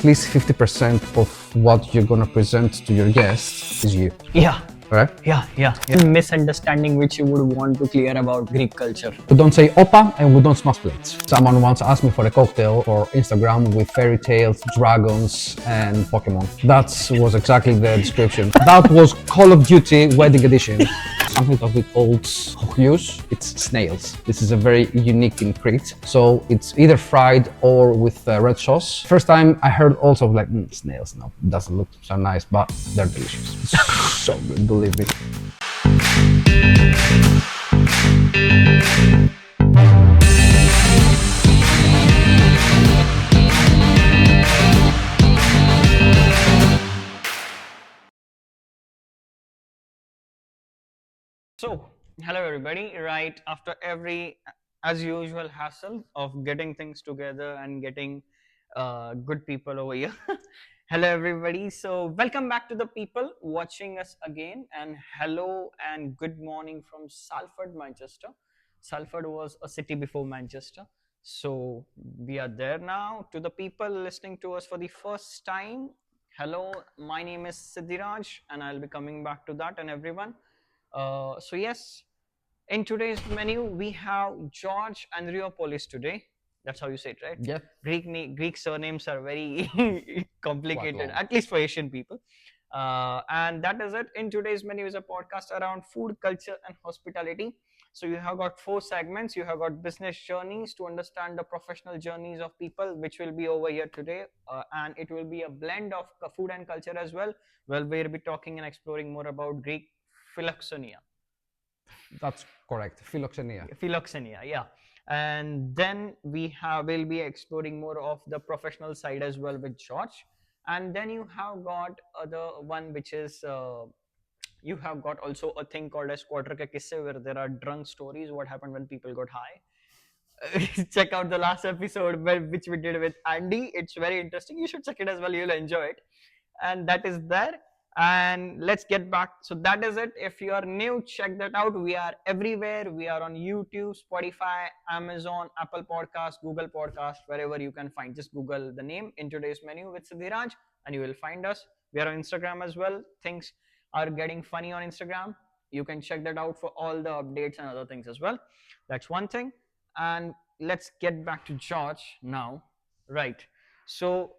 at least 50% of what you're gonna present to your guests is you. Yeah. Right? Yeah. Misunderstanding which you would want to clear about Greek culture. We don't say opa and we don't smash plates. Someone once asked me for a cocktail for Instagram with fairy tales, dragons, and Pokémon. That was exactly the description. That was Call of Duty Wedding Edition. Something that we called Chochlios, it's snails. This is a very unique in Crete. So it's either fried or with red sauce. First time I heard also like, snails, no, doesn't look so nice, but they're delicious. It's so good, believe me. So, hello everybody. Right after every, as usual, hassle of getting things together and getting good people over here. Hello everybody. So, welcome back to the people watching us again, and hello and good morning from Salford, Manchester. Salford was a city before Manchester. So, we are there now. To the people listening to us for the first time, hello, my name is Siddhiraj, and I'll be coming back to that and everyone. So yes, in today's menu we have George Andriopoulos today. That's how you say it, right? Yeah. Greek surnames are very complicated, long. at least for Asian people. And that is it. In today's menu is a podcast around food, culture, and hospitality. So you have got 4 segments. You have got business journeys to understand the professional journeys of people, which will be over here today, and it will be a blend of food and culture as well. Well, we'll be talking and exploring more about Greek Filoxenia. That's correct, Filoxenia, yeah. And then we'll be exploring more of the professional side as well with George. And then you have got other one which is you have got also a thing called as quarter ke kisse, where there are drunk stories, what happened when people got high. Check out the last episode which we did with Andy. It's very interesting. You should check it as well. You'll enjoy it. And that is there. And let's get back. So that is it. If you are new, check that out. We are everywhere. We are on YouTube, Spotify, Amazon, Apple Podcast, Google Podcast, wherever you can find. Just Google the name in today's menu with Siddhiraj and you will find us. We are on Instagram as well. Things are getting funny on Instagram. You can check that out for all the updates and other things as well. That's one thing. And let's get back to George now. Right. So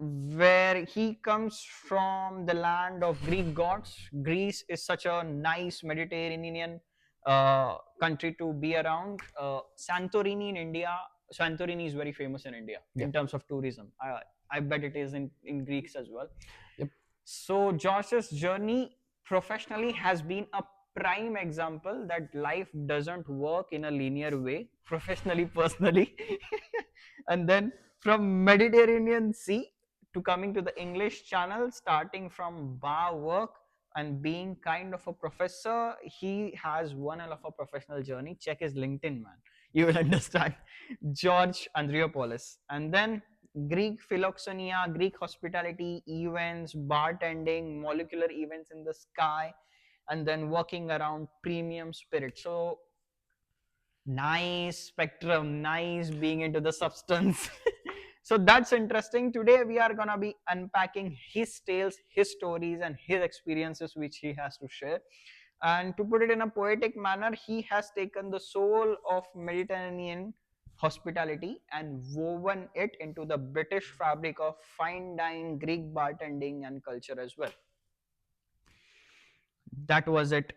where he comes from, the land of Greek gods. Greece is such a nice Mediterranean country to be around. Santorini in India. Santorini is very famous in India in terms of tourism. I bet it is in Greeks as well. Yep. So Josh's journey professionally has been a prime example that life doesn't work in a linear way, professionally, personally. And then from Mediterranean Sea to coming to the English Channel, starting from bar work and being kind of a professor, he has one hell of a professional journey. Check his LinkedIn, man. You will understand. George Andriopoulos. And then Greek Filoxenia, Greek hospitality, events, bartending, molecular events in the sky, and then working around premium spirits. So nice spectrum, nice being into the substance. So that's interesting. Today we are gonna be unpacking his tales, his stories, and his experiences which he has to share. And to put it in a poetic manner, he has taken the soul of Mediterranean hospitality and woven it into the British fabric of fine dining, Greek bartending, and culture as well. That was it.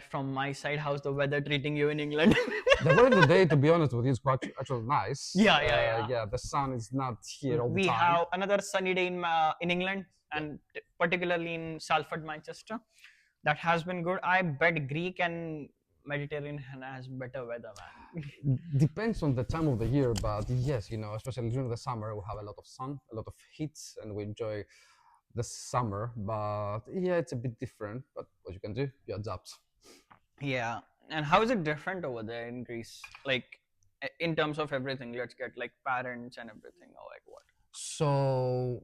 From my side, how's the weather treating you in England? The weather today, to be honest with you, is quite actually nice. Yeah. The sun is not here all the We time. have another sunny day in England, and particularly in Salford, Manchester. That has been good. I bet Greek and Mediterranean has better weather, man. Depends on the time of the year, but yes, especially during the summer, we have a lot of sun, a lot of heat, and we enjoy the summer. But yeah, it's a bit different. But what you can do, you adapt. Yeah. And how is it different over there in Greece? Like in terms of everything, let's get like parents and everything, or like what? So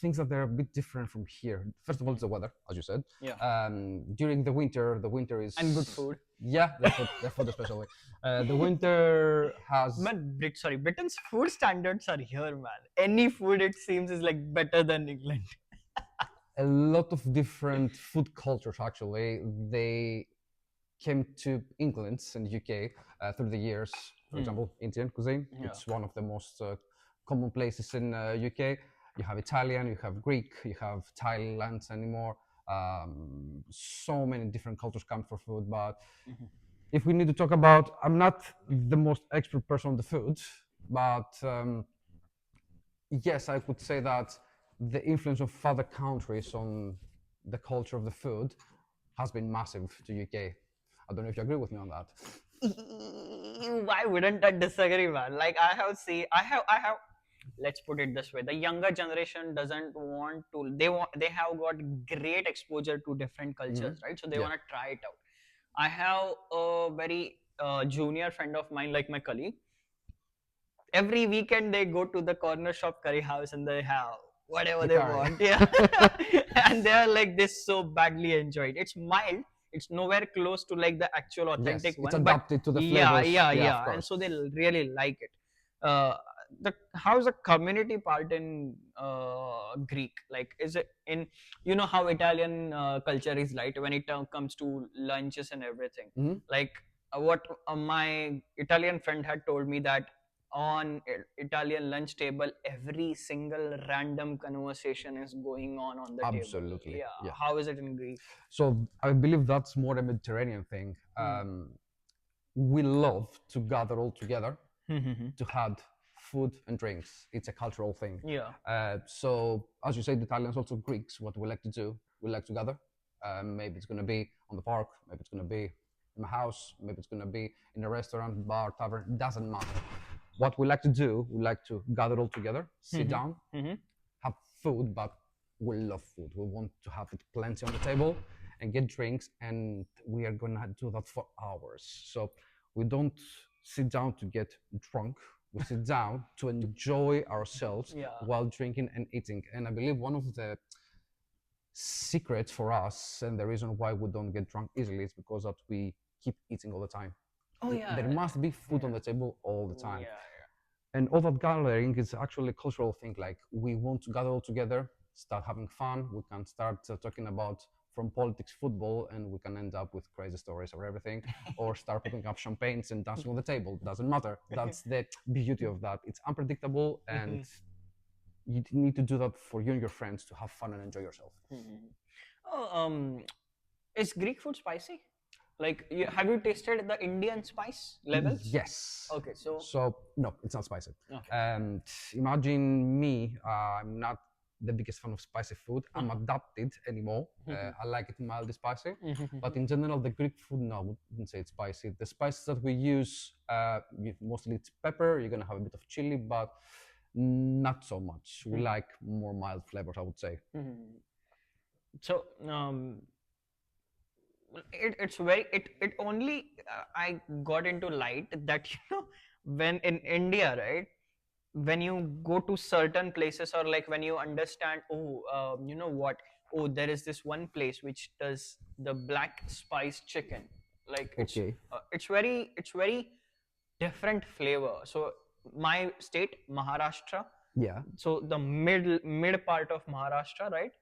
things that they're a bit different from here. First of all, it's the weather, as you said. Yeah. During the winter is And good food. Yeah, the food especially. The winter has Man, Britain's food standards are here, man. Any food it seems is like better than England. a lot of different food cultures. Actually, they came to England and UK through the years. For example, Indian cuisine. Yeah. It's one of the most common places in UK. You have Italian, you have Greek, you have Thailand anymore. So many different cultures come for food. But if we need to talk about, I'm not the most expert person on the food, but yes, I could say that the influence of other countries on the culture of the food has been massive to UK. I don't know if you agree with me on that. Why wouldn't I disagree, man? Like I have. Let's put it this way: the younger generation doesn't want to. They have got great exposure to different cultures, right? So they want to try it out. I have a very junior friend of mine, like my colleague. Every weekend they go to the corner shop curry house and they have whatever they curry. want. Yeah. And they're like this so badly enjoyed. It's mild. It's nowhere close to like the actual authentic Yes, it's one. adapted to the Yeah, flavors. yeah, Yeah, of yeah. And course. so they really like it. How's the community part in Greek? Like, is it in, you know how Italian culture is like when it comes to lunches and everything. Like what my Italian friend had told me that on Italian lunch table, every single random conversation is going on the table. Absolutely. Yeah. Yeah. How is it in Greece? So I believe that's more a Mediterranean thing. We love to gather all together to have food and drinks. It's a cultural thing. Yeah. So as you said, Italians, also Greeks, what we like to do, we like to gather. Maybe it's going to be on the park, maybe it's going to be in my house, maybe it's going to be in a restaurant, bar, tavern, doesn't matter. What we like to do, we like to gather all together, sit down, have food, but we love food. We want to have it plenty on the table and get drinks, and we are going to do that for hours. So we don't sit down to get drunk. We sit down to enjoy ourselves while drinking and eating. And I believe one of the secrets for us and the reason why we don't get drunk easily is because that we keep eating all the time. Oh yeah. There must be food on the table all the time. Yeah. And all that gathering is actually a cultural thing. Like we want to gather all together, start having fun. We can start talking about from politics, football, and we can end up with crazy stories or everything, or start popping up champagnes and dancing on the table. Doesn't matter. That's the beauty of that. It's unpredictable, and you need to do that for you and your friends to have fun and enjoy yourself. Oh, is Greek food spicy? Like, have you tasted the Indian spice levels? Yes. Okay, so no, it's not spicy. Okay. And imagine me, I'm not the biggest fan of spicy food. I'm adapted anymore. I like it mildly spicy. But in general, the Greek food, no, I wouldn't say it's spicy. The spices that we use, mostly it's pepper. You're gonna have a bit of chili, but not so much. We like more mild flavors, I would say. So it's very it only I got into light that when in India, right, when you go to certain places or like when you understand you know what, there is this one place which does the black spice chicken, like it's very different flavor. So my state, Maharashtra, so the mid part of Maharashtra, right?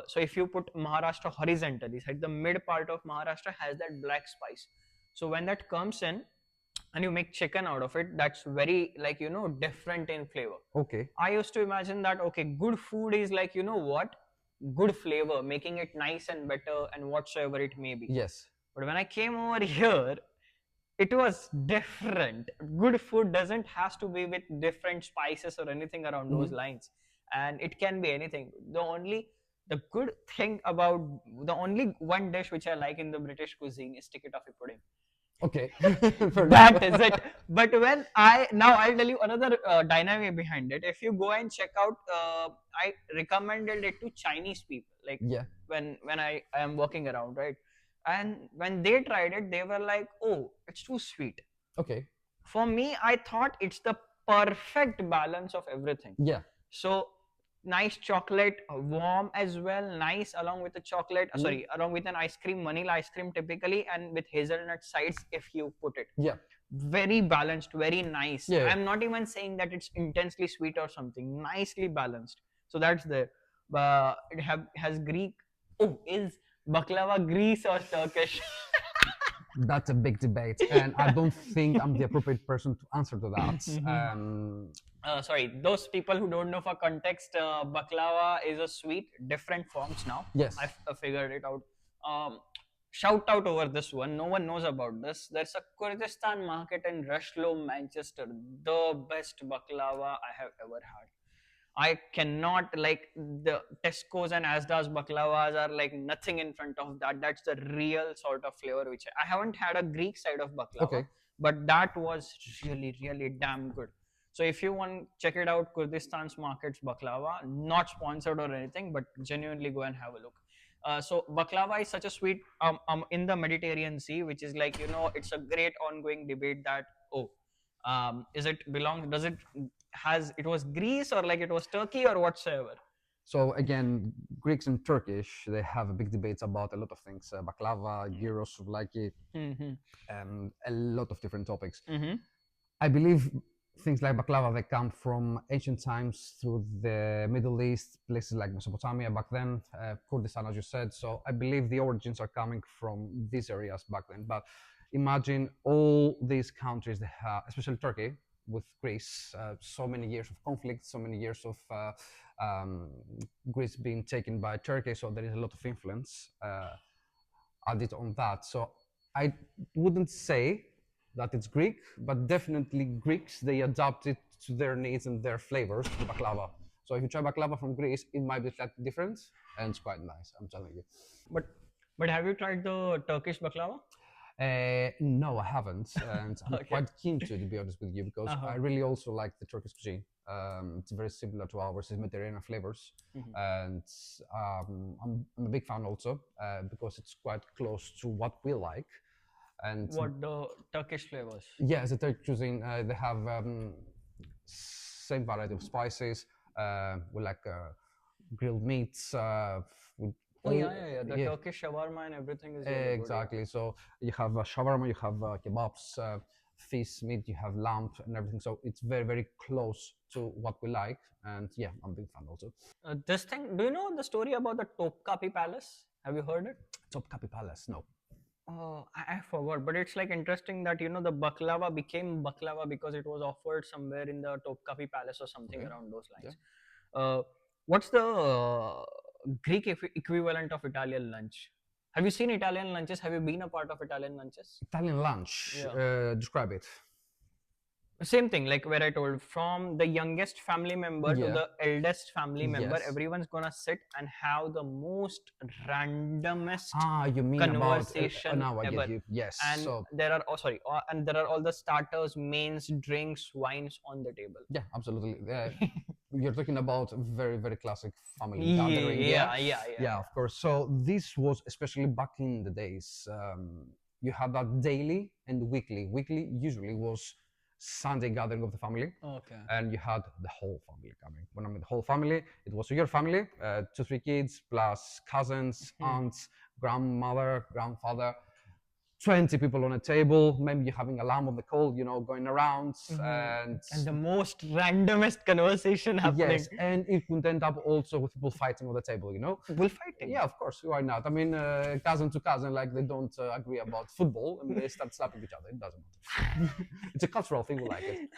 So if you put Maharashtra horizontally, right, the mid part of Maharashtra has that black spice. So when that comes in and you make chicken out of it, that's very like different in flavor. I used to imagine that good food is like what, good flavor, making it nice and better and whatsoever it may be. Yes. But when I came over here, it was different. Good food doesn't has to be with different spices or anything around those lines, and it can be anything. The good thing about the only one dish which I like in the British cuisine is sticky toffee pudding. Okay. That is it. But when I'll tell you another dynamic behind it. If you go and check out, I recommended it to Chinese people. Like when I am walking around, right? And when they tried it, they were like, "Oh, it's too sweet." Okay. For me, I thought it's the perfect balance of everything. Yeah. So nice chocolate, warm as well, nice along with the chocolate. Mm. Sorry, along with an ice cream, vanilla ice cream typically, and with hazelnut sides if you put it. Yeah. Very balanced, very nice. Yeah. I'm not even saying that it's intensely sweet or something. Nicely balanced. So that's there. But it has Greek. Oh, is baklava Greece or Turkish? That's a big debate, and I don't think I'm the appropriate person to answer to that. Sorry, those people who don't know for context, baklava is a sweet, different forms now. Yes. I've figured it out. Um, Shout out over this one. No one knows about this. There's a Kurdistan market in Rushlow, Manchester. The best baklava I have ever had. I cannot like the Tesco's and Asda's baklavas are like nothing in front of that. That's the real sort of flavor which I haven't had a Greek side of baklava, Okay. but that was really really damn good. So if you want check it out, Kurdistan's markets baklava, not sponsored or anything, but genuinely go and have a look. So baklava is such a sweet in the Mediterranean Sea, which is like it's a great ongoing debate that is it belong does it has it was Greece or like it was Turkey or whatsoever. So again, Greeks and Turkish, they have a big debates about a lot of things: baklava, gyros, souvlaki, Mm-hmm. and a lot of different topics. Mm-hmm. I believe things like baklava, they come from ancient times through the Middle East, places like Mesopotamia back then, Kurdistan, as you said. So I believe the origins are coming from these areas back then. But imagine all these countries, they have, especially Turkey with Greece, so many years of conflict, so many years of um, Greece being taken by Turkey. So there is a lot of influence added on that. So I wouldn't say that it's Greek, but definitely Greeks, they adapt it to their needs and their flavors to baklava. So if you try baklava from Greece, it might be slightly different, and it's quite nice, I'm telling you. But have you tried the Turkish baklava? No, I haven't, and I'm Okay. quite keen to be honest with you, because I really also like the Turkish cuisine. It's very similar to ours, it's Mediterranean flavors, and I'm a big fan also because it's quite close to what we like. And What the Turkish flavors? yes, the Turkish cuisine, they have same variety of spices. We like grilled meats. With Oh all, yeah. The Turkish shawarma and everything is really exactly. So you have shawarma, you have kebabs, fish, meat, you have lamb and everything. So it's very, very close to what we like. And yeah, I'm a big fan also. good. This thing. Do you know the story about the Topkapi Palace? Have you heard it? Topkapi Palace, no. Oh, I forgot, but it's like interesting that the baklava became baklava because it was offered somewhere in the Topkapi Palace or something Okay. around those lines. Yeah. What's the Greek equivalent of Italian lunch? Have you seen Italian lunches? Have you been a part of Italian lunches? Italian lunch, Yeah. describe it. Same thing, like where I told, from the youngest family member to Yeah. the eldest family member, Yes. everyone's gonna sit and have the most randomest You mean conversation about now I ever. get you. Yes. And So there are and there are all the starters, mains, drinks, wines on the table. yeah, absolutely. You're talking about very, very classic family Yeah, gathering. yeah. Of course. So this was especially back in the days. You had that daily and weekly. Weekly usually was Sunday gathering of the family, Okay. and you had the whole family coming. When I mean the whole family, it was your family, two, three kids plus cousins, aunts, grandmother, grandfather. 20 people on a table, maybe you're having a lamb on the coal, going around, and the most randomest conversation happening. yes, and it could end up also with people fighting on the table, Bullfighting. Yeah, of course, why not? I mean, cousin to cousin, like they don't agree about football and they start slapping each other. It doesn't matter. It's a cultural thing, we like it.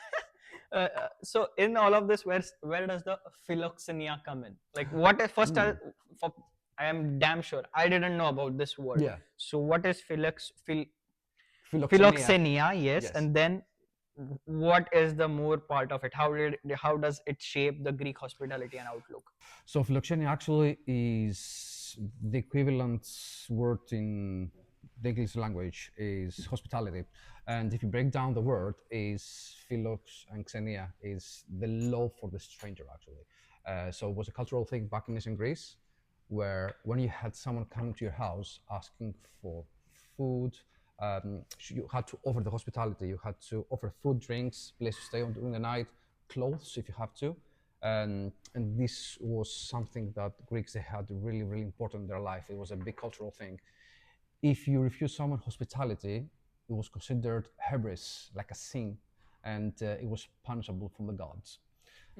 So in all of this, where does the Filoxenia come in? Like, what is first? I am damn sure I didn't know about this word. Yeah. So what is Philoxenia. Philoxenia? Yes, Yes. and then what is the more part of it? How does it shape the Greek hospitality and outlook? So philoxenia actually is the equivalent word in the English language is hospitality. And if you break down the word, is philox and xenia is the love for the stranger actually. So it was a cultural thing back in ancient Greece, where when you had someone coming to your house asking for food, you had to offer the hospitality. You had to offer food, drinks, place to stay on during the night, clothes if you have to, And this was something that Greeks, they had really, really important in their life. It was a big cultural thing. If you refuse someone hospitality, it was considered hubris, like a sin, and it was punishable from the gods.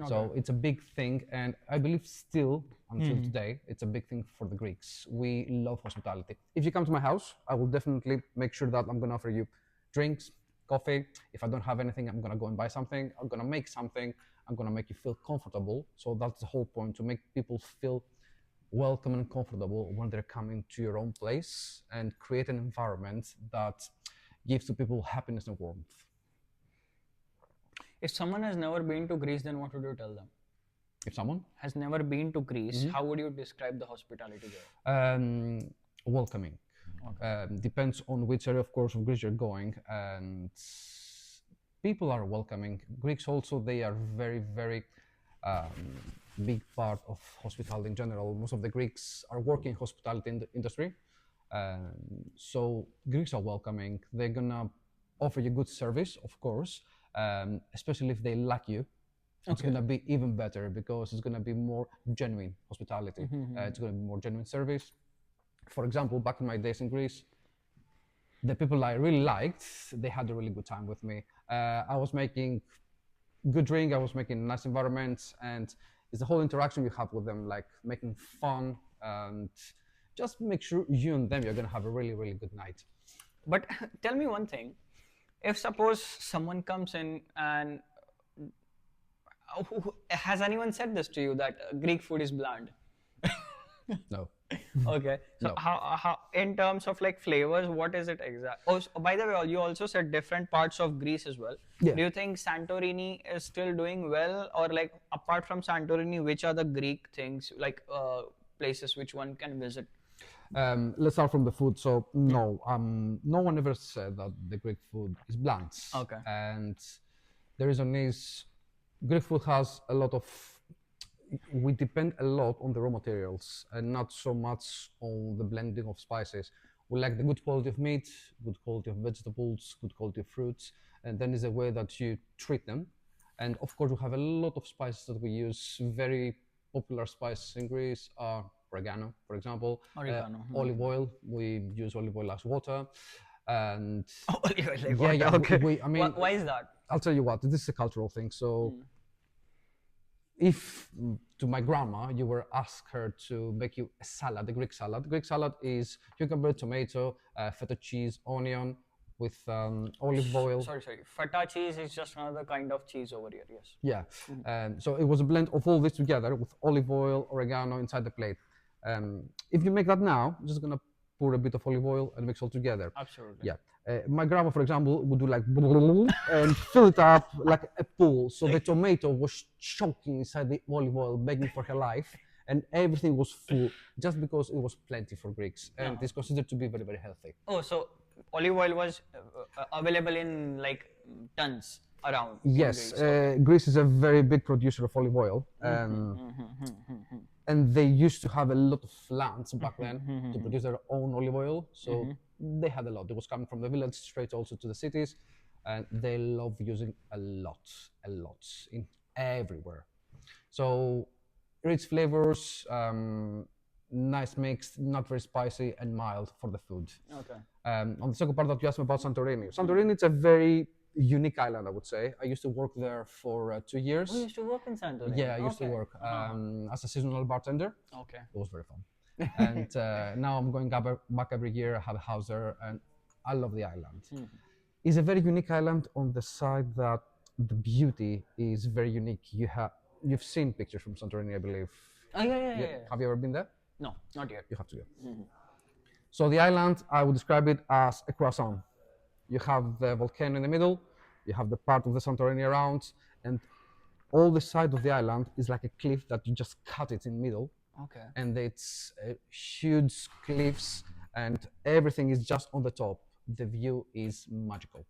So it's a big thing, and I believe still until today, it's a big thing for the Greeks. We love hospitality. If you come to my house, I will definitely make sure that I'm gonna offer you drinks, coffee. If I don't have anything, I'm gonna go and buy something. I'm gonna make something. I'm gonna make you feel comfortable. So that's the whole point, to make people feel welcome and comfortable when they're coming to your own place, and create an environment that gives to people happiness and warmth. If someone has never been to Greece, then what would you tell them? If someone Has never been to Greece, how would you describe the hospitality there? welcoming. Depends on which area, of course, of Greece you're going, and people are welcoming. Greeks also, they are very, very big part of hospitality in general. Most of the Greeks are working in hospitality in the industry, so Greeks are welcoming. They're gonna offer you good service, of course, especially if they like you. It's gonna be even better, because it's gonna be more genuine hospitality. It's gonna be more genuine service. For example, back in my days in Greece, the people I really liked, they had a really good time with me. I was making good drink, I was making nice environments, and it's the whole interaction you have with them, like making fun, and just make sure you and them, you're gonna have a really, really good night. But tell me one thing. If suppose someone comes in and has anyone said this to you, that Greek food is bland? No. Okay. So No. how in terms of like flavors, what is it exact? Oh, by the way, you also said different parts of Greece as well. Yeah. Do you think Santorini is still doing well, or like apart from Santorini, which are the Greek things, like places which one can visit? Let's start from the food. So no, no one ever said that the Greek food is bland. Okay. And the reason is, Greek food has a lot of, we depend a lot on the raw materials and not so much on the blending of spices. We like the good quality of meat, good quality of vegetables, good quality of fruits, and then is the way that you treat them. And of course, we have a lot of spices that we use. Very popular spices in Greece are oregano, for example. Oregano. Olive oil, we use olive oil as water. And Olive oil, like yeah, water, okay. I mean, Why is that? I'll tell you what, this is a cultural thing. So if to my grandma you were asked her to make you a salad, a Greek salad is cucumber, tomato, feta cheese, onion with olive oil. Sorry. Feta cheese is just another kind of cheese over here, yes. Yeah, so it was a blend of all this together with olive oil, oregano inside the plate. If you make that now, you're just gonna pour a bit of olive oil and mix all together. Absolutely. Yeah. My grandma, for example, would do like and fill it up like a pool. So the tomato was choking inside the olive oil, begging for her life, and everything was full just because it was plenty for Greeks, and it's considered to be very, very healthy. Oh, so olive oil was available in like tons around. Yes, Greece. Greece is a very big producer of olive oil, and they used to have a lot of lands back then to produce their own olive oil. So they had a lot. It was coming from the village straight also to the cities, and they love using a lot in everywhere. So rich flavors, nice mix, not very spicy, and mild for the food. Okay. On the second part that you asked me about Santorini. Santorini, it's a very unique island, I would say. I used to work there for 2 years. You used to work in Santorini? Yeah, I used to work as a seasonal bartender. Okay. It was very fun. And now I'm going back every year. I have a house there, and I love the island. It's a very unique island on the side that the beauty is very unique. You've seen pictures from Santorini, I believe. Oh, yeah. Have you ever been there? No, not yet. You have to go. So the island, I would describe it as a croissant. You have the volcano in the middle, you have the part of the Santorini around, and all the side of the island is like a cliff that you just cut it in the middle. Okay. And it's huge cliffs, and everything is just on the top. The view is magical.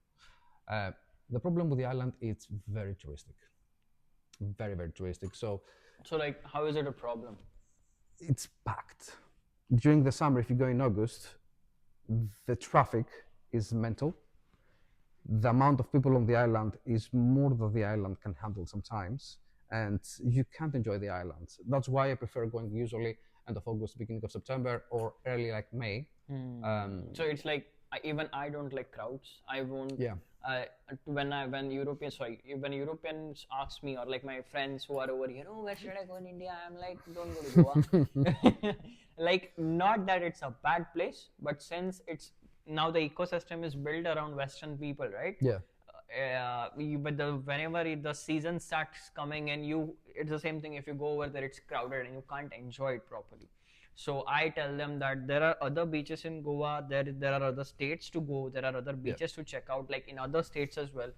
The problem with the island, it's very touristic. Very, very touristic. So like, how is it a problem? it's packed. During the summer, if you go in August, the traffic is mental. The amount of people on the island is more than the island can handle sometimes. and you can't enjoy the island. That's why I prefer going usually end of August, beginning of September, or early like May. So it's like even I don't like crowds. I won't. Yeah. When Europeans ask me, or like my friends who are over here, oh, where should I go in India? I'm like, don't go to Goa. Like, not that it's a bad place, but since it's now the ecosystem is built around Western people, right? Yeah. Whenever the season starts coming and it's the same thing. If you go over there, it's crowded and you can't enjoy it properly. So I tell them that there are other beaches in Goa, there are other states to go, there are other beaches to check out, like in other states as well.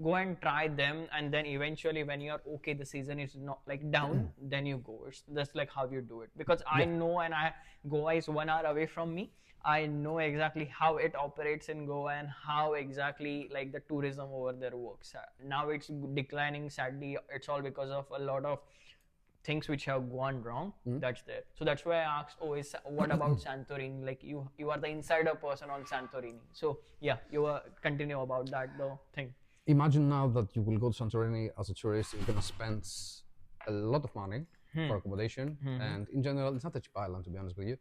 Go and try them, and then eventually when you're okay, the season is not like down, then you go. It's just like how you do it. Because I know, and Goa is 1 hour away from me. I know exactly how it operates in Goa and how exactly like the tourism over there works. Now it's declining sadly. It's all because of a lot of things which have gone wrong. That's there. So that's why I asked, what about Santorini? Like you are the insider person on Santorini. So yeah, you were continue about that though thing. Imagine now that you will go to Santorini as a tourist, you're gonna spend a lot of money for accommodation, and in general, it's not a cheap island, to be honest with you.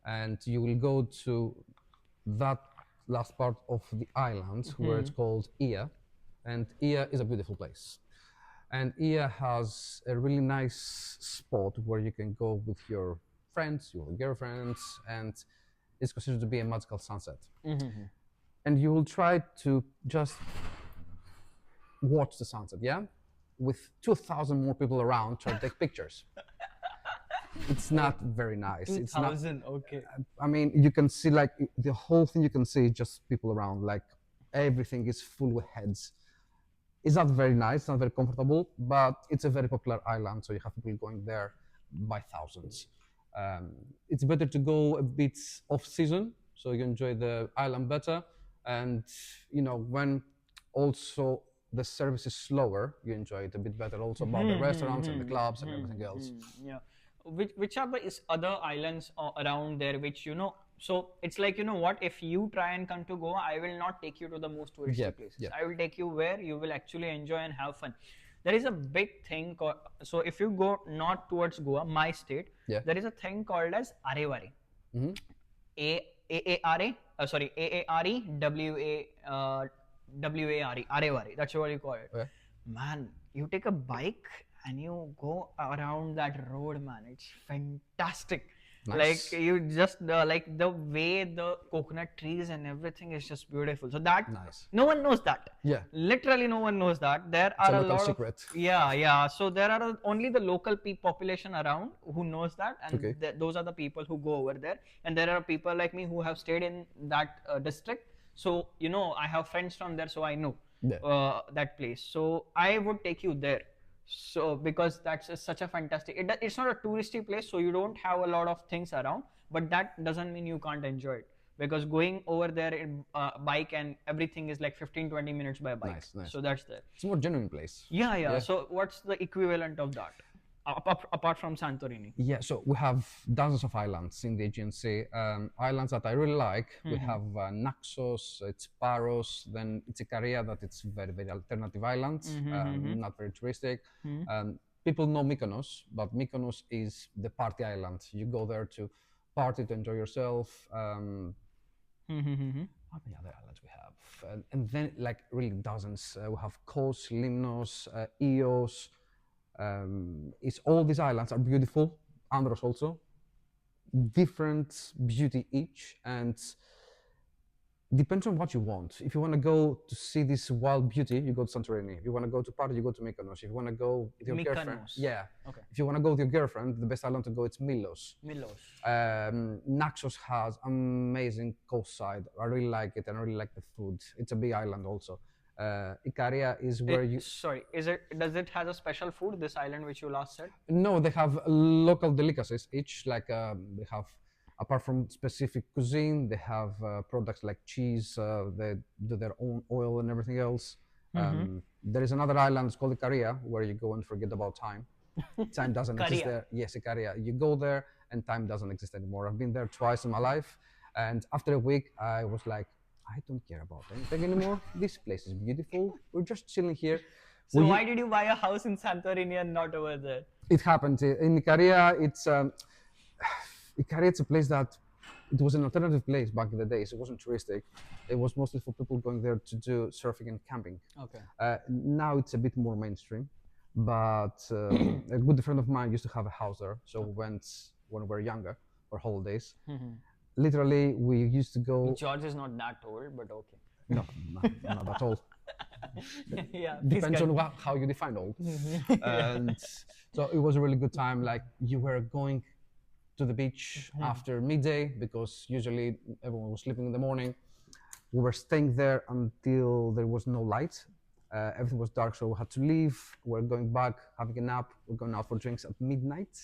And you will go to that last part of the island where it's called Ia, and Ia is a beautiful place. And Ia has a really nice spot where you can go with your friends, your girlfriends, and it's considered to be a magical sunset. And you will try to just watch the sunset, yeah? With 2,000 more people around trying to take pictures. It's not very nice. 2,000, okay. I mean, you can see like the whole thing, you can see just people around, like everything is full with heads. It's not very nice, not very comfortable, but it's a very popular island, so you have people going there by thousands. It's better to go a bit off season, so you enjoy the island better. And you know, when also the service is slower, you enjoy it a bit better also about the restaurants and the clubs and everything else. Yeah. Which are the other islands around there which so it's like, you know what, if you try and come to Goa, I will not take you to the most touristy places. I will take you where you will actually enjoy and have fun. There is a big thing so if you go north towards Goa, my state, there is a thing called as Areware. A-A-R-A, sorry, A-A-R-E-W-A-R-E, Areware, that's what you call it. Man, you take a bike and you go around that road, man, it's fantastic. Nice. Like you just like the way the coconut trees and everything is just beautiful. So that no one knows that. Yeah. Literally no one knows that. There are a lot secret. Yeah. So there are only the local population around who knows that, and those are the people who go over there. And there are people like me who have stayed in that district. So you know, I have friends from there, so I know that place. So I would take you there. So because that's such a fantastic, it's not a touristy place, so you don't have a lot of things around, but that doesn't mean you can't enjoy it, because going over there in bike and everything is like 15-20 minutes by bike. Nice. So that's there. It's a more genuine place. Yeah. So what's the equivalent of that apart from Santorini? Yeah, so we have dozens of islands in the Aegean Sea. Islands that I really like. We have Naxos, it's Paros, then it's Ikaria, that it's very, very alternative islands, not very touristic. People know Mykonos, but Mykonos is the party island. You go there to party, to enjoy yourself. How many other islands we have? And then like really dozens. We have Kos, Limnos, Ios. It's all these islands are beautiful. Andros also, different beauty each, and depends on what you want. If you want to go to see this wild beauty, you go to Santorini. If you want to go to party, you go to Mykonos. If you want to go with your girlfriend, if you want to go with your girlfriend, the best island to go is Milos. Naxos has amazing coastside. I really like it, and I really like the food. It's a big island also. Ikaria is where does it have a special food, this island which you last said? No, they have local delicacies each, like they have, apart from specific cuisine, they have products like cheese, they do their own oil and everything else. There is another island, it's called Ikaria, where you go and forget about time. Time doesn't exist there. Yes, Ikaria. You go there and time doesn't exist anymore. I've been there twice in my life, and after a week I was like, I don't care about anything anymore. This place is beautiful. We're just chilling here. So Well, why did you buy a house in Santorini and not over there? it happened in Ikaria. Ikaria. It's a place that it was an alternative place back in the days. It wasn't touristic. It was mostly for people going there to do surfing and camping. Okay. Now it's a bit more mainstream, but a good friend of mine used to have a house there. So we went when we were younger for holidays. Literally, we used to go. George is not that old, but okay. No, not at all. Yeah. Depends on how you define old. And so it was a really good time. Like you were going to the beach after midday because usually everyone was sleeping in the morning. We were staying there until there was no light. Everything was dark, so we had to leave. We're going back, having a nap. We're going out for drinks at midnight.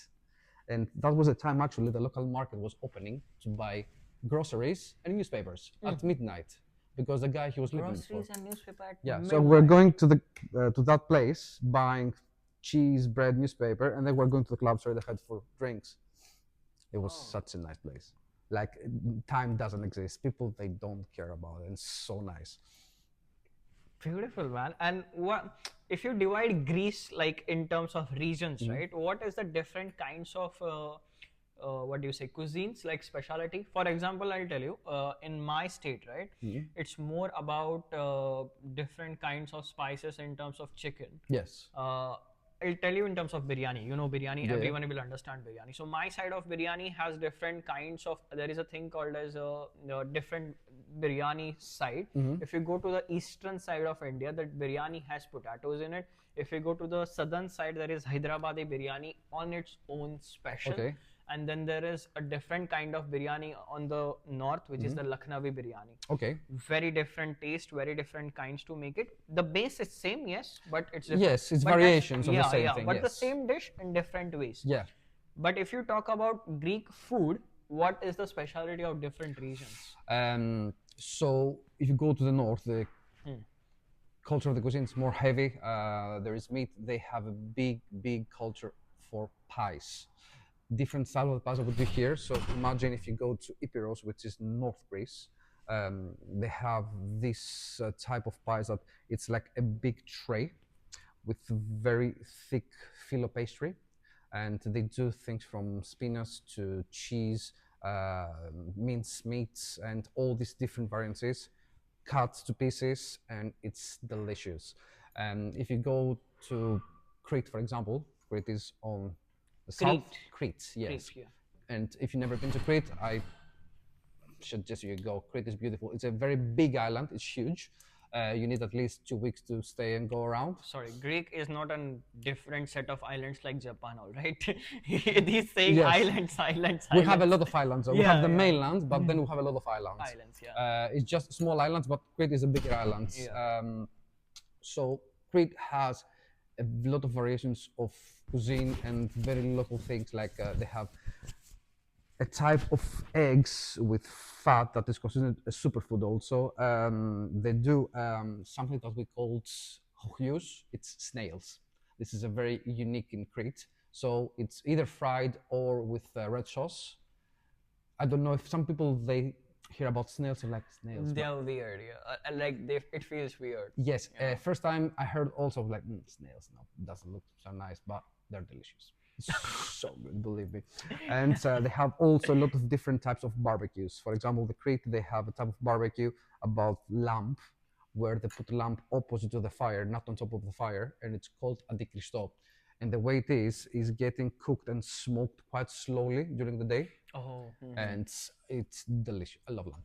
And that was the time actually the local market was opening to buy groceries and newspapers at midnight because the guy he was living for. Groceries and newspaper at Yeah, so midnight. we're going to that place buying cheese, bread, newspaper, and then we're going to the club straight ahead for drinks. It was such a nice place. Like time doesn't exist. People they don't care about it. It's so nice. Beautiful, man. And what if you divide Greece like in terms of regions, right? What is the different kinds of what do you say, cuisines, like specialty? For example, I'll tell you, in my state, right, it's more about different kinds of spices in terms of chicken. Yes. I'll tell you in terms of biryani. You know biryani, Yeah. everyone will understand biryani. So my side of biryani has different kinds of, there is a thing called as a different biryani side. If you go to the eastern side of India, that biryani has potatoes in it. If you go to the southern side, there is Hyderabadi biryani on its own special. Okay. And then there is a different kind of biryani on the north, which is the Lucknowi biryani. Okay. Very different taste, very different kinds to make it. The base is same, yes, but it's different. Yes, it's But variations of the same yeah, thing. but yes. the same dish in different ways. Yeah. But if you talk about Greek food, what is the specialty of different regions? So if you go to the north, the culture of the cuisine is more heavy. There is meat. They have a big culture for pies. Different style of pies that we do here. So imagine if you go to Epirus, which is North Greece, they have this type of pies that it's like a big tray with very thick filo pastry, and they do things from spinach to cheese, minced meats, and all these different variances, cut to pieces, and it's delicious. And if you go to Crete, for example, Crete is on the south. Crete, yes. Crete, yeah. And if you've never been to Crete, I suggest you go. Crete is beautiful. It's a very big island. It's huge. You need at least 2 weeks to stay and go around. Sorry, Greek is not a different set of islands like Japan, all right? He's saying Yes. islands. We have a lot of islands. We Yeah, have the yeah. mainland, but then we have a lot of islands. Islands, yeah. It's just small islands, but Crete is a bigger island. Yeah. So Crete has a lot of variations of cuisine and very local things. Like they have a type of eggs with fat that is considered a superfood also. They do something that we call Chochlios. It's snails. This is a very unique in Crete. So it's either fried or with red sauce. I don't know if some people they hear about snails and like snails. They're weird, yeah. It feels weird. Yes, first time I heard also like snails. No, doesn't look so nice, but they're delicious. So good, believe me. And they have also a lot of different types of barbecues. For example, the Crete they have a type of barbecue about lamb, where they put lamb opposite to the fire, not on top of the fire, and it's called antikristo. And the way it is getting cooked and smoked quite slowly during the day. Oh. And it's delicious. I love lamb.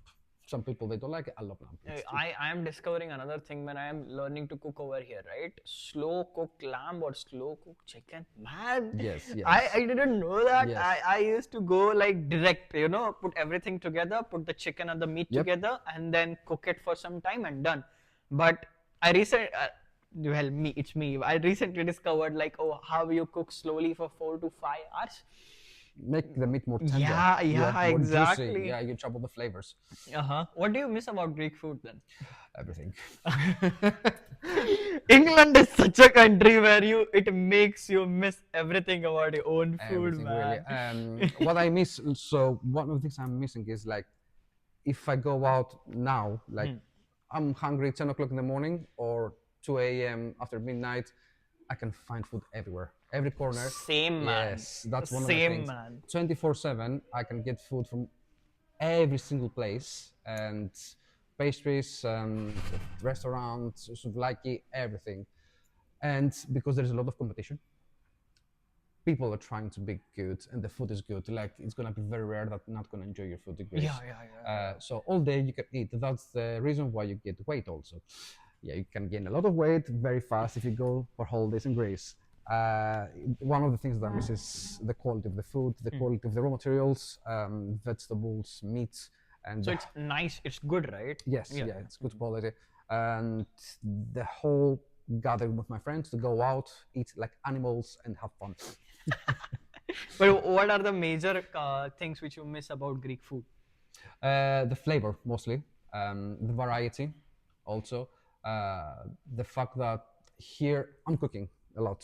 Some people they don't like it. I love lamb. I am discovering another thing when I am learning to cook over here, right? Slow cooked lamb or slow cooked chicken, man. Yes. I didn't know that. Yes. I used to go like direct, put everything together, put the chicken and the meat together, and then cook it for some time and done. But I recently, it's me. I recently discovered like, how you cook slowly for 4 to 5 hours. Make the meat more tender. Yeah, more exactly. Juicy. Yeah, you chop all the flavors. What do you miss about Greek food then? Everything. England is such a country where it makes you miss everything about your own food, Everything, man. really. What I miss, so one of the things I'm missing is like, if I go out now, like I'm hungry 10 o'clock in the morning or 2 a.m. after midnight, I can find food everywhere, every corner. Same, man. Yes, that's one of the Same, things. man. 24/7, I can get food from every single place, and pastries, restaurants, souvlaki, everything. And because there's a lot of competition, people are trying to be good, and the food is good. Like, it's gonna be very rare that you're not gonna enjoy your food in Greece. So all day you can eat. That's the reason why you get weight also. Yeah, you can gain a lot of weight very fast if you go for holidays in Greece. One of the things that I miss is the quality of the food, the quality of the raw materials, vegetables, meats, and So it's nice. It's good, right? yes, yeah, it's good quality. And the whole gathering with my friends to go out, eat like animals, and have fun. But what are the major things which you miss about Greek food? The flavor mostly, the variety, also the fact that here I'm cooking a lot.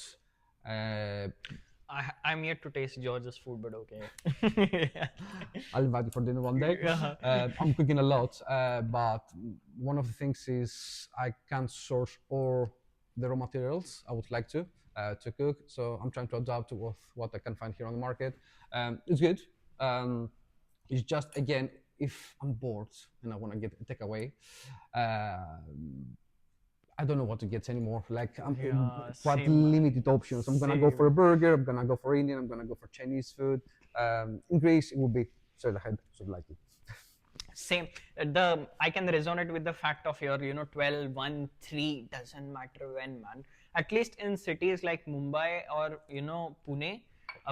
I'm yet to taste George's food, but okay. I'll invite you for dinner one day. I'm cooking a lot, but one of the things is I can't source all the raw materials I would like to cook. So I'm trying to adapt to what I can find here on the market. It's good. It's just, again, if I'm bored and I want to get a takeaway, I don't know what to get anymore. Like, I'm quite same, man. limited options. I'm gonna go for a burger. I'm gonna go for Indian. I'm gonna go for Chinese food. In Greece, it would be straight ahead, souvlaki. Same. I can resonate with the fact of your 12, 1, 3, doesn't matter when, man. At least in cities like Mumbai or Pune.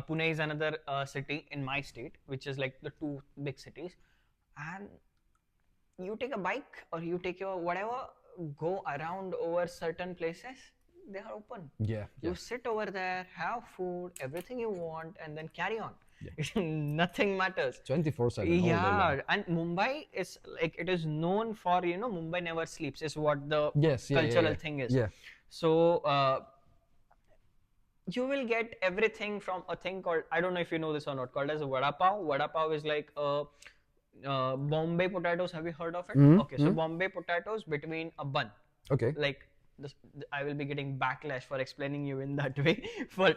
Pune is another city in my state, which is like the two big cities. And you take a bike or you take your whatever, go around over certain places, they are open. Yeah. You sit over there, have food, everything you want, and then carry on. Nothing matters. 24/7. Yeah, and Mumbai is like, it is known for Mumbai never sleeps is what the cultural thing is. Yeah. So you will get everything from a thing called, I don't know if you know this or not, called as a vada pav. Vada pav is like Bombay potatoes. Have you heard of it? Okay, so Bombay potatoes between a bun. Okay. Like this, I will be getting backlash for explaining you in that way.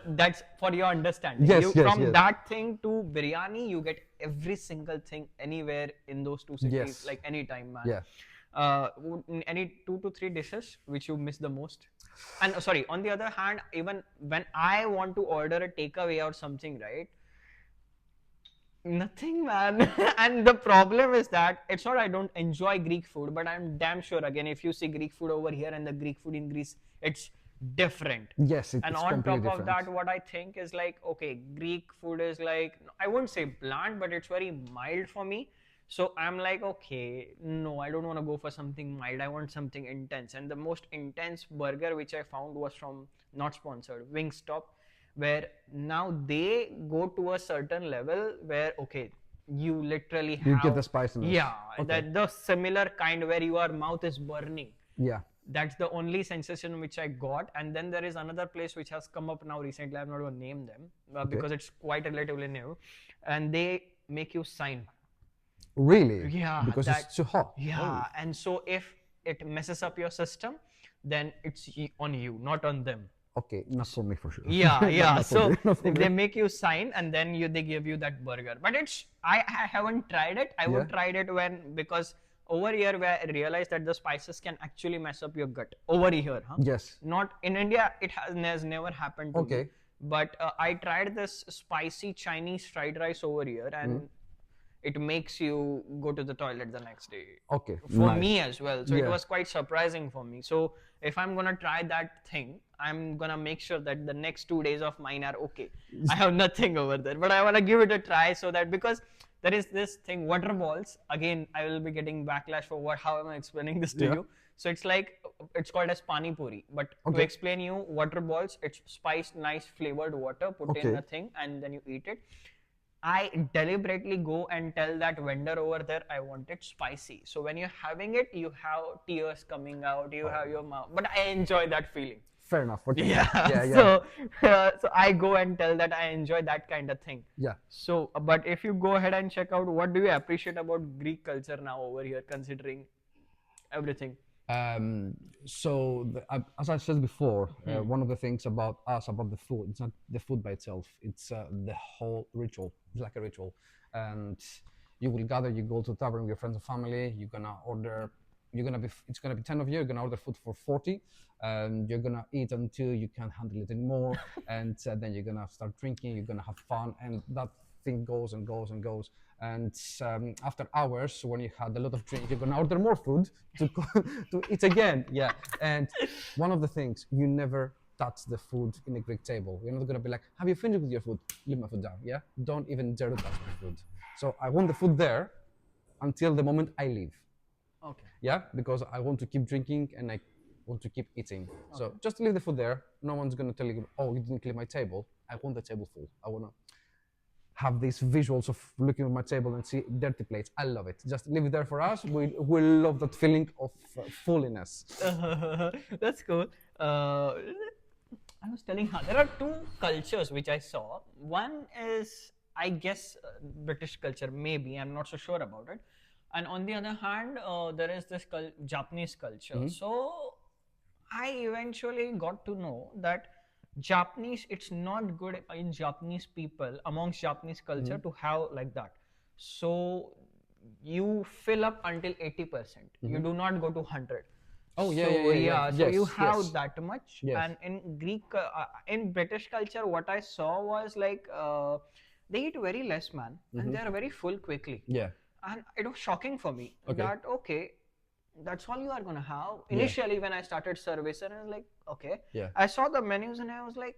That's for your understanding. Yes, From that thing to biryani, you get every single thing anywhere in those two cities, like anytime, man. Yeah. Any 2 to 3 dishes which you miss the most? And sorry, on the other hand, even when I want to order a takeaway or something, right? Nothing, man. And the problem is that it's not I don't enjoy Greek food, but I'm damn sure, again, if you see Greek food over here and the Greek food in Greece, it's different. Yes, and on top of that, what I think is like, okay, Greek food is like, I wouldn't say bland, but it's very mild for me. So I'm like, okay, no, I don't want to go for something mild. I want something intense. And the most intense burger which I found was from, not sponsored, Wingstop, where now they go to a certain level where, okay, you literally have, you get the spiciness. Yeah, the similar kind where your mouth is burning. Yeah. That's the only sensation which I got. And then there is another place which has come up now recently. I'm not going to name them because it's quite relatively new. And they make you sign. Really? Yeah. Because it's too hot. Yeah. And so if it messes up your system, then it's on you, not on them. Okay, not for me for sure. Yeah, yeah. So they me. make you sign, and then they give you that burger. But I haven't tried it. I would try it because over here where I realized that the spices can actually mess up your gut. Over here, huh? Yes. Not in India. It has never happened to me. But I tried this spicy Chinese fried rice over here, and it makes you go to the toilet the next day. Okay. For me as well. So it was quite surprising for me. So if I'm gonna try that thing, I'm gonna make sure that the next 2 days of mine are okay. I have nothing over there, but I wanna give it a try so that, because there is this thing, water balls. Again, I will be getting backlash for how am I explaining this to you. So it's like, it's called as Pani Puri. But to explain you, water balls, it's spiced, nice flavored water, put in a thing, and then you eat it. I deliberately go and tell that vendor over there, I want it spicy. So when you're having it, you have tears coming out, you have your mouth. But I enjoy that feeling. Fair enough. Okay. Yeah. So I go and tell that I enjoy that kind of thing. Yeah. So, but if you go ahead and check out, what do you appreciate about Greek culture now over here, considering everything? As I said before, one of the things about us, about the food, it's not the food by itself, it's the whole ritual. It's like a ritual. And you will gather, you go to the tavern with your friends and family, you're gonna order, it's gonna be 10 of you, you're gonna order food for 40, and you're gonna eat until you can't handle it anymore, and then you're gonna start drinking, you're gonna have fun, and that thing goes and goes and goes. And after hours, when you had a lot of drink, you're gonna order more food to to eat again. Yeah. And one of the things, you never touch the food in a Greek table. You're not gonna be like, have you finished with your food? Leave my food down. Yeah. Don't even dare to touch my food. So I want the food there until the moment I leave. Okay. Yeah, because I want to keep drinking and I want to keep eating. So just leave the food there. No one's gonna tell you, oh, you didn't clean my table. I want the table full. I wanna have these visuals of looking at my table and see dirty plates. I love it. Just leave it there for us. We love that feeling of fulliness. That's cool. I was telling her there are two cultures which I saw. One is, I guess, British culture, maybe. I'm not so sure about it. And on the other hand, there is this Japanese culture. So I eventually got to know that Japanese, it's not good in Japanese people, amongst Japanese culture, to have like that. So you fill up until 80%. You do not go to 100. Oh, yeah, So yeah, yeah, yeah. so Yes, you have yes. that much. Yes. And in Greek, in British culture, what I saw was like they eat very less, man, and they are very full quickly. Yeah. And it was shocking for me Okay. that that's all you are gonna have. Initially, when I started service, and I was like, okay. Yeah. I saw the menus and I was like,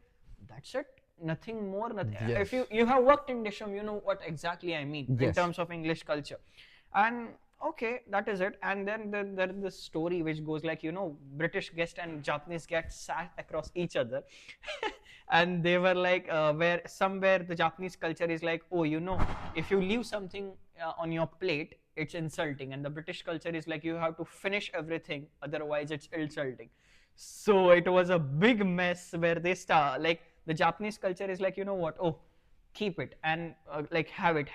that's it. Nothing more. Nothing. Yes. If you have worked in Dishoom, you know what exactly I mean in Yes. terms of English culture. And okay, that is it. And then there is this story which goes like, British guest and Japanese guest sat across each other. And they were like, where somewhere the Japanese culture is like, oh, if you leave something on your plate, it's insulting. And the British culture is like, you have to finish everything, otherwise it's insulting. So it was a big mess where they start, like, the Japanese culture is like, you know what, oh, keep it, and like have it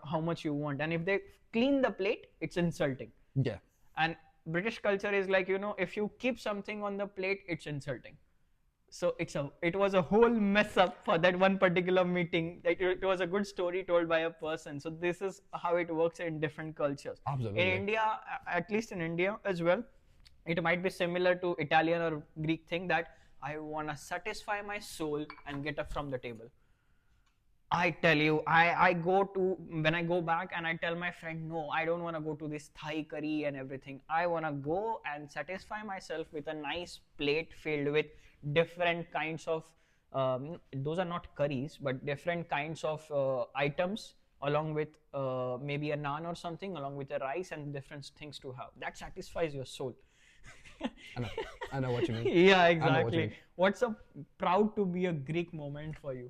how much you want. And if they clean the plate, it's insulting. Yeah. And British culture is like, if you keep something on the plate, it's insulting. So it was a whole mess up for that one particular meeting. Like, it was a good story told by a person. So this is how it works in different cultures. Absolutely. In India, at least in India as well, it might be similar to Italian or Greek thing that I want to satisfy my soul and get up from the table. I tell you, when I go back and I tell my friend, no, I don't want to go to this Thai curry and everything. I want to go and satisfy myself with a nice plate filled with different kinds of, those are not curries, but different kinds of items, along with maybe a naan or something, along with a rice and different things to have. That satisfies your soul. I know what you mean. Yeah, I know what you exactly. mean. What's a proud to be a Greek moment for you?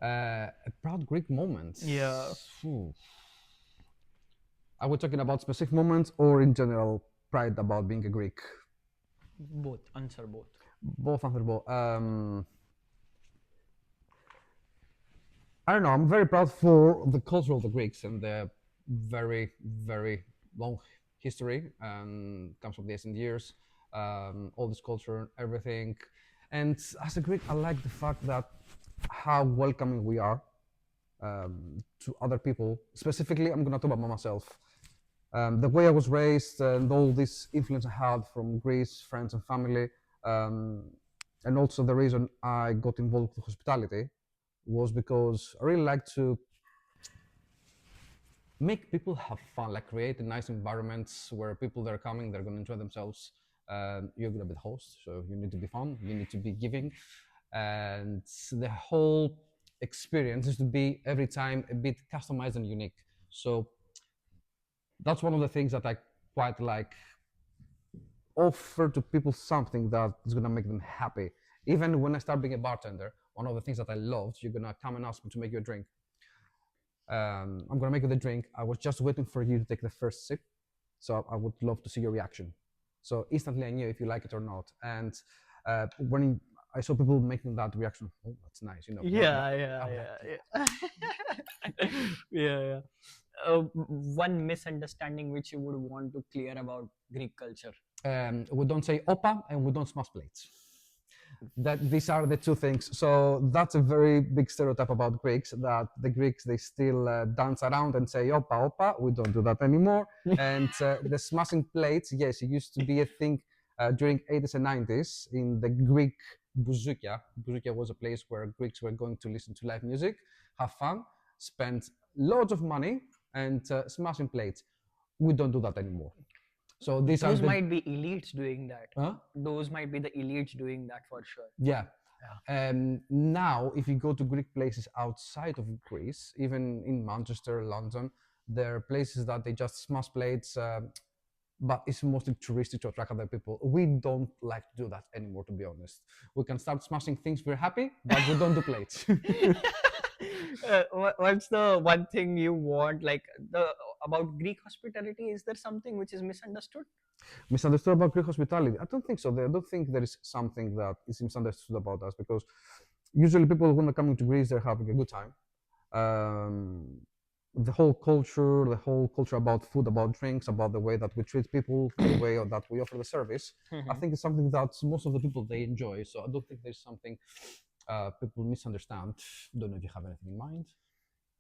A proud Greek moment. Yeah. Phew. Are we talking about specific moments or in general pride about being a Greek? Both. Answer both. Both answerable. I don't know. I'm very proud for the culture of the Greeks and their very, very long history comes from the ancient years, all this culture, everything. And as a Greek, I like the fact that how welcoming we are to other people. Specifically, I'm going to talk about myself. The way I was raised and all this influence I had from Greece, friends and family, and also the reason I got involved with hospitality was because I really like to make people have fun, like create nice environments where people that are coming, they're going to enjoy themselves. You're going to be the host, so you need to be fun, you need to be giving, and the whole experience is to be every time a bit customized and unique. So that's one of the things that I quite like. Offer to people something that is going to make them happy. Even when I start being a bartender, one of the things that I loved, you're going to come and ask me to make you a drink. I'm going to make you the drink. I was just waiting for you to take the first sip. So I would love to see your reaction. So instantly I knew if you like it or not. And when I saw people making that reaction, oh, that's nice, you know. Yeah. One misunderstanding which you would want to clear about Greek culture. We don't say opa, and we don't smash plates. That these are the two things. So that's a very big stereotype about Greeks, that the Greeks, they still dance around and say opa opa. We don't do that anymore. And the smashing plates, yes, it used to be a thing during 80s and 90s in the Greek bouzoukia. Bouzoukia was a place where Greeks were going to listen to live music, have fun, spend loads of money, and smashing plates. We don't do that anymore. So these are Those the might be elites doing that. huh? Those might be the elites doing that for sure. Yeah. Now, if you go to Greek places outside of Greece, even in Manchester, London, there are places that they just smash plates, but it's mostly touristic to attract other people. We don't like to do that anymore, to be honest. We can start smashing things, we're happy, but we don't do plates. What's the one thing you want, like the about Greek hospitality? Is there something which is misunderstood? Misunderstood about Greek hospitality? I don't think so. I don't think there is something that is misunderstood about us, because usually people, when they're coming to Greece, they're having a good time. The whole culture about food, about drinks, about the way that we treat people, the way that we offer the service, I think it's something that most of the people, they enjoy. So I don't think there's something people misunderstand. Don't know if you have anything in mind.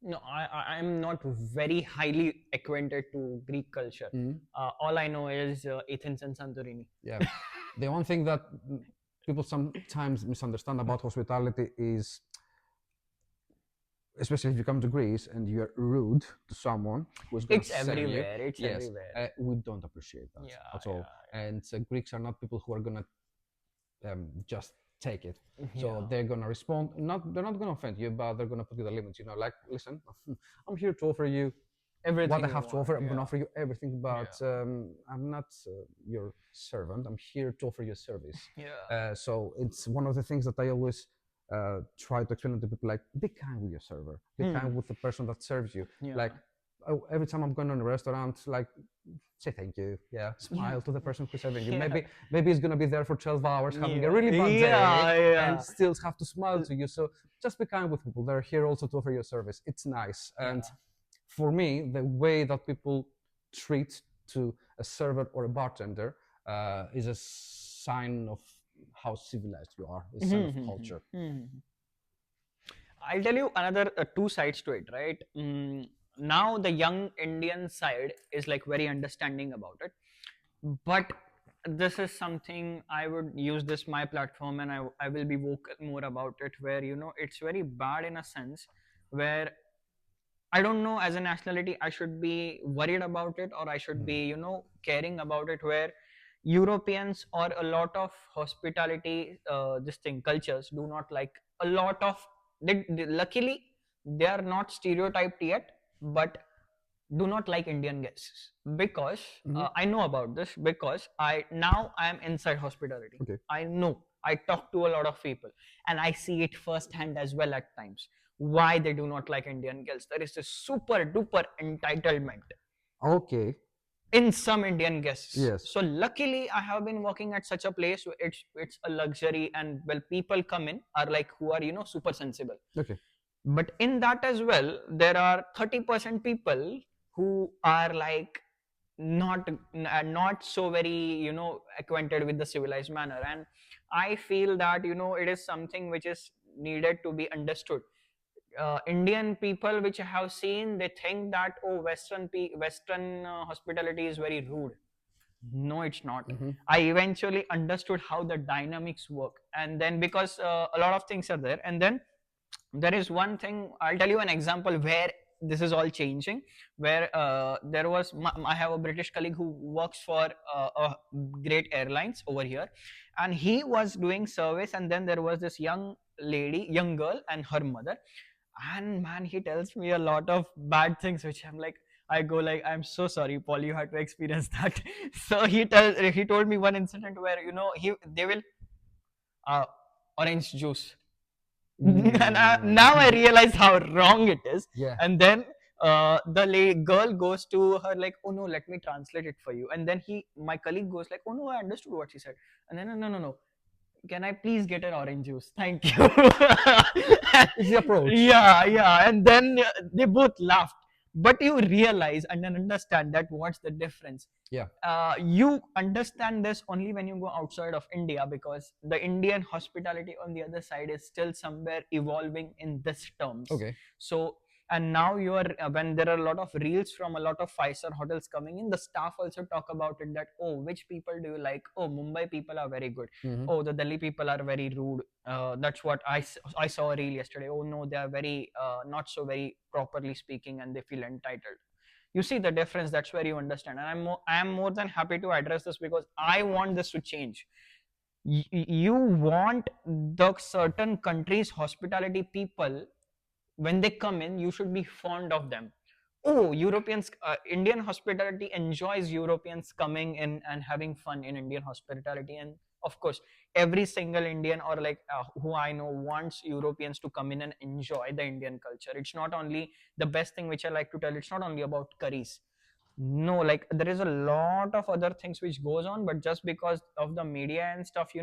No, I'm not very highly acquainted to Greek culture. All I know is Athens and Santorini. Yeah. The one thing that people sometimes misunderstand about hospitality is, especially if you come to Greece and you're rude to someone who's going to It's serve you. everywhere. It's Yes, everywhere. we don't appreciate that Yeah, at all. And Greeks are not people who are going to just take it. So Yeah. they're going to respond. They're not going to offend you, but they're going to put you the limits. Like, listen, I'm here to offer you Everything what I you have to want, offer. I'm going to yeah. offer you everything, but I'm not your servant. I'm here to offer you a service. Yeah. So it's one of the things that I always try to explain to people, like, be kind with your server, be kind with the person that serves you. Yeah. Like, every time I'm going to a restaurant, like, say thank you. Yeah, smile to the person who's serving you. Yeah. Maybe he's going to be there for 12 hours having a Yeah. really bad Yeah, day yeah. and still have to smile to you. So just be kind with people. They're here also to offer you a service. It's nice. And for me, the way that people treat to a server or a bartender is a sign of how civilized you are, a sign of culture. I'll tell you another two sides to it, right? Now the young Indian side is like very understanding about it, but this is something I would use this my platform, and I will be vocal more about it, where it's very bad in a sense where I don't know, as a nationality I should be worried about it, or I should be caring about it, where Europeans or a lot of hospitality this thing cultures do not like a lot of luckily they are not stereotyped yet, but do not like Indian guests, because I know about this, because I am inside hospitality. Okay. I know, I talk to a lot of people and I see it firsthand as well at times why they do not like Indian girls. There is a super duper entitlement Okay. in some Indian guests. Yes. So luckily I have been working at such a place where it's a luxury, and well, people come in are like who are super sensible. Okay. But in that as well, there are 30% people who are like not so very acquainted with the civilized manner, and I feel that it is something which is needed to be understood. Indian people which I have seen, they think that Western hospitality is very rude. No, it's not. I eventually understood how the dynamics work, and then because a lot of things are there, and then there is one thing. I'll tell you an example where this is all changing, where there was I have a British colleague who works for a great airlines over here, and he was doing service, and then there was this young girl and her mother, and man, he tells me a lot of bad things which I'm like, I go like, I'm so sorry, Paul, you had to experience that. So he told me one incident where they will uh, orange juice. And now I realize how wrong it is. Yeah. And then the girl goes to her like, oh no, let me translate it for you. And then my colleague goes like, oh no, I understood what she said. And then no, can I please get an orange juice? Thank you. It's the approach. Yeah. And then they both laughed. but you realize and then understand that what's the difference. Yeah. You understand this only when you go outside of India, because the Indian hospitality on the other side is still somewhere evolving in this terms. Okay. So, and now you are when there are a lot of reels from a lot of five-star hotels coming in, the staff also talk about it that, oh, which people do you like? Oh, Mumbai people are very good. Mm-hmm. Oh, the Delhi people are very rude. That's what I saw a reel yesterday. Oh no, they are very not so very properly speaking, and they feel entitled. You see the difference. That's where you understand, and I am more than happy to address this because I want this to change. You want the certain countries hospitality people, when they come in, you should be fond of them. Oh, Europeans, Indian hospitality enjoys Europeans coming in and having fun in Indian hospitality. And of course, every single Indian or like who I know wants Europeans to come in and enjoy the Indian culture. It's not only the best thing which I like to tell, it's not only about curries. No, like there is a lot of other things which goes on, but just because of the media and stuff,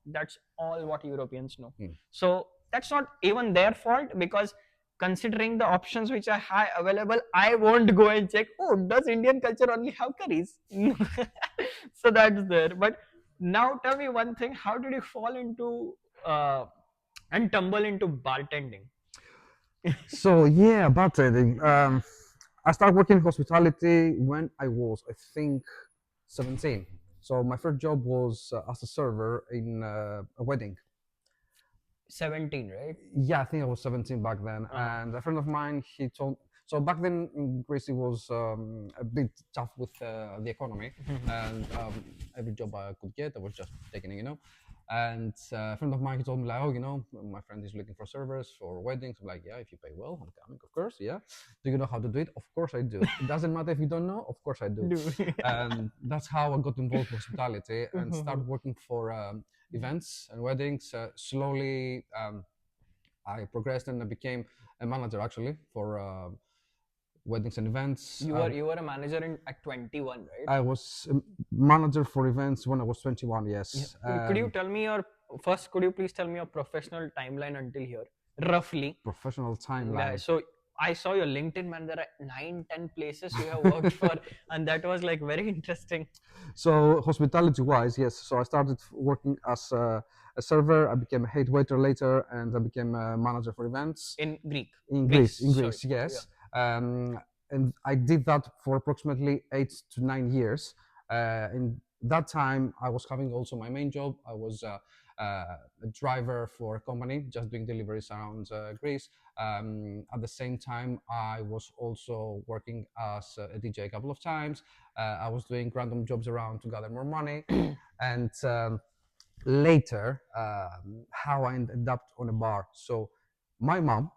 that's all what Europeans know. Mm. So that's not even their fault, because considering the options which are high available, I won't go and check, oh, does Indian culture only have curries? So that's there. But now tell me one thing, how did you fall into and tumble into bartending? So yeah, bartending. I started working in hospitality when I was, I think, 17. So my first job was as a server in a wedding. 17, right? Yeah, I think I was 17 back then. And a friend of mine, he told. So back then in Greece, it was a bit tough with the economy, and every job I could get, I was just taking it. And a friend of mine, he told me like, oh, my friend is looking for servers for weddings. I'm like, yeah, if you pay well, I'm coming, of course, yeah. Do you know how to do it? Of course I do. It doesn't matter if you don't know, of course I do. And that's how I got involved in hospitality and started working for events and weddings. Slowly, I progressed and I became a manager actually for weddings and events. You were a manager at 21, right? I was a manager for events when I was 21. Yes. Could you tell me your first? Could you please tell me your professional timeline until here, roughly? Professional Yeah, timeline? so I saw your LinkedIn, man. There are 9, 10 places you have worked for, and that was like very interesting. So hospitality-wise, yes. So I started working as a server. I became a head waiter later, and I became a manager for events In Greek. in Greece. In sorry. Greece, yes. And I did that for approximately 8 to 9 years. In that time, I was having also my main job. I was a driver for a company, just doing deliveries around Greece. At the same time, I was also working as a DJ a couple of times. I was doing random jobs around to gather more money. And later, how I ended up on a bar. So my mom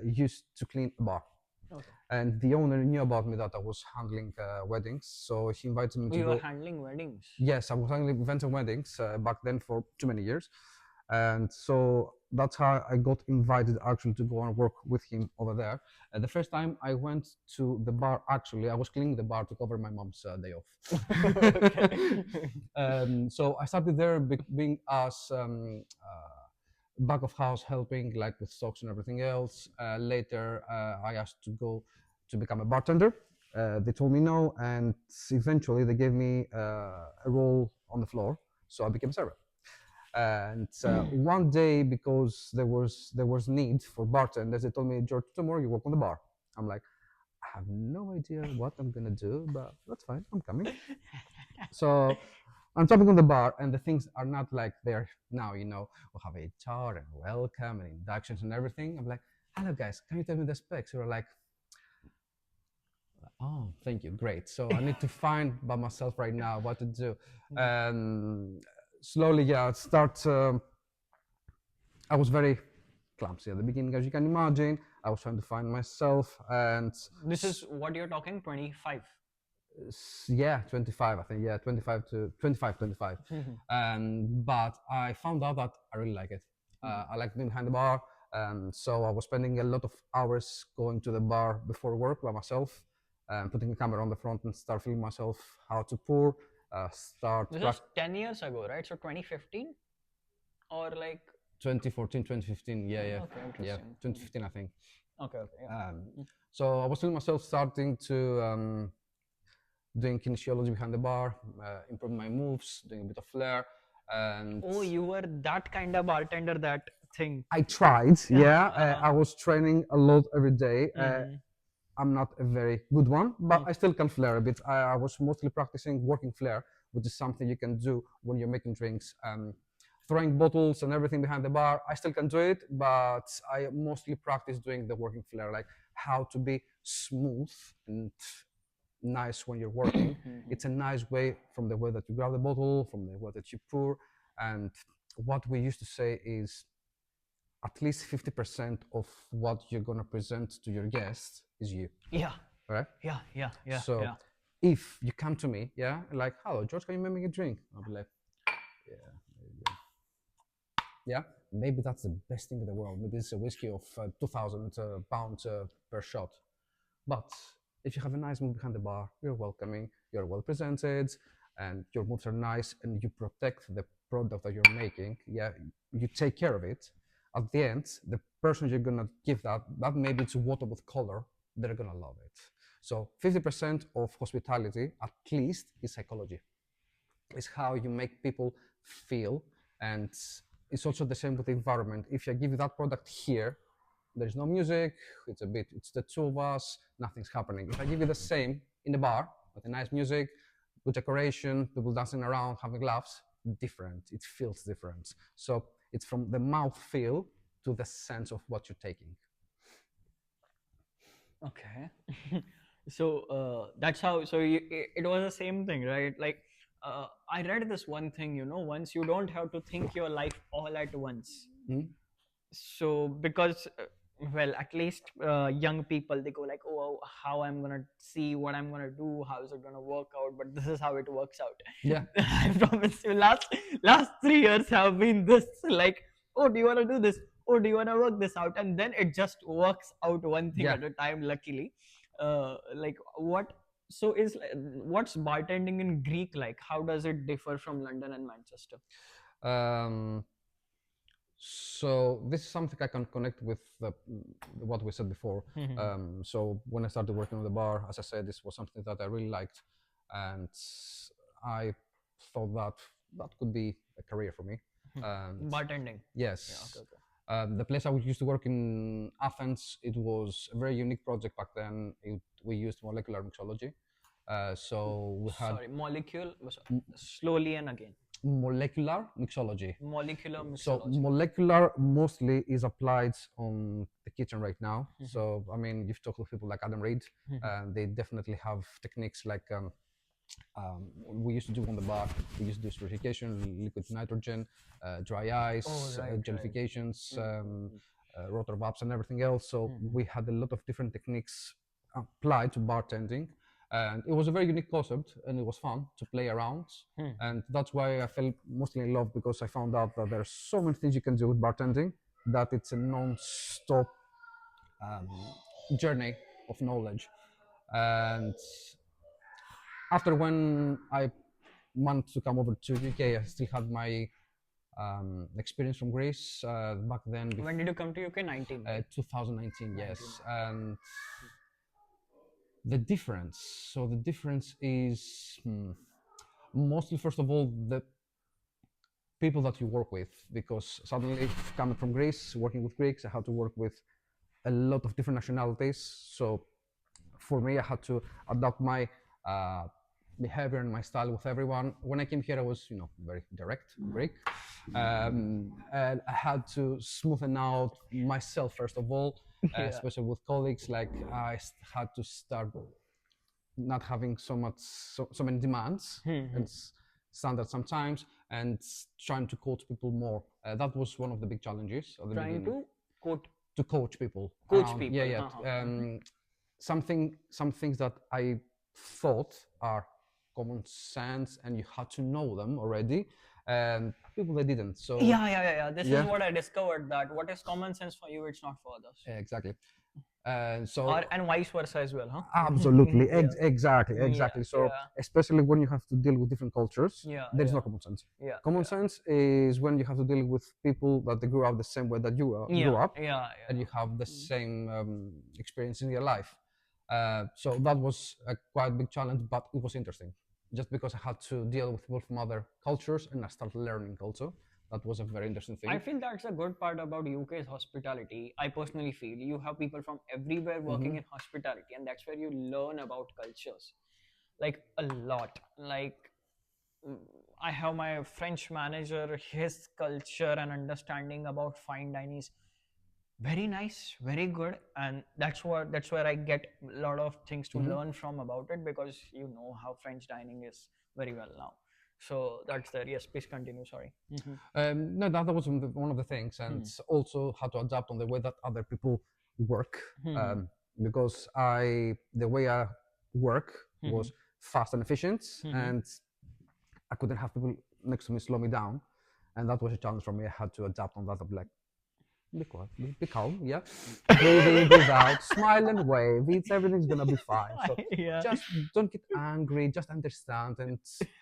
used to clean a bar. Okay. And the owner knew about me that I was handling weddings, so he invited me to You go. were handling weddings. Yes, I was handling events and weddings back then for too many years, and so that's how I got invited actually to go and work with him over there. The first time I went to the bar, actually, I was cleaning the bar to cover my mom's day off. So I started there being as back of house helping, like with stocks and everything else. Later, I asked to go to become a bartender. They told me no, and eventually they gave me a role on the floor, so I became a server. And one day, because there was need for bartenders, they told me, George, tomorrow you work on the bar. I'm like, I have no idea what I'm gonna do, but that's fine, I'm coming. So I'm jumping on the bar, and the things are not like they're now. We have HR and welcome and inductions and everything. I'm like, hello guys, can you tell me the specs? You're like, oh, thank you, great. So I need to find by myself right now what to do. And slowly, yeah, I was very clumsy at the beginning, as you can imagine. I was trying to find myself, and This is what you're talking, 25. yeah, 25, I think. Yeah, 25 to 25, 25. But I found out that I really like it. I like being behind the bar, and so I was spending a lot of hours going to the bar before work by myself, putting a camera on the front and start filming myself how to pour. This is 10 years ago, right? So 2015, or like 2014, 2015. Yeah, yeah, okay, yeah, interesting. 2015, I think. Okay. Okay. Yeah. So I was feeling myself starting to doing kinesiology behind the bar, improving my moves, doing a bit of flair, and Oh, you were that kind of bartender. That thing. I tried. Yeah. Yeah, I was training a lot every day. Mm-hmm. I'm not a very good one, but I still can flair a bit. I was mostly practicing working flair, which is something you can do when you're making drinks. Throwing bottles and everything behind the bar, I still can do it, but I mostly practice doing the working flair, like how to be smooth and nice when you're working. It's a nice way from the way that you grab the bottle, from the way that you pour. And what we used to say is at least 50% of what you're going to present to your guests is you, Yeah. right? Yeah. Yeah. Yeah. So Yeah. if you come to me, yeah, like, hello, George, can you make me a drink? I'll be like, yeah, maybe that's the best thing in the world. Maybe it's a whiskey of 2,000 pounds per shot. But if you have a nice mood behind the bar, you're welcoming, you're well presented, and your moves are nice, and you protect the product that you're making. Yeah, you take care of it. At the end, the person you're gonna give that maybe it's water with color, they're gonna love it. So 50% of hospitality, at least, is psychology. It's how you make people feel, and it's also the same with the environment. If I give you that product here, there's no music, it's the two of us, nothing's happening. If I give you the same in the bar with a nice music, good decoration, people dancing around, having laughs, different. It feels different. So it's from the mouth feel to the sense of what you're taking. Okay. So that's how. So it was the same thing, right? Like I read this one thing. Once you don't have to think your life all at once. So because well, at least young people, they go like, oh, how I'm gonna see what I'm gonna do, how is it gonna work out, but this is how it works out. Yeah. I promise you, last 3 years have been this, like, oh, do you want to do this, oh, do you want to work this out, and then it just works out one thing Yeah. at a time, luckily. Like what, so is what's bartending in Greek like? How does it differ from London and Manchester? Um, so this is something I can connect with what we said before. So when I started working on the bar, as I said, this was something that I really liked, and I thought that that could be a career for me. Bartending. Yes. Yeah, okay. The place I used to work in Athens, it was a very unique project back then. We used molecular mixology. So we had Sorry, molecule. Slowly and again. molecular mixology. Molecular So mixology. molecular mostly is applied on the kitchen right now. So I mean, you've talked with people like Adam Reed, and they definitely have techniques like we used to do on the bar. We used to do purification, liquid nitrogen, dry ice, gelifications, rotor vaps, and everything else. So we had a lot of different techniques applied to bartending. And it was a very unique concept, and it was fun to play around. And that's why I fell mostly in love, because I found out that there are so many things you can do with bartending, that it's a non-stop journey of knowledge. And after when I managed to come over to UK, I still had my experience from Greece back then. When did you come to UK? 19. 2019, yes. And the difference. So the difference is mostly, first of all, the people that you work with, because suddenly coming from Greece, working with Greeks, I had to work with a lot of different nationalities. So for me, I had to adapt my behavior and my style with everyone. When I came here, I was, very direct Greek, and I had to smoothen out myself first of all, especially with colleagues. Like had to start not having so many demands and standards sometimes, and trying to coach people more. That was one of the big challenges at the Trying beginning. to Coach people. coach people. Yeah. Some things that I thought are common sense, and you had to know them already, and people they didn't. So Yeah. This is what I discovered, that what is common sense for you, it's not for others. exactly. And so and vice versa as well, huh? absolutely, Yeah. exactly, Yeah, exactly. So yeah. especially when you have to deal with different cultures, Yeah, there is no yeah, common sense. yeah, Common sense is when you have to deal with people that they grew up the same way that you grew yeah, up, yeah, and you have the same experience in your life. So that was a quite big challenge, but it was interesting. Just because I had to deal with people from other cultures and I started learning also. That was a very interesting I thing. feel that's a good part about UK's hospitality. I personally feel you have people from everywhere working in hospitality, and that's where you learn about cultures, like a lot. Like mm, I have my French manager, his culture and understanding about fine dining is very nice, very good, and that's where I get a lot of things to learn from about it, because you know how French dining is very well now. So that's there. Yes, please continue. Sorry. No, that was one of the things, and also how to adapt on the way that other people work. Because the way I work was fast and efficient, and I couldn't have people next to me slow me down, and that was a challenge for me. I had to adapt on that. I'm like, be quiet, be calm, yeah. Breathe in, breathe out, smile and wave. Everything's gonna be fine. So Yeah. just don't get angry. Just understand and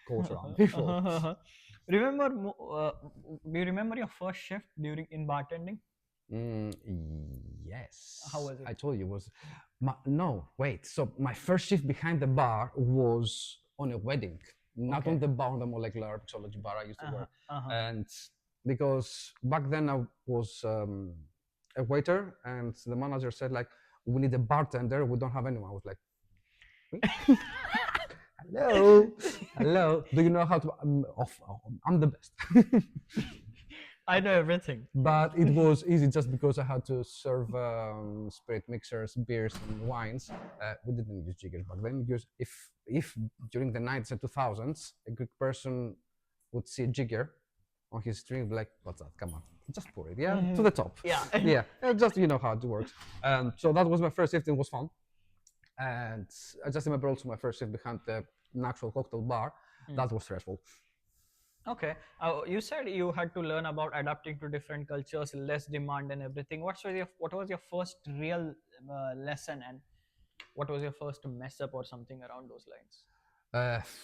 coach around people. Remember, do you remember your first shift during in bartending? Mm, How yes, was it? I told you it was. No, wait. So my first shift behind the bar was on a wedding, not Okay. on the bar, on the molecular mixology bar I used to work, Uh-huh. and because back then I was a waiter, and the manager said like, "We need a bartender. We don't have anyone." I was like, "Hello, hello. Do you know how to?" I'm the best. I know everything. But it was easy just because I had to serve spirit mixers, beers, and wines. We didn't use jiggers back then. Because if during the 90s and 2000s a Greek person would see a jigger on his drink, be like, "What's that? Come on, just pour it, yeah, to the top." Yeah. Yeah, just you know how it works. So that was my first shift. It was fun, and I just remember also my first shift behind the Naxos cocktail bar. That was stressful. Okay. You said you had to learn about adapting to different cultures, less demand and everything. What was your first real lesson, and what was your first mess up or something around those lines?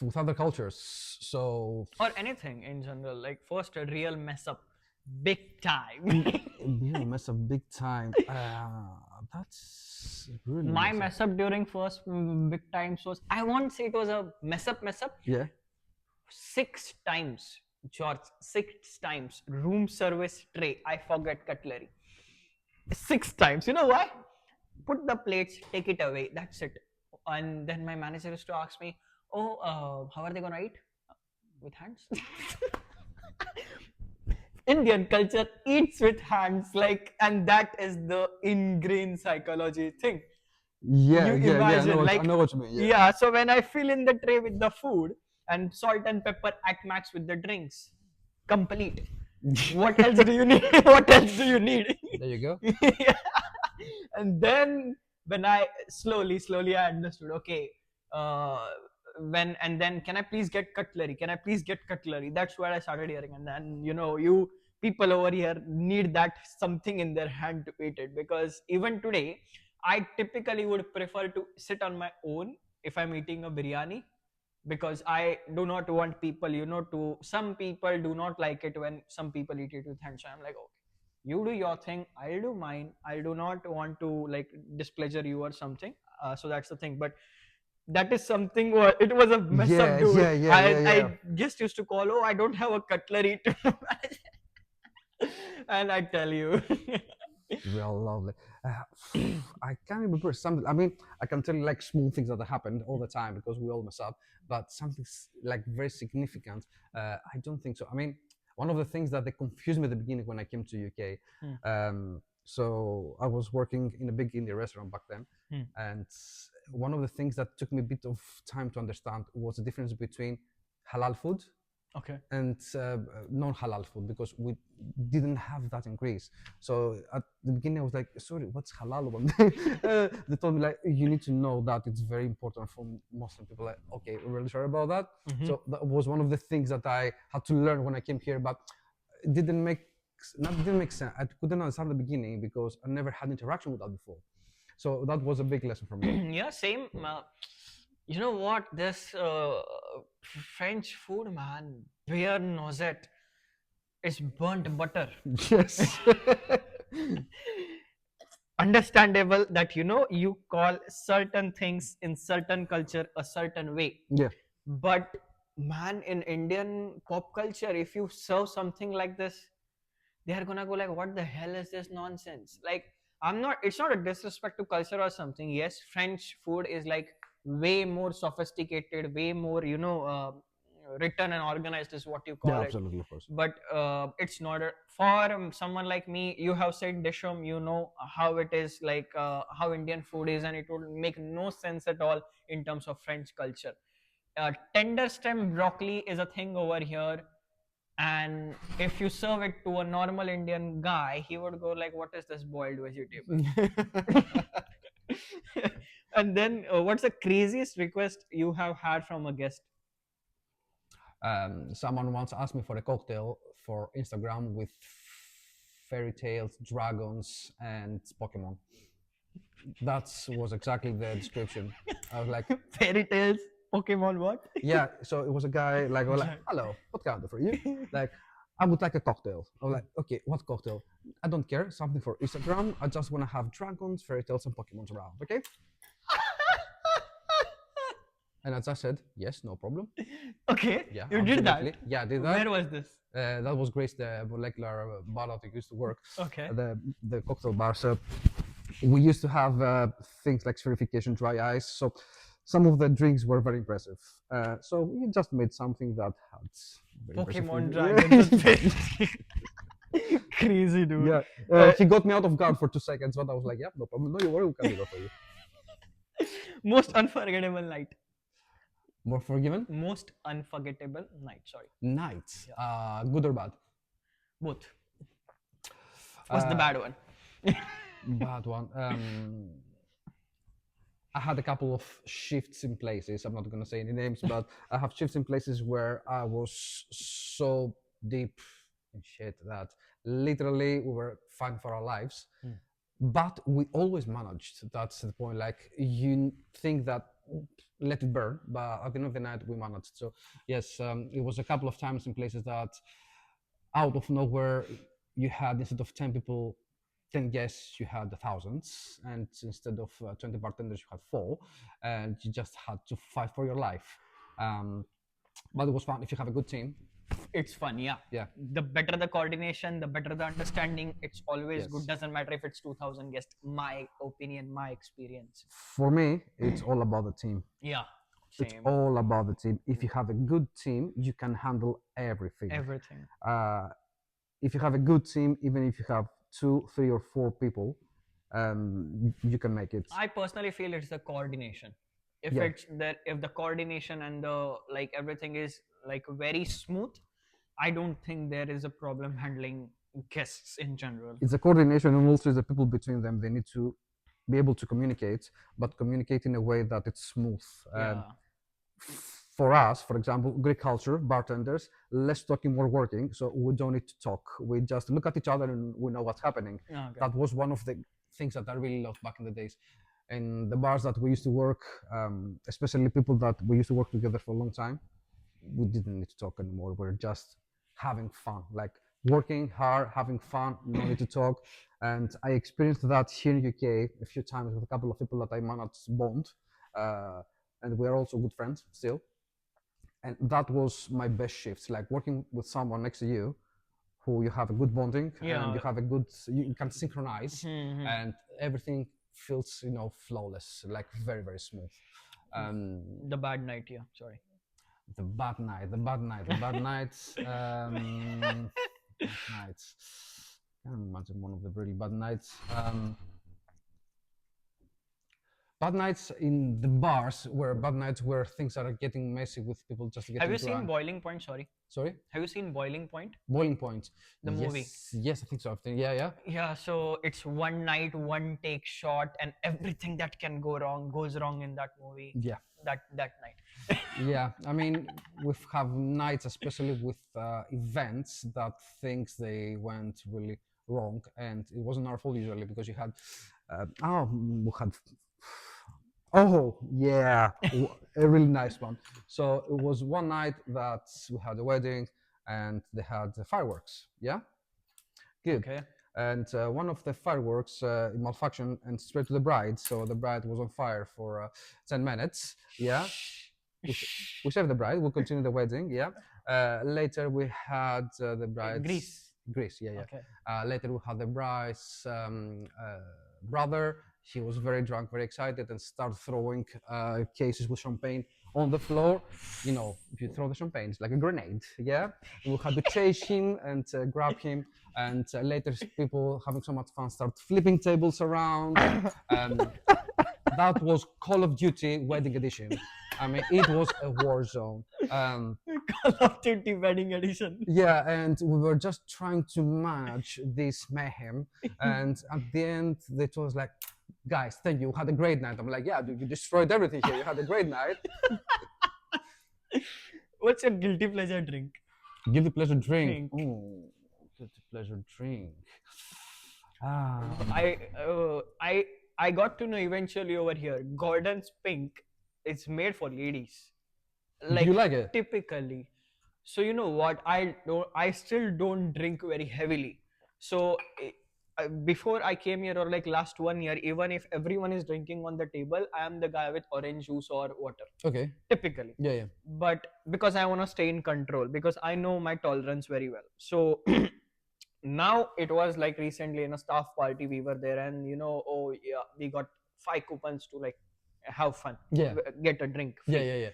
With other cultures, so Or anything in general, like first a real mess up, big time. real mess up big time. That's really My mess up. mess up during first big times was, I won't say it was a mess up, Yeah. 6 times, George, 6 times room service tray. I forget cutlery. 6 times. You know why? Put the plates, take it away. That's it. And then my manager used to ask me, "Oh, how are they gonna eat? With hands?" Indian culture eats with hands, like, and that is the ingrained psychology thing. Yeah, You yeah, yeah. imagine, I like, know what you mean. Yeah. yeah. So when I fill in the tray with the food and salt and pepper at max with the drinks, complete. What else do you need? What else do you need? There you go. Yeah. And then when I slowly I understood. Okay, uh, when and then can I please get cutlery? Can I please get cutlery? That's where I started hearing. And then you people over here need that something in their hand to eat it, because even today I typically would prefer to sit on my own if I'm eating a biryani, because I do not want people, to some people do not like it when some people eat it with hands. So I'm like, okay, you do your thing, I'll do mine. I do not want to like displeasure you or something. So that's the thing. But that is something where it was a mess up, Yeah, dude. yeah, yeah, I yeah, yeah. I just used to call, oh, I don't have a cutlery to manage. And I tell you. Real lovely. I can't remember something. I mean, I can tell you like small things that happened all the time because we all mess up, but something like very significant. I don't think so. I mean, one of the things that they confused me at the beginning when I came to UK. So I was working in a big Indian restaurant back then, and one of the things that took me a bit of time to understand was the difference between halal food Okay. and non-halal food, because we didn't have that in Greece. So at the beginning, I was like, "Sorry, what's halal one?" They told me like, "You need to know that it's very important for Muslim people." Like, okay, we're really sorry about that. So that was one of the things that I had to learn when I came here, but it didn't make sense. I couldn't understand at the beginning because I never had interaction with that before. So that was a big lesson for me. Yeah, same. You know what? This French food, man, beer noisette is burnt butter. Yes. Understandable that you call certain things in certain culture a certain way, Yeah. but man, in Indian pop culture, if you serve something like this, they are gonna go like, what the hell is this nonsense? Like, it's not a disrespect to culture or something. Yes, French food is like way more sophisticated, way more written and organized is what you Yeah, call it. absolutely, of course. But it's not for someone like me. You have said Dishoom, you know how it is, like how Indian food is, and it would make no sense at all in terms of French culture. Tender stem broccoli is a thing over here, and if you serve it to a normal Indian guy, he would go like, what is this boiled vegetable? And then what's the craziest request you have had from a guest? Someone once asked me for a cocktail for Instagram with fairy tales, dragons, and Pokémon. That was exactly the description. I was like, Fairy tales, Pokemon, what? yeah. So it was a guy like, well, like, hello, what can I do for you? Like, I would like a cocktail. I was like, okay, what cocktail? I don't care. Something for Instagram. I just want to have dragons, fairy tales, and Pokemons around. Okay. And as I said, yes, no problem. Okay, Yeah, you did that. absolutely. Yeah, I did that. Where was this? That was Grace, the molecular bar that I used to work. Okay. The cocktail bar. So we used to have things like spherification, dry ice. So some of the drinks were very impressive. So we just made something that had very impressive Pokemon things. dragons. Crazy, dude. Yeah, he got me out of guard for 2 seconds, but I was like, yeah, no problem. No, you worry, we can do that for you. Most unforgettable night. More forgiven? Most unforgettable night. Sorry. Night. Good or bad? Both. What's the bad one? Bad one. I had a couple of shifts in places. I'm not going to say any names, but I have shifts in places where I was so deep in shit that literally we were fighting for our lives. But we always managed. That's the point. Like, you think that let it burn, but at the end of the night we managed. So yes, it was a couple of times in places that out of nowhere you had, instead of 10 people, 10 guests, you had the thousands, and instead of 20 bartenders, you had 4, and you just had to fight for your life. But it was fun if you have a good team. It's fun, yeah. Yeah. The better the coordination, the better the understanding. It's always Yes. good. Doesn't matter if it's 2,000 guests. My opinion, my experience. For me, it's all about the team. Yeah. It's Same. all about the team. If you have a good team, you can handle everything. Everything. If you have a good team, even if you have 2, 3, or 4 people, you can make it. I personally feel it's the coordination. If Yeah. if the coordination and the everything is like very smooth, I don't think there is a problem handling guests in general. It's a coordination, and also the people between them. They need to be able to communicate, but communicate in a way that it's smooth. Yeah. For us, for example, Greek culture, bartenders, less talking, more working. So we don't need to talk. We just look at each other and we know what's happening. Okay. That was one of the things that I really loved back in the days. In the bars that we used to work, especially people that we used to work together for a long time, we didn't need to talk anymore. We're just having fun, like working hard, having fun, no need to talk. And I experienced that here in UK a few times with a couple of people that I managed to bond, and we're also good friends still. And that was my best shifts, like working with someone next to you who you have a good bonding, Yeah. and you have a good, you can synchronize, and everything feels, flawless, like very, very smooth. The bad night, yeah. Sorry. The bad night, the bad night, the bad nights. Bad nights. I can't imagine one of the really bad nights. Bad nights in the bars, where bad nights where things are getting messy with people just getting Have you drunk. seen Boiling Point? Sorry. Sorry? Have you seen Boiling Point? Boiling Point. The movie. Yes, I think so. Yeah. Yeah, so it's one night, one take shot, and everything that can go wrong goes wrong in that movie. Yeah. That night. Yeah, I mean, we have nights, especially with events, that things they went really wrong, and it wasn't our fault usually, because you had We had. Oh yeah, a really nice one. So it was one night that we had a wedding, and they had fireworks. Yeah, good. Okay. And one of the fireworks malfunctioned and spread to the bride, so the bride was on fire for 10 minutes. Yeah, we saved the bride. We continued the wedding. Yeah. Later we had the bride's Greece. Greece. Yeah, yeah. Okay. Later we had the bride's brother. He was very drunk, very excited, and started throwing cases with champagne on the floor. You know, if you throw the champagne, it's like a grenade. Yeah. We had to chase him and grab him. And later, people having so much fun start flipping tables around. That was Call of Duty Wedding Edition. I mean, it was a war zone. Call of Duty Wedding Edition. Yeah, and we were just trying to manage this mayhem. And at the end, they told us like, "Guys, thank you. Had a great night." I'm like, "Yeah, dude, you destroyed everything here. You had a great night." What's your guilty pleasure drink? Guilty pleasure drink. Drink. Oh, guilty pleasure drink. Ah, I got to know eventually over here. Gordon's Pink is made for ladies. do you like it? Typically. So you know what? I still don't drink very heavily. So before I came here, or like last 1 year, even if everyone is drinking on the table, I am the guy with orange juice or water. Okay. Typically. Yeah, yeah. But because I want to stay in control, because I know my tolerance very well. So now it was like recently in a staff party we were there, and oh yeah, we got 5 coupons to like have fun. Yeah. Get a drink free. Yeah, yeah, yeah.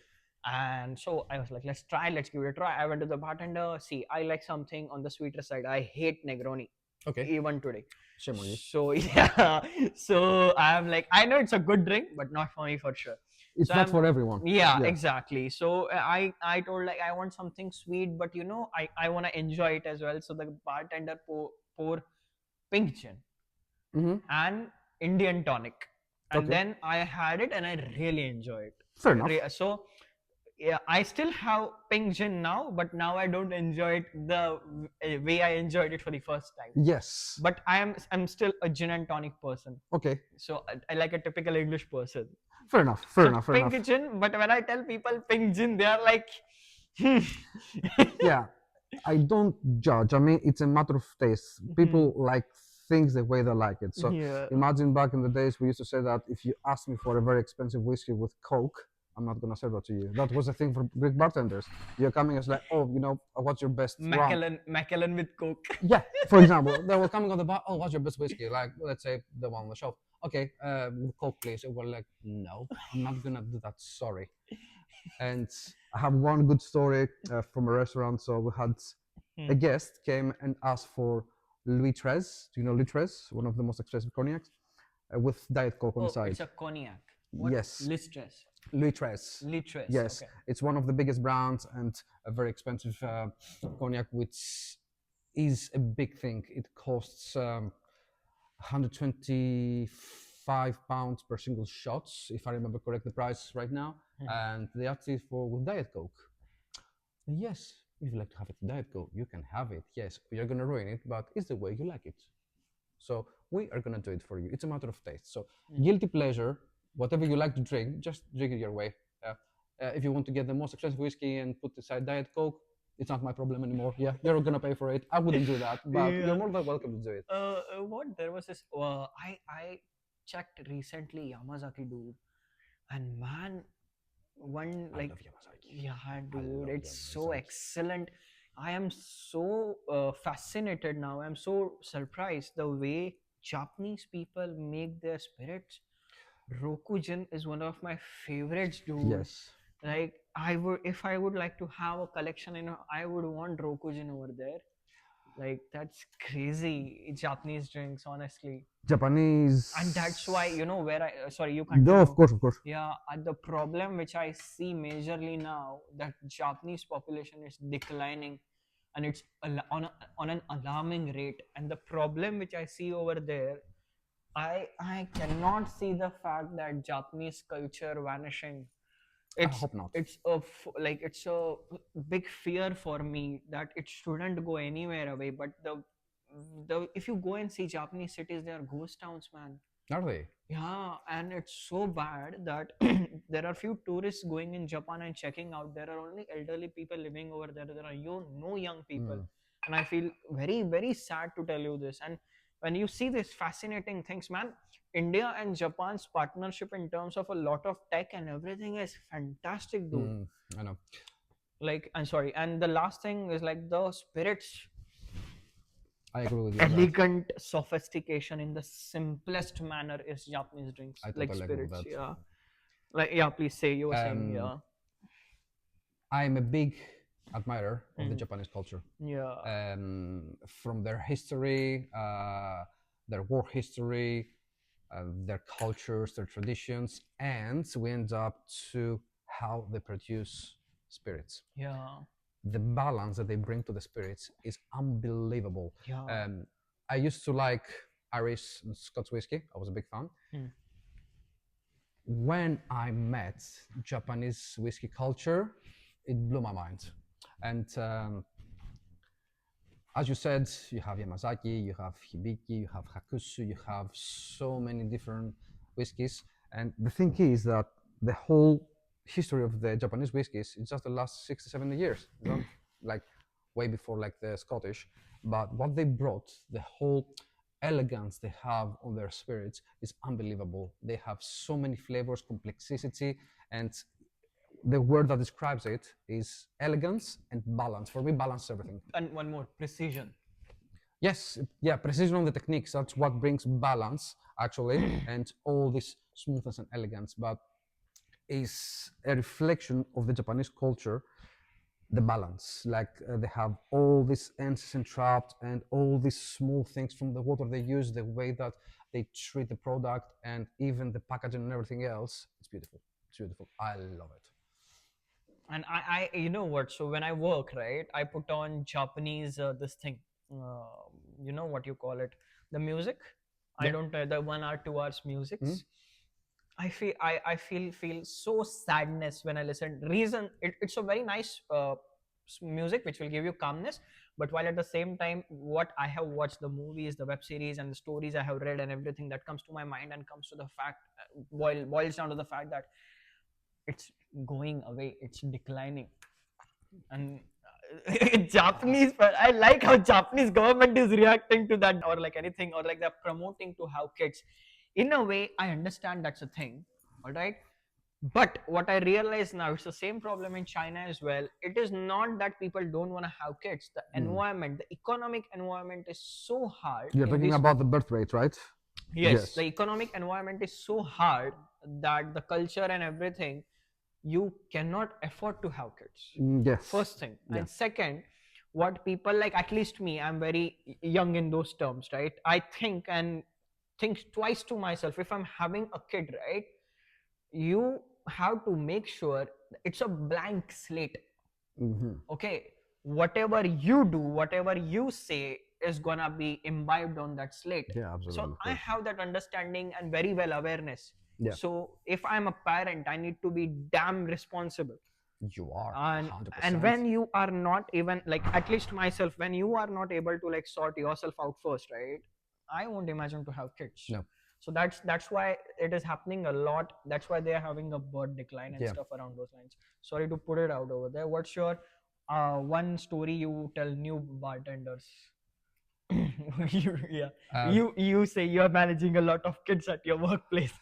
And so I was like, let's give it a try. I went to the bartender. See, I like something on the sweeter side. I hate Negroni. Okay. Even today. Shame on you. So yeah, so I'm like, I know it's a good drink, but not for me for sure. It's So not I'm- for everyone. Yeah, exactly. So I told like I want something sweet, but I want to enjoy it as well. So the bartender pour pink gin Mm-hmm. and Indian tonic, and Okay. then I had it and I really enjoyed it. Fair enough. So yeah, I still have pink gin now, but now I don't enjoy it the way I enjoyed it for the first time. Yes. But I'm still a gin and tonic person. Okay. So I like a typical English person. Fair enough. Fair So enough. Fair pink enough. gin, but when I tell people pink gin, they are like, Yeah. I don't judge. I mean, it's a matter of taste. People like things the way they like it. So yeah. imagine back in the days, we used to say that if you ask me for a very expensive whiskey with Coke, I'm not gonna serve that to you. That was the thing for Greek bartenders. You're coming as like, oh, what's your best rum? Macallan with Coke. Yeah, for example, they were coming on the bar. Oh, what's your best whiskey? Like, let's say the one on the shelf. Okay, with Coke, please. And we're like, no, I'm not gonna do that. Sorry. And I have one good story from a restaurant. So we had a guest came and asked for Louis XIII. Do you know Louis XIII? One of the most expensive cognacs with Diet Coke on the side. It's a cognac. What? Yes. Listress. Louis XIII. Litres. Yes, Okay. it's one of the biggest brands and a very expensive cognac, which is a big thing. It costs 125 pounds per single shot, if I remember correct the price right now. And they asked it for with Diet Coke. Yes, if you like to have it with Diet Coke, you can have it. Yes, you're gonna ruin it, but it's the way you like it. So we are gonna do it for you. It's a matter of taste. So guilty pleasure. Whatever you like to drink, just drink it your way. If you want to get the most expensive whiskey and put aside Diet Coke, it's not my problem anymore. Yeah, you're gonna pay for it. I wouldn't do that, but you're more than welcome to do it. What? There was this. I checked recently Yamazaki, dude, and man, one like I love Yamazaki. yeah, dude, love it's so Yamazaki. excellent. I am so fascinated now. I'm so surprised the way Japanese people make their spirits. Rokujin is one of my favorites, dude. Yes. Like if I would like to have a collection, I would want Rokujin over there. Like that's crazy. Japanese drinks, honestly. Japanese. And that's why where I sorry you No, continue. of course. Yeah, and the problem which I see majorly now that Japanese population is declining, and it's on an alarming rate. And the problem which I see over there, I cannot see the fact that Japanese culture vanishing. I hope not. It's it's a big fear for me that it shouldn't go anywhere away. But the if you go and see Japanese cities, they are ghost towns, man. Are they? Yeah, and it's so bad that there are few tourists going in Japan and checking out. There are only elderly people living over there. There are no young people, Mm. and I feel very sad to tell you this. And when you see these fascinating things, man, India and Japan's partnership in terms of a lot of tech and everything is fantastic, dude. Mm. I know. Like, I'm sorry, and the last thing is like the spirits, I agree with you on that. elegant sophistication in the simplest manner is Japanese drinks, I like totally agree with spirits. that. Yeah. Like, yeah, please say, you were saying. Um, Yeah. I'm a big admirer of the Mm. Japanese culture. Yeah. From their history, their war history, their cultures, their traditions, and we end up to how they produce spirits. Yeah. The balance that they bring to the spirits is unbelievable. Yeah. I used to like Irish and Scotch whiskey. I was a big fan. Mm. When I met Japanese whiskey culture, it blew my mind. And as you said, you have Yamazaki, you have Hibiki, you have Hakusu, you have so many different whiskies. And the thing is that the whole history of the Japanese whiskies is just the last 60, 70 years. It's not like way before like the Scottish. But what they brought, the whole elegance they have on their spirits is unbelievable. They have so many flavors, complexity, and the word that describes it is elegance and balance. For me, balance is everything. And one more, precision. Yes, yeah, precision on the techniques. That's what brings balance, actually, and all this smoothness and elegance. But is a reflection of the Japanese culture, the balance. Like they have all these ends entrapped and all these small things from the water they use, the way that they treat the product, and even the packaging and everything else. It's beautiful. It's beautiful. I love it. And you know what? So when I work, right, I put on Japanese this thing. You know what you call it? The music. I Yeah. don't the 1 hour, 2 hours Mhm. musics. I feel so sadness when I listen. Reason it's a very nice music which will give you calmness, but while at the same time, what I have watched, the movies, the web series, and the stories I have read, and everything that comes to my mind and comes to the fact, boils down to the fact that it's going away, it's declining. And Japanese, but I like how Japanese government is reacting to that, or like anything, or like they're promoting to have kids. In a way, I understand that's a thing, all right. But what I realize now, it's the same problem in China as well. It is not that people don't want to have kids. The environment, the economic environment is so hard You're in talking this. about the birth rate, right? Yes, the economic environment is so hard that the culture and everything, you cannot afford to have kids. Yes. First thing. Yeah. And second, what people like, at least me, I'm very young in those terms, right? I think and think twice to myself, if I'm having a kid, right? You have to make sure it's a blank slate. Mm-hmm. Okay, whatever you do, whatever you say is gonna be imbibed on that slate. Yeah, absolutely. So I have that understanding and very well awareness. Yeah. So if I'm a parent, I need to be damn responsible. You are and 100%. and when you are not even like, at least myself, when you are not able to like sort yourself out first, right? I won't imagine to have kids. No. So that's why it is happening a lot. That's why they are having a birth decline and Yeah. stuff around those lines. Sorry to put it out over there. What's your one story you tell new bartenders? Yeah, you say you are managing a lot of kids at your workplace.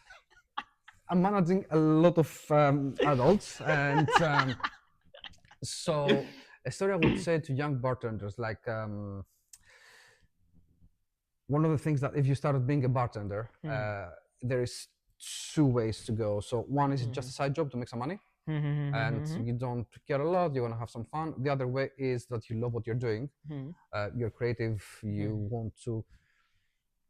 I'm managing a lot of adults, and so a story I would say to young bartenders, like one of the things that if you started being a bartender, there is two ways to go. So one is just a side job to make some money, and you don't care a lot. You want to have some fun. The other way is that you love what you're doing. You're creative. You want to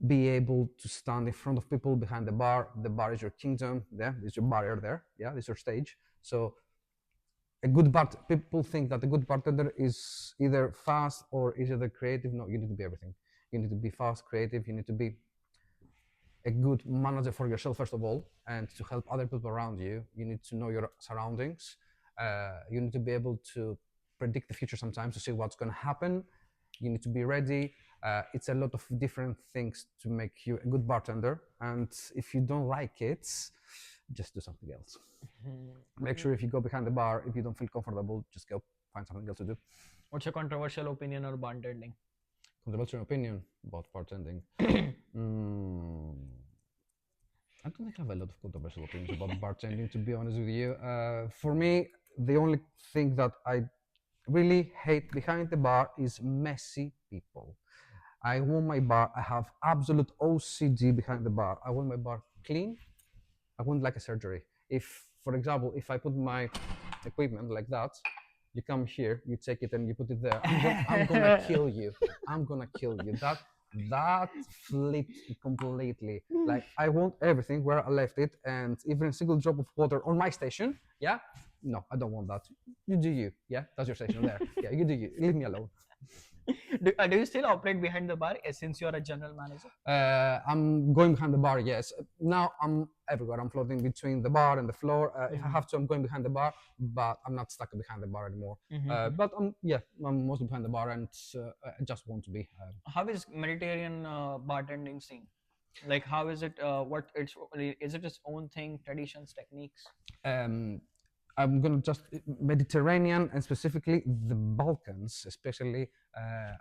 be able to stand in front of people behind the bar. The bar is your kingdom. Yeah, it's your barrier there. Yeah, it's your stage. So a good people think that a good bartender is either fast or is either creative. No, you need to be everything. You need to be fast, creative. You need to be a good manager for yourself first of all, and to help other people around you. You need to know your surroundings. You need to be able to predict the future sometimes to see what's going to happen. You need to be ready. It's a lot of different things to make you a good bartender, and if you don't like it, just do something else. Make sure if you go behind the bar, if you don't feel comfortable, just go find something else to do. What's your controversial opinion on bartending? Controversial opinion about bartending. I don't think I have a lot of controversial opinions about bartending, to be honest with you. For me, the only thing that I really hate behind the bar is messy people. I want my bar, I have absolute OCD behind the bar. I want my bar clean. I want like a surgery. If, for example, if I put my equipment like that, you come here, you take it and you put it there. I'm gonna kill you. I'm gonna kill you. That flipped completely. Like I want everything where I left it, and even a single drop of water on my station. Yeah, no, I don't want that. You do you. Yeah, that's your station there. Yeah, you do you. Leave me alone. Do you still operate behind the bar since you're a general manager? I'm going behind the bar, yes. Now I'm everywhere. I'm floating between the bar and the floor. If I have to, I'm going behind the bar, but I'm not stuck behind the bar anymore. But I'm mostly behind the bar, and I just want to be. How is Mediterranean bartending scene? Like, how is it? What it's is it its own thing? Traditions, techniques? I'm gonna just Mediterranean and specifically the Balkans, especially.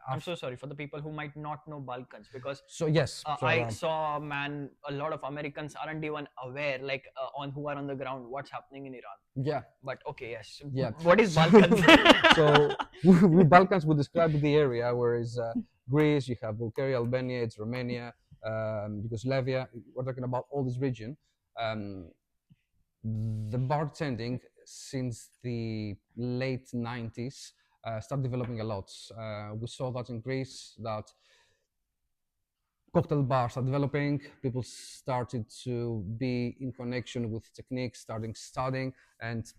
I'm so sorry for the people who might not know Balkans, because So yes, I saw a lot of Americans aren't even aware, like on who are on the ground, what's happening in Iran. Yeah. But okay, yes. Yeah. What is Balkans? So with Balkans, we describe the area where is Greece, you have Bulgaria, Albania, it's Romania, Yugoslavia. We're talking about all this region. The bartending since the late 90s started developing a lot. We saw that in Greece, that cocktail bars are developing. People started to be in connection with techniques, starting studying. And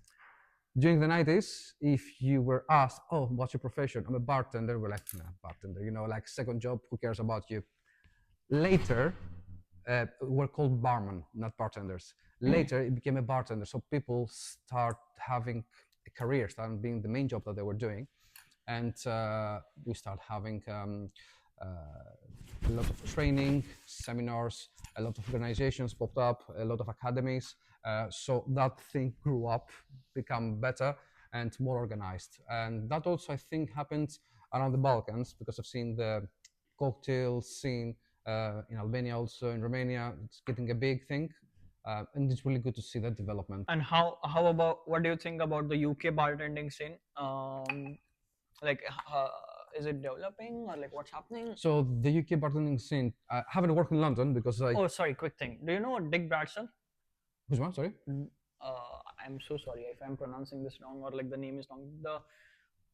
during the 90s, if you were asked, oh, what's your profession? I'm a bartender. We're like, nah, bartender, you know, like second job, who cares about you? Later, we're called barman, not bartenders. Later, it became a bartender. So people start having a career, start being the main job that they were doing. And we start having a lot of training, seminars, a lot of organizations popped up, a lot of academies. So that thing grew up, become better and more organized. And that also, I think, happened around the Balkans, because I've seen the cocktail scene in Albania, also in Romania. It's getting a big thing. And it's really good to see that development. And how about, what do you think about the UK bartending scene? Like, is it developing, or like what's happening? So the UK bartending scene, I haven't worked in London because I. Oh, sorry, quick thing. Do you know Dick Bradshaw? Which one? Sorry. I'm so sorry if I'm pronouncing this wrong, or like the name is wrong.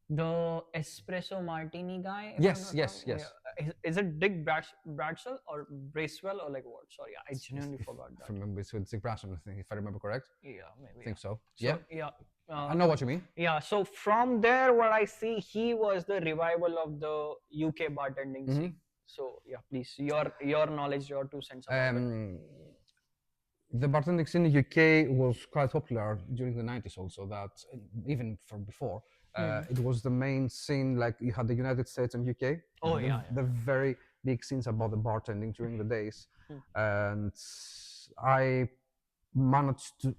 The espresso martini guy. Yes. Yeah. Is it Dick Bradshaw or Bracewell, or like what? Sorry, I genuinely forgot that. If I remember, it's Dick Bradshaw, I think, if I remember correct. Yeah, maybe. I think so. Yeah. I know what you mean. Yeah. So from there, what I see, he was the revival of the UK bartending scene. So yeah, please, your knowledge, your 2 cents about it. The bartending scene in the UK was quite popular during the 90s also, that even from before. It was the main scene, like you had the United States and UK. Oh, yeah. The very big scenes about the bartending during the days. And I managed to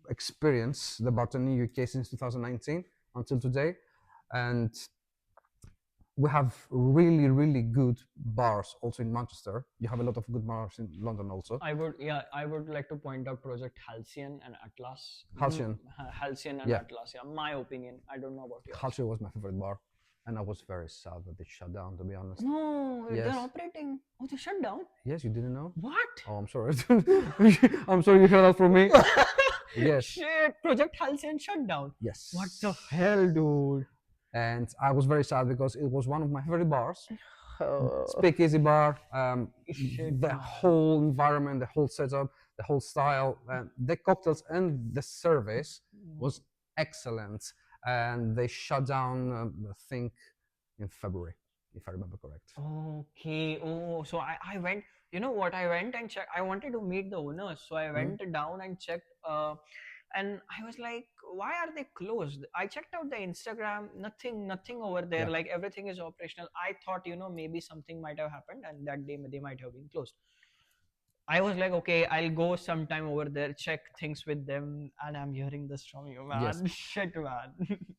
experience the bartending in UK since 2019 until today. And we have really, really good bars also in Manchester. You have a lot of good bars in London also. I would like to point out Project Halcyon and Atlas. Halcyon. Halcyon and Atlas. Yeah, my opinion. I don't know about yours. Halcyon was my favorite bar, and I was very sad that they shut down, to be honest. No, they're operating. Oh, they shut down? Yes, you didn't know? What? Oh, I'm sorry. I'm sorry you heard that from me. Yes. Shit, Project Halcyon shut down. Yes. What the hell, dude? And I was very sad because it was one of my favorite bars. Speakeasy bar, the whole environment, the whole setup, the whole style, the cocktails and the service was excellent. And they shut down, I think, in February, if I remember correct. Okay. Oh, so I went. You know what? I went and checked. I wanted to meet the owners, so I went down and checked. and I was like, why are they closed? I checked out the Instagram, nothing over there. Yeah. Like everything is operational. I thought, maybe something might have happened and that day they might have been closed. I was like, okay, I'll go sometime over there, check things with them, and I'm hearing this from you, Yes. man. Shit, man.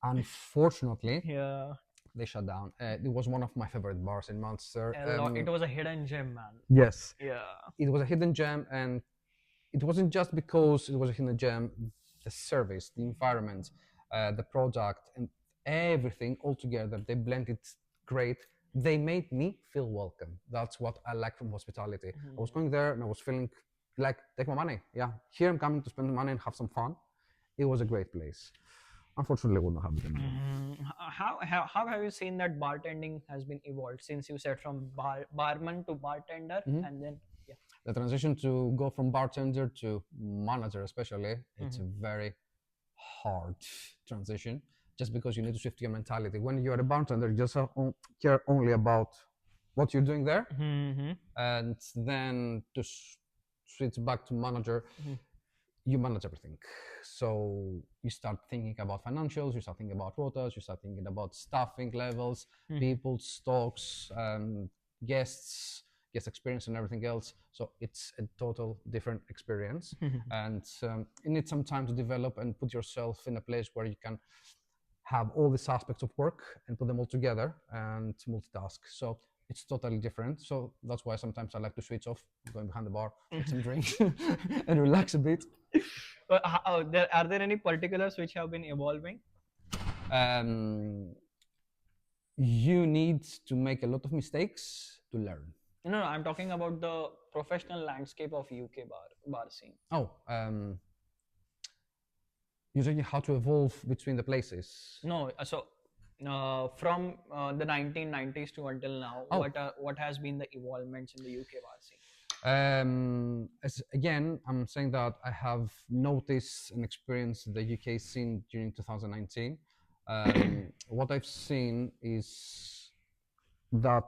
Unfortunately, Yeah, they shut down. It was one of my favorite bars in Manchester. it was a hidden gem, man. Yes, Yeah. it was a hidden gem, and it wasn't just because it was a hidden gem. The service, the environment, the product, and everything all together, they blended great. They made me feel welcome. That's what I like from hospitality. I was going there and I was feeling like, take my money. Yeah, here I'm coming to spend money and have some fun. It was a great place. Unfortunately, we don't have it anymore. How have you seen that bartending has been evolved since you said from barman to bartender, and then yeah. The transition to go from bartender to manager, especially, it's a very hard transition. Just because you need to shift your mentality. When you're a bartender, you just care only about what you're doing there, and then to switch back to manager, you manage everything. So you start thinking about financials, you start thinking about rotas, you start thinking about staffing levels, people, stocks, guests, guest experience, and everything else. So it's a total different experience, and you need some time to develop and put yourself in a place where you can have all these aspects of work and put them all together and multitask. So it's totally different. So that's why sometimes I like to switch off, going behind the bar, get some drink, and relax a bit. Are there any particulars which have been evolving? You need to make a lot of mistakes to learn. No, I'm talking about the professional landscape of UK bar scene. Oh, you're saying how to evolve between the places. No, from the 1990s to until now, what has been the evolvements in the UK bar scene? Again, I'm saying that I have noticed and experienced the UK scene during 2019. What I've seen is that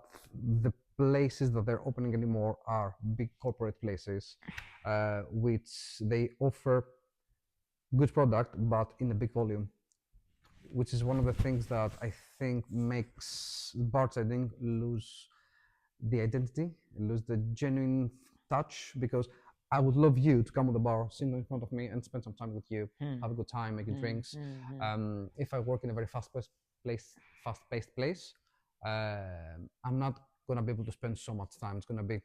the places that they're opening anymore are big corporate places, which they offer good product, but in a big volume, which is one of the things that I think makes bartending lose the identity, lose the genuine touch, because I would love you to come to the bar, sit in front of me and spend some time with you, have a good time, making drinks. If I work in a very fast-paced place, I'm not gonna be able to spend so much time. It's gonna be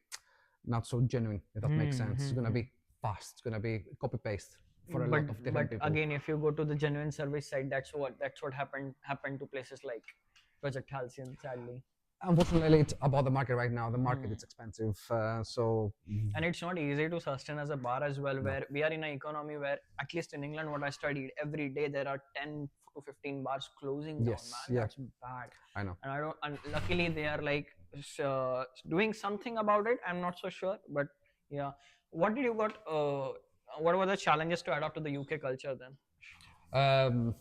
not so genuine, if that makes sense. It's gonna be fast. It's gonna be copy-paste for a lot of different people. But again, if you go to the genuine service side, that's what happened to places like Project Halcyon, sadly. Unfortunately, it's about the market right now. The market is expensive, and it's not easy to sustain as a bar as well. Where we are in an economy where, at least in England, what I studied, every day there are 10 to 15 bars closing down. Man, that's bad. I know. And luckily they are like doing something about it. I'm not so sure, but yeah. What did you got? What were the challenges to adapt to the UK culture then?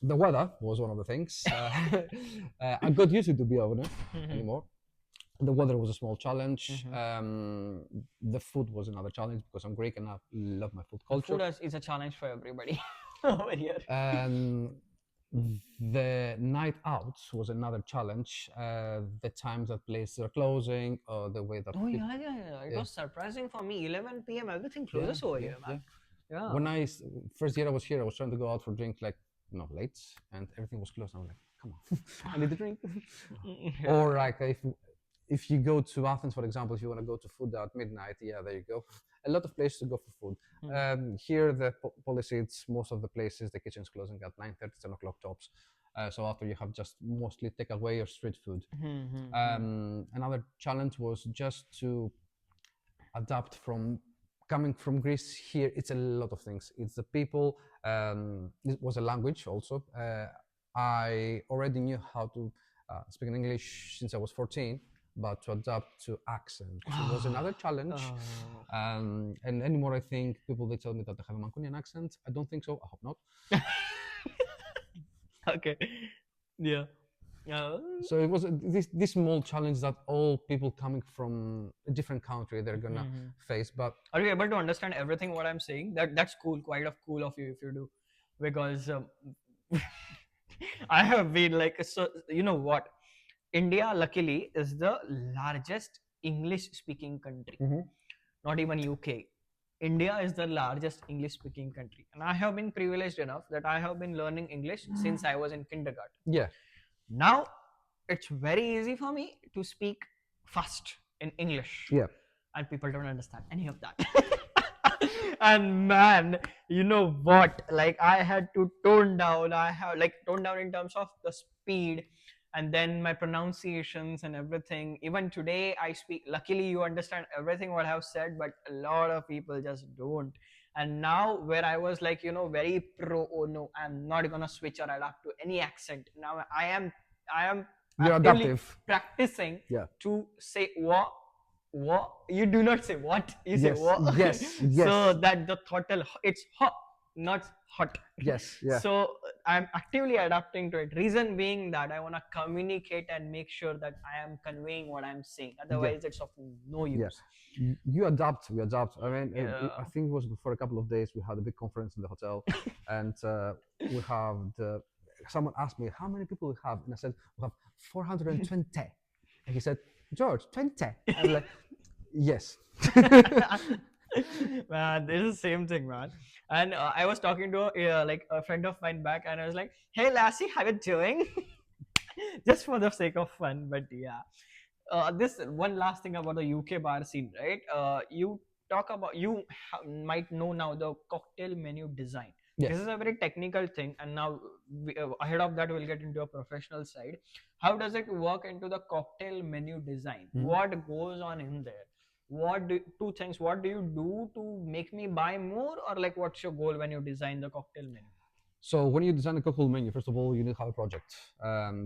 The weather was one of the things. I got used to it, to be honest, anymore. The weather was a small challenge. The food was another challenge because I'm Greek and I love my food culture. Food is a challenge for everybody over here. The night outs was another challenge. The times that places are closing, or the way that. Oh yeah. It was surprising for me. 11 p.m. everything closes over here, man. Yeah. When first year I was here, I was trying to go out for drink late, and everything was closed. I'm like, come on, I need a drink. Or like if you go to Athens, for example, if you want to go to food at midnight, there you go. A lot of places to go for food. Here, the policy, it's most of the places, the kitchen's closing at 9:30, 10 o'clock tops. So after you have just mostly takeaway or street food. Another challenge was just to adapt from coming from Greece here. It's a lot of things. It's the people. It was a language also. I already knew how to speak in English since I was 14, but to adapt to accent was another challenge. And anymore, I think people, they tell me that I have a Mancunian accent. I don't think so. I hope not. Okay. Yeah. So it was this small challenge that all people coming from a different country they're gonna face. But are you able to understand everything what I'm saying? That's cool, quite of cool of you if you do, because I have been like, so you know what, India luckily is the largest English speaking country, not even UK. India is the largest English speaking country, and I have been privileged enough that I have been learning English since I was in kindergarten. yeah, Now it's very easy for me to speak fast in English, yeah, and people don't understand any of that. And man, you know what? Like I had to tone down. I have like toned down in terms of the speed, and then my pronunciations and everything. Even today, I speak. Luckily, you understand everything what I have said, but a lot of people just don't. And now, where I was like, very pro. Oh no, I'm not gonna switch or adapt to any accent. Now I am you're actively adaptive. practicing Yeah. to say what you do not say what you say Yes, what. yes, So yes. that the throttle, it's hot, not hot. Yes, yeah. So I'm actively adapting to it, reason being that I want to communicate and make sure that I am conveying what I'm saying, otherwise it's of no use. You adapt, we adapt. I mean, Yeah. I think it was before a couple of days we had a big conference in the hotel, and we have someone asked me how many people we have, and I said we have 420, and he said, George, 20. I'm like, yes. Man, this is the same thing, man. And I was talking to like a friend of mine back, and I was like, "Hey, Lassie, how you doing?" Just for the sake of fun, but yeah. This one last thing about the UK bar scene, right? You talk about might know now the cocktail menu design. Yes. This is a very technical thing, and now ahead of that, we'll get into a professional side. How does it work into the cocktail menu design? What goes on in there? Two things? What do you do to make me buy more, or like what's your goal when you design the cocktail menu? So when you design a cocktail menu, first of all, you need to have a project.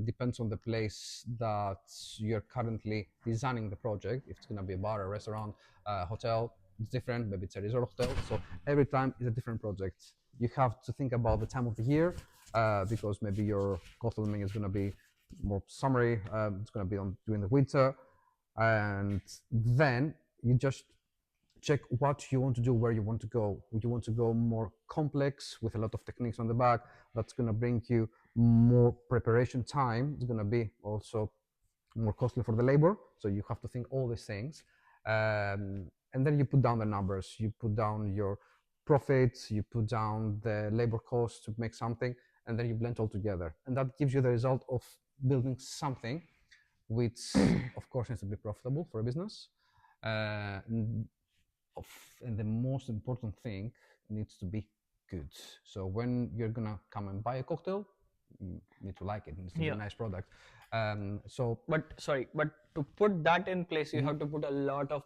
Depends on the place that you're currently designing the project. If it's going to be a bar, a restaurant, a hotel, it's different. Maybe it's a resort hotel. So every time is a different project. You have to think about the time of the year because maybe your cocktail menu is going to be more summery. It's going to be during the winter, and then you just check what you want to do, where you want to go. You want to go more complex with a lot of techniques on the back. That's going to bring you more preparation time. It's going to be also more costly for the labor. So you have to think all these things. And then you put down the numbers. You put down your profits. You put down the labor costs to make something. And then you blend all together. And that gives you the result of building something which, of course, needs to be profitable for a business. And the most important thing needs to be good. So when you're gonna come and buy a cocktail, you need to like it. It needs to be a nice product. But to put that in place, you have to put a lot of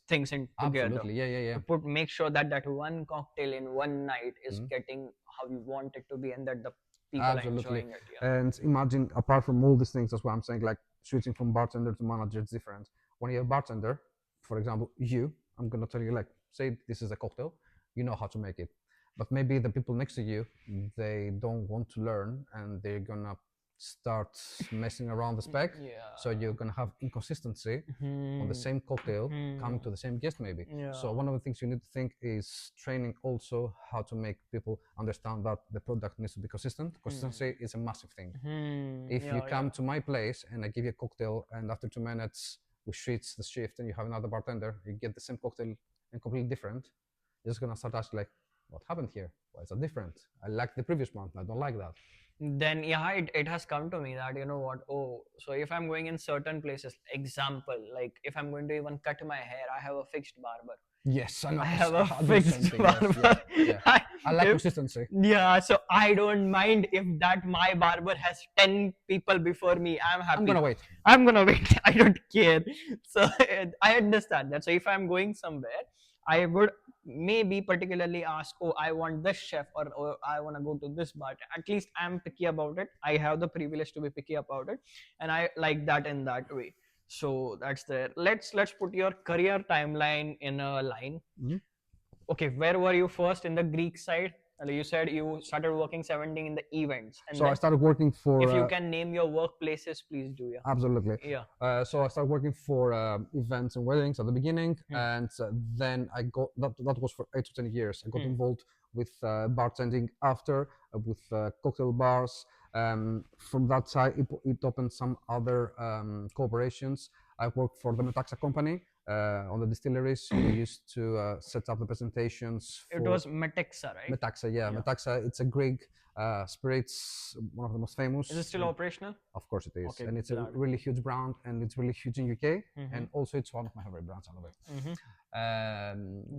things in together. Absolutely, yeah. To make sure that one cocktail in one night is getting how you want it to be, and that the people are enjoying it. Yeah. And imagine, apart from all these things, that's what I'm saying, like switching from bartender to manager is different. When you're a bartender, for example, I'm gonna tell you, like, say this is a cocktail, you know how to make it. But maybe the people next to you, they don't want to learn, and they're gonna start messing around the spec. So you're gonna have inconsistency on the same cocktail coming to the same guest maybe. So one of the things you need to think is training also how to make people understand that the product needs to be consistent. Consistency is a massive thing. If you come to my place and I give you a cocktail, and after 2 minutes we switch the shift and you have another bartender, you get the same cocktail and completely different, you're just gonna start asking, like, what happened here? Why is that different? I like the previous one, I don't like that. Then it has come to me that, you know what, so if I'm going in certain places, example, like if I'm going to even cut my hair, I have a fixed barber. Yes, I have a fixed barber. Yes. I like consistency. Yeah, so I don't mind if that my barber has 10 people before me. I'm happy. I'm gonna wait. I don't care. So I understand that. So if I'm going somewhere, I would maybe particularly ask, I want this chef, or I want to go to this bar. At least I'm picky about it. I have the privilege to be picky about it, and I like that in that way. So that's there. Let's put your career timeline in a line. Okay, where were you first in the Greek side? You said you started working 17 in the events, and So I then started working for. if you can name your workplaces, please do. Yeah. Absolutely. Yeah. So I started working for events and weddings at the beginning, Hmm. and then I got that was for 8 to 10 years. I got Hmm. involved with bartending after with cocktail bars. From that side, it opened some other cooperations. I worked for the Metaxa company on the distilleries. We used to set up the presentations It for was Metaxa, right? Metaxa. Yeah, Yeah. Metaxa. It's a Greek spirits, one of the most famous. Is it still operational? Of course it is, Okay, and it's glad. a really huge brand, and it's really huge in UK, Mhm. and also it's one of my favorite brands. I love it.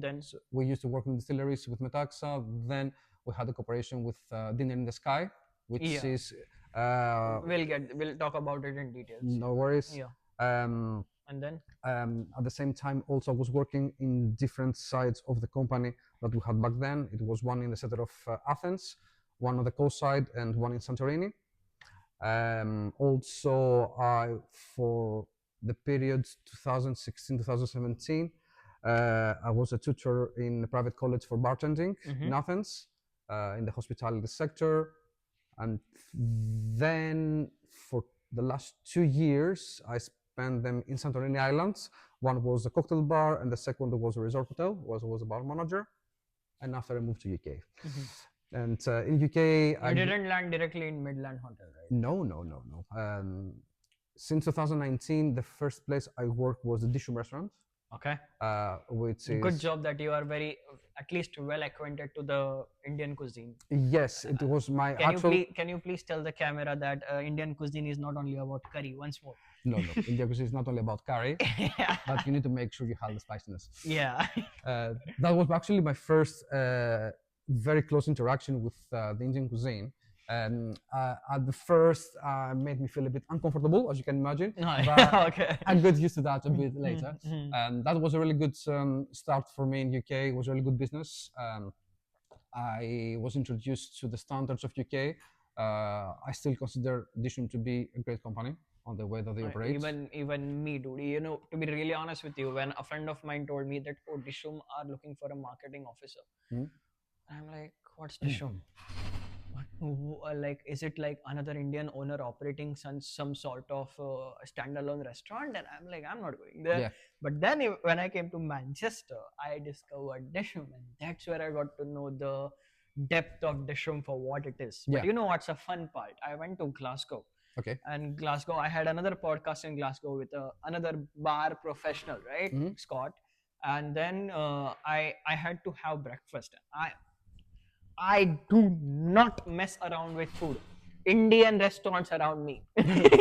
Then So we used to work in distilleries with Metaxa. Then we had a cooperation with Dinner in the Sky, which Yeah. is we'll talk about it in details. no worries. Yeah. Um, And then at the same time, also I was working in different sides of the company that we had back then. It was one in the center of Athens, one on the coast side, and one in Santorini. Also, for the period 2016-2017, I was a tutor in a private college for bartending in Athens, in the hospitality sector. And then for the last 2 years, I spent them in Santorini Islands. One was a cocktail bar, and the second was a resort hotel. Was a bar manager. And after I moved to UK. And in UK, you didn't land directly in Midland Hotel, right? No. Since 2019, the first place I worked was the Dishoom restaurant. Okay. Which is Good job that you are very, at least well acquainted to the Indian cuisine. Yes, it was my actual. Can you please tell the camera that Indian cuisine is not only about curry? Once more. No, Indian cuisine is not only about curry, but you need to make sure you have the spiciness. Yeah. That was actually my first very close interaction with the Indian cuisine. At the first, made me feel a bit uncomfortable, as you can imagine. But Okay. I got used to that a bit later. That was a really good start for me in UK. It was a really good business. I was introduced to the standards of UK. I still consider Dishoom to be a great company on the way that they operate. Even me, dude. You know, to be really honest with you, when a friend of mine told me that Dishoom are looking for a marketing officer, I'm like, what's Dishoom? Like, is it like another Indian owner operating some sort of standalone restaurant? And I'm like, I'm not going there. Yeah. But then when I came to Manchester, I discovered Dishoom, and that's where I got to know the depth of Dishoom for what it is. But you know what's a fun part? I went to Glasgow. Okay. And Glasgow, I had another podcast in Glasgow with another bar professional, right, Scott. And then I had to have breakfast. I do not mess around with food. Indian restaurants around me.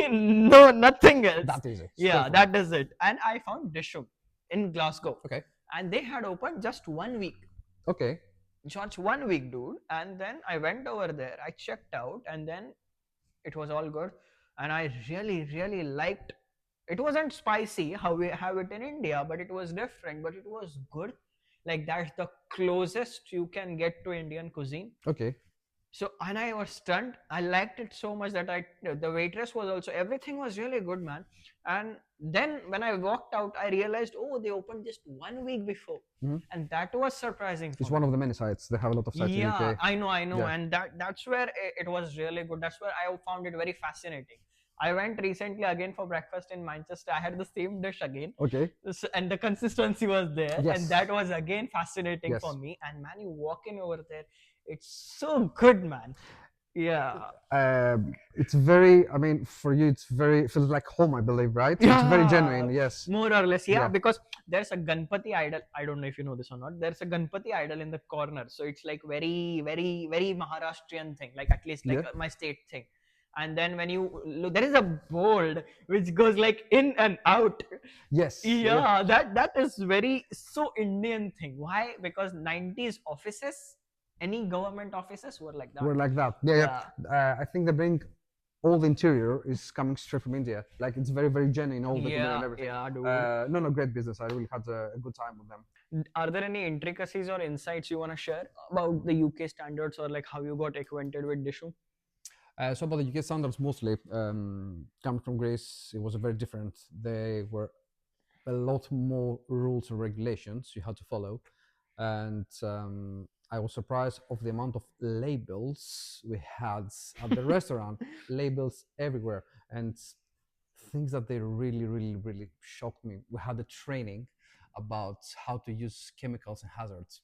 No, nothing else. That is it. Yeah, that is it. And I found Dishoom in Glasgow. Okay. And they had opened just 1 week. Okay. Just 1 week, dude. And then I went over there. I checked out, and then it was all good. And I really, really liked. It wasn't spicy how we have it in India, but it was different. But it was good. Like, that's the closest you can get to Indian cuisine. Okay. So, and I was stunned. I liked it so much that the waitress was also, everything was really good, man. And then when I walked out, I realized, oh, they opened just 1 week before. And that was surprising for It's me. one of the many sites. They have a lot of sites in UK. Yeah, I know. Yeah. And that's where it was really good. That's where I found it very fascinating. I went recently again for breakfast in Manchester. I had the same dish again. Okay. And the consistency was there. Yes. And that was again fascinating Yes. for me. And man, you walk in over there, it's so good, man. Yeah. It's very, I mean, for you, it feels like home, I believe, right? It's very genuine, yes. More or less, yeah, because there's a Ganpati idol. I don't know if you know this or not. There's a Ganpati idol in the corner. So it's like very, very, very Maharashtrian thing, like at least like my state thing. And then when you look, there is a board which goes like in and out. Yes. Yeah, that is very so Indian thing. Why? Because 90s offices, any government offices were like that. Were like that. Yeah. I think they bring all the interior is coming straight from India. Like, it's very, very genuine, all the and everything. Yeah, dude. No, great business. I really had a good time with them. Are there any intricacies or insights you want to share about the UK standards, or like how you got acquainted with Dishoom? So about the UK standards, mostly coming from Greece, it was very different. There were a lot more rules and regulations you had to follow, and I was surprised of the amount of labels we had at the restaurant, labels everywhere, and things that they really shocked me. We had a training about how to use chemicals and hazards,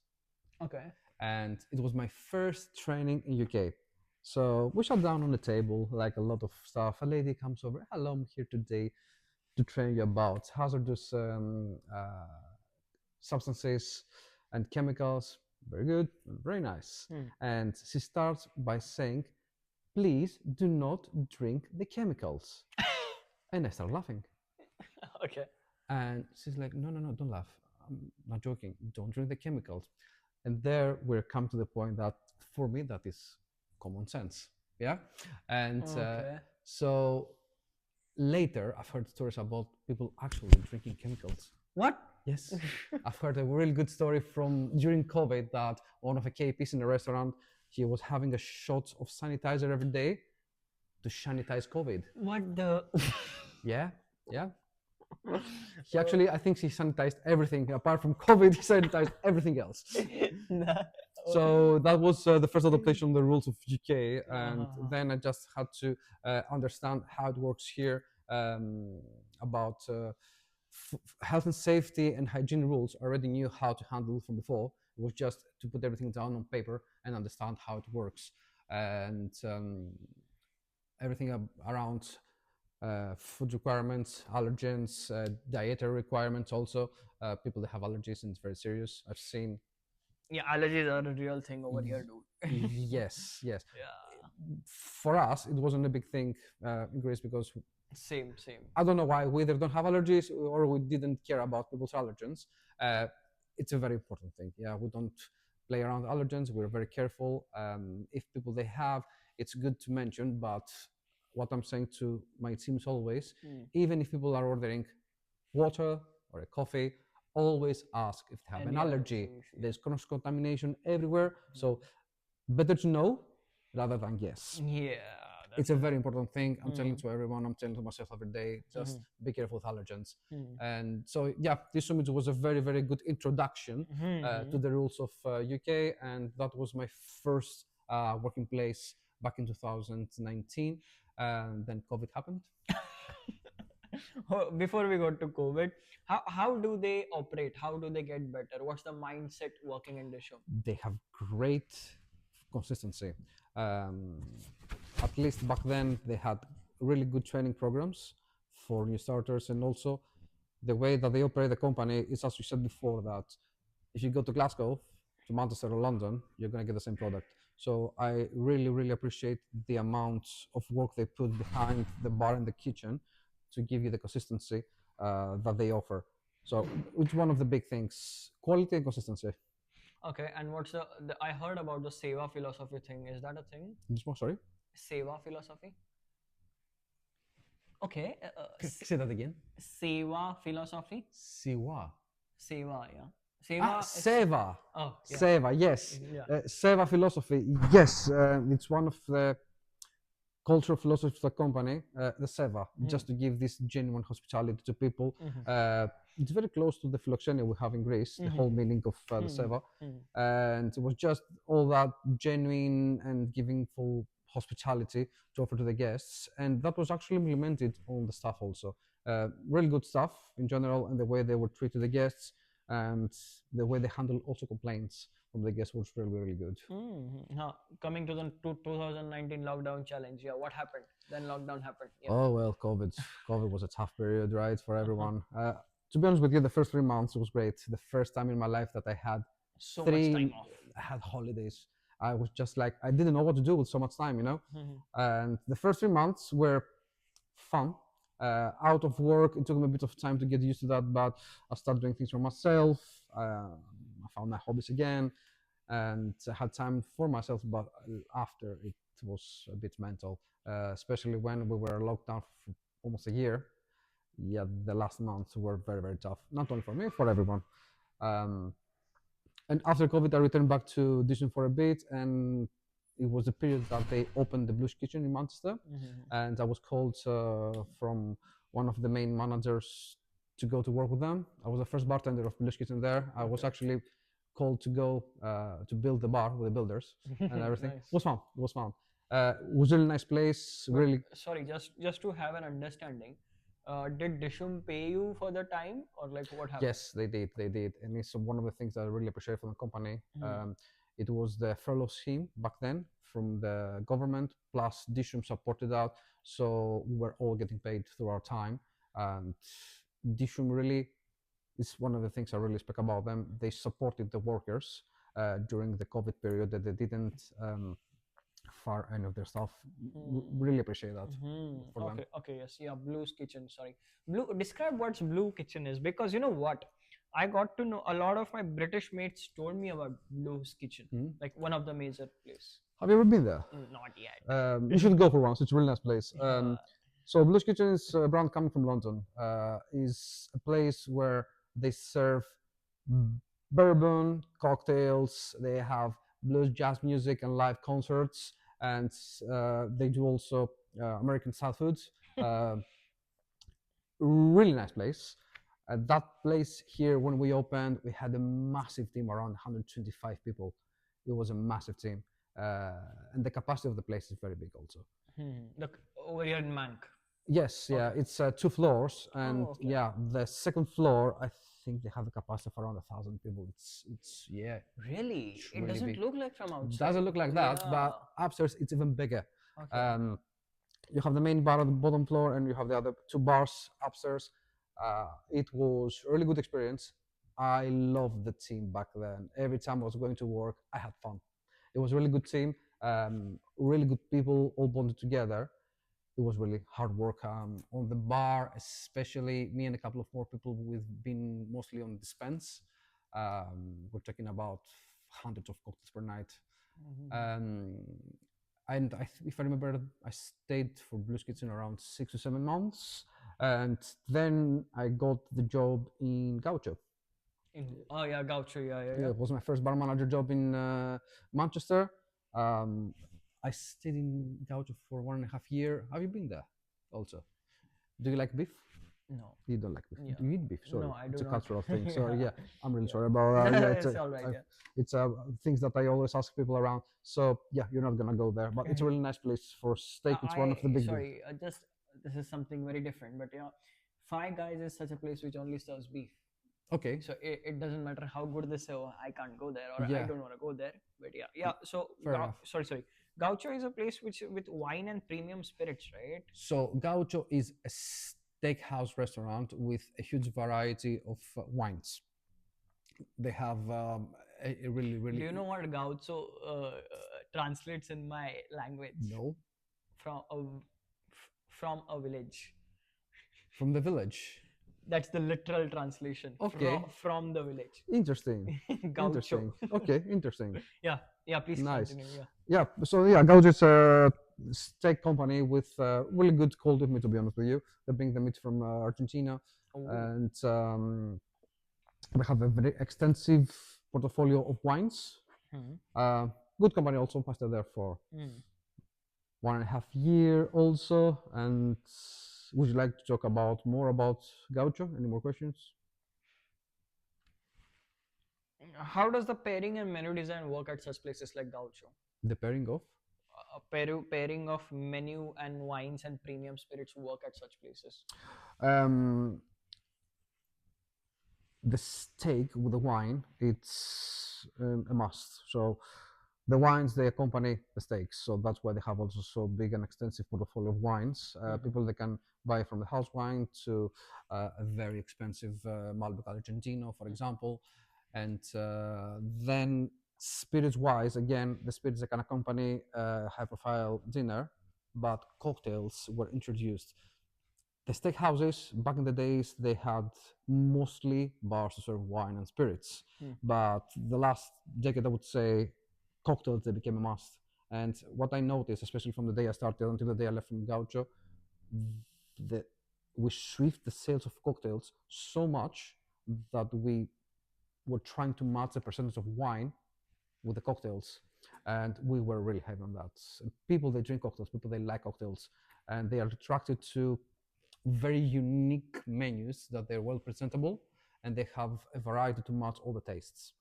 Okay. and it was my first training in UK. So we sat down on the table, like a lot of stuff. A lady comes over, hello, I'm here today to train you about hazardous substances and chemicals. Very good, very nice. And she starts by saying, please do not drink the chemicals. And I start laughing. Okay. And she's like, no, no, no, don't laugh. I'm not joking. Don't drink the chemicals. And there we come to the point that for me, that is common sense. Yeah. And Okay. so later, I've heard stories about people actually drinking chemicals. What? Yes. I've heard a really good story from during COVID that one of the KPs in the restaurant, he was having a shot of sanitizer every day to sanitize COVID. What the? Yeah, yeah. He actually, I think he sanitized everything apart from COVID. He sanitized everything else. Nah. So that was the first adaptation of the rules of UK, and then I just had to understand how it works here about health and safety and hygiene rules. I already knew how to handle from before. It was just to put everything down on paper and understand how it works, and everything around food requirements, allergens, dietary requirements also. People that have allergies, and it's very serious. I've seen. Yeah, allergies are a real thing over here, dude. Yes, yes. Yeah. For us, it wasn't a big thing in Greece because Same. I don't know why we either don't have allergies or we didn't care about people's allergens. It's a very important thing. Yeah, we don't play around with allergens. We're very careful. If people they have, it's good to mention. But what I'm saying to my teams always, even if people are ordering water or a coffee, always ask if they have an Any allergy. allergies, yeah. There's cross contamination everywhere, so better to know rather than guess. Yeah. It's a very important thing. I'm telling to everyone. I'm telling to myself every day. Just be careful with allergens. And so, yeah, this summit was a very good introduction to the rules of UK, and that was my first working place back in 2019. And then COVID happened. Before we go to COVID, how do they operate? How do they get better? What's the mindset working in the show? They have great consistency. At least back then, they had really good training programs for new starters, and also the way that they operate the company is, as we said before, that if you go to Glasgow, to Manchester or London, you're going to get the same product. So I really appreciate the amount of work they put behind the bar and the kitchen to give you the consistency that they offer. So it's one of the big things: quality and consistency. Okay, and what's the I heard about the Seva philosophy thing. Is that a thing? Sorry? Seva philosophy? Okay. Say that again. Seva philosophy? Siwa. Seva, yeah. Seva. Seva. Oh, yeah. Seva, yes. Yeah. Seva philosophy, yes. It's one of the cultural philosophies of the company, the Seva, just to give this genuine hospitality to people. It's very close to the Filoxenia we have in Greece, the whole meaning of the Seva. And it was just all that genuine and giving full hospitality to offer to the guests. And that was actually implemented on the staff also. Really good stuff in general, and the way they were treated the guests, and the way they handle also complaints from the guests was really good. Now, coming to the 2019 lockdown challenge, yeah, what happened? Then lockdown happened. Yeah. Oh well, COVID was a tough period, right, for everyone. To be honest with you, the first 3 months was great. The first time in my life that I had So much time off. I had holidays. I was just like, I didn't know what to do with so much time, you know. And the first 3 months were fun. Out of work, it took me a bit of time to get used to that, but I started doing things for myself. I found my hobbies again, and I had time for myself. But after, it was a bit mental, especially when we were locked down for almost a year. Yeah, the last months were very tough, not only for me, for everyone. And after COVID, I returned back to Dishoom for a bit, and it was the period that they opened the Blues Kitchen in Manchester, and I was called from one of the main managers to go to work with them. I was the first bartender of Blues Kitchen there. I was actually called to go to build the bar with the builders and everything. Nice. Was fun. Was fun. Was really nice place. But Really. sorry, just to have an understanding, did Dishoom pay you for the time, or like what happened? Yes, they did. They did, and it's one of the things that I really appreciate from the company. Hmm. It was the furlough scheme back then from the government, plus Dishoom supported that, so we were all getting paid through our time. And Dishoom really is one of the things I really respect about them. They supported the workers during the COVID period, that they didn't fire any of their stuff. Really appreciate that for them. Okay, okay, yes, yeah, Blue's Kitchen. Sorry, Blue. Describe what's Blue Kitchen is, because you know what, I got to know a lot of my British mates told me about Blue's Kitchen, like one of the major place. Have you ever been there? Not yet. You should go for once. It's a really nice place. Yeah. So Blue's Kitchen is a brand coming from London. Is a place where they serve bourbon cocktails. They have blues, jazz music, and live concerts, and they do also American style foods. Really nice place. That place here, when we opened, we had a massive team, around 125 people. It was a massive team, and the capacity of the place is very big also. Look over here in Mank. Yes, yeah, it's 2 floors, and okay. yeah, the second floor, I think they have a capacity of around 1,000 people. It's yeah, Really? it's It really doesn't big. look like from outside. Doesn't look like that, Yeah. but upstairs it's even bigger. Okay. You have the main bar on the bottom floor, and you have the other 2 bars upstairs. It was a really good experience. I loved the team back then. Every time I was going to work, I had fun. It was a really good team, really good people, all bonded together. It was really hard work on the bar, especially me and a couple of more people. We've been mostly on dispense. We're talking about hundreds of cocktails per night. Um, and if I remember, I stayed for Blue's Kitchen around 6 to 7 months, and then I got the job in Gaucho. Oh yeah, Gaucho. Yeah, yeah, Yeah, yeah. it was my first bar manager job in Manchester. I stayed in Gaucho for 1.5 years. Have you been there? Also, do you like beef? No. You don't like beef. Yeah. Do you eat beef? Sorry, No, I it's do a not. cultural thing. Sorry, yeah, I'm really Yeah. sorry about that. Yeah, It's all right. Yeah. it's things that I always ask people around. So yeah, you're not gonna go there, but it's a really nice place for steak. It's one of the big. Sorry, just this is something very different, but yeah, Five Guys is such a place which only serves beef. Okay. So it doesn't matter how good they say, oh, I can't go there, or I Yeah. don't want to go there. But yeah, yeah. So Fair enough. sorry. Gaucho is a place which with wine and premium spirits, right? So Gaucho is a steakhouse restaurant with a huge variety of wines. They have a really, really. Do you know what Gaucho translates in my language? No. From a village. From the village. That's the literal translation. Okay. From the village. Interesting. Gaucho. Interesting. Okay, interesting. Yeah, please Nice. continue. Yeah. Yeah, so yeah, Gaucho is a steak company with really good quality of meat, to be honest with you. They bring the meat from Argentina, Oh. and they have a very extensive portfolio of wines. Good company also. I stayed there for 1.5 years also. And would you like to talk about more about Gaucho? Any more questions? How does the pairing and menu design work at such places like Gaucho? The pairing of? Pairing of menu and wines and premium spirits work at such places. The steak with the wine, it's a must. So the wines, they accompany the steaks, so that's why they have also so big and extensive portfolio of wines. People, they can buy from the house wine to a very expensive Malbec Argentino, for example. And then spirits wise, again, the spirits that can accompany high profile dinner, but cocktails were introduced. The steakhouses back in the days, they had mostly bars to serve wine and spirits, but the last decade, I would say, cocktails, they became a must. And what I noticed, especially from the day I started until the day I left from Gaucho, that we shift the sales of cocktails so much that we were trying to match the percentage of wine with the cocktails, and we were really heavy on that. People, they drink cocktails, people, they like cocktails, and they are attracted to very unique menus that they're well presentable, and they have a variety to match all the tastes.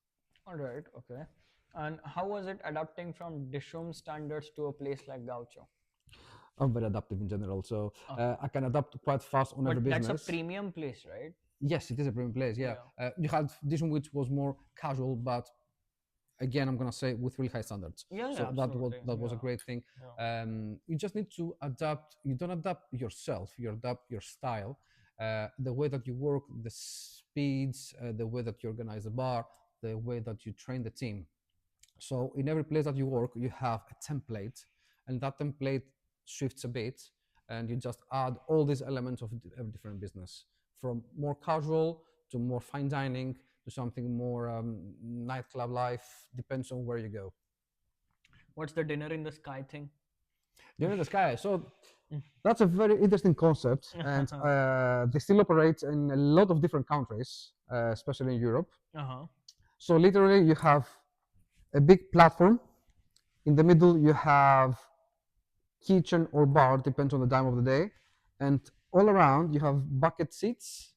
All right. Okay. And how was it adapting from Dishoom standards to a place like Gaucho? I'm very adaptive in general, so Okay. I can adapt quite fast on But every that's a business. premium place, right? Yes, it is a premium place. Yeah, Yeah. you had this one which was more casual, but again, I'm gonna say with really high standards. Yeah, yeah, So absolutely. that was a Yeah. great thing. Yeah. You just need to adapt. You don't adapt yourself. You adapt your style, the way that you work, the speeds, the way that you organize the bar, the way that you train the team. So in every place that you work, you have a template, and that template shifts a bit, and you just add all these elements of every different business, from more casual to more fine dining to something more nightclub life. Depends on where you go. What's the dinner in the sky thing? Dinner in the sky. So that's a very interesting concept, and they still operate in a lot of different countries, especially in Europe. Uh-huh. So literally, you have a big platform. In the middle, you have kitchen or bar, depends on the time of the day. And all around, you have bucket seats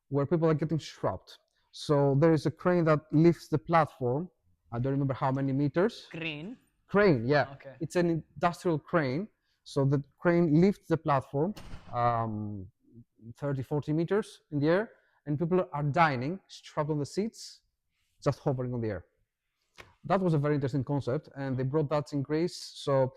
where people are getting strapped. So there is a crane that lifts the platform. I don't remember how many meters. Crane. Crane, yeah. Okay. It's an industrial crane. So the crane lifts the platform um, 30, 40 meters in the air, and people are dining, strapped on the seats, just hovering on the air. That was a very interesting concept, and they brought that in Greece. So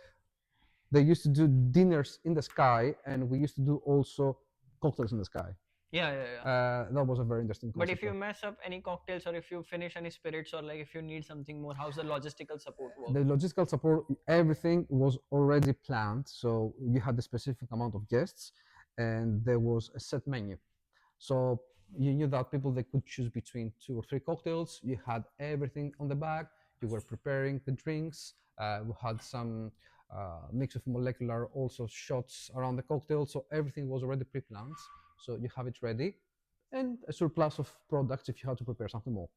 they used to do dinners in the sky, and we used to do also cocktails in the sky. Yeah, yeah, yeah. That was a very interesting But if concept. you mess up any cocktails or if you finish any spirits or like if you need something more, how's the logistical support work? The logistical support, everything was already planned. So you had a specific amount of guests, and there was a set menu. So you knew that people they could choose between 2 or 3 cocktails. You had everything on the back. You were preparing the drinks. We had some mix of molecular also shots around the cocktail. So everything was already pre-planned. So you have it ready, and a surplus of products if you had to prepare something more.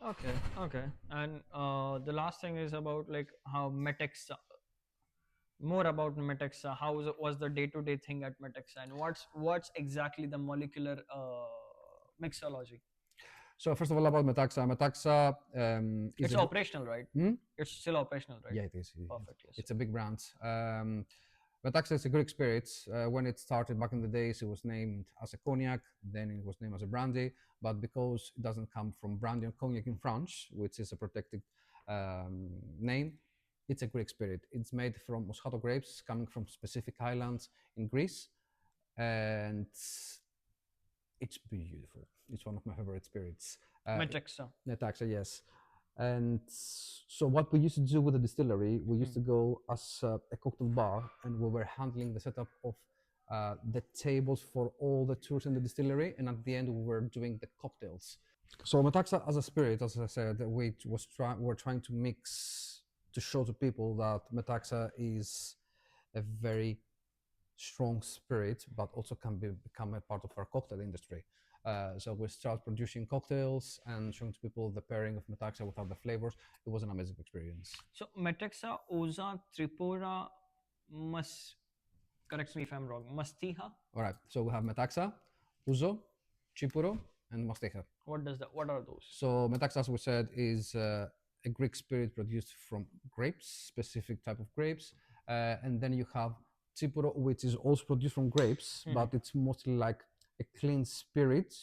Okay, okay. And the last thing is about like how Metaxa, more about Metaxa. Was the day-to-day thing at Metaxa, and what's exactly the molecular mixology? So first of all, about Metaxa. Metaxa is It's a operational, right? hmm? It's still operational, right? Yeah, it is. Perfect. Yes. It's a big brand. Metaxa is a Greek spirit. When it started back in the days, it was named as a cognac, then it was named as a brandy. But because it doesn't come from brandy or cognac in France, which is a protected name, it's a Greek spirit. It's made from Moscato grapes coming from specific islands in Greece, and it's beautiful. It's one of my favorite spirits. Metaxa. Metaxa, yes. And so what we used to do with the distillery, we used to go as a cocktail bar, and we were handling the setup of the tables for all the tours in the distillery, and at the end we were doing the cocktails. So Metaxa as a spirit, as I said, we're trying to mix to show to people that Metaxa is a very strong spirit, but also can become a part of our cocktail industry. So we start producing cocktails and showing to people the pairing of Metaxa with other flavors. It was an amazing experience. So Metaxa, Oza, Tripura, Mas. Correct me if I'm wrong. Mastiha. All right, so we have Metaxa, Ouzo, Chipuro, and Mastecha. What are those? So Metaxa, as we said, is a Greek spirit produced from grapes, specific type of grapes, and then you have Chipuro, which is also produced from grapes, but it's mostly like a clean spirit,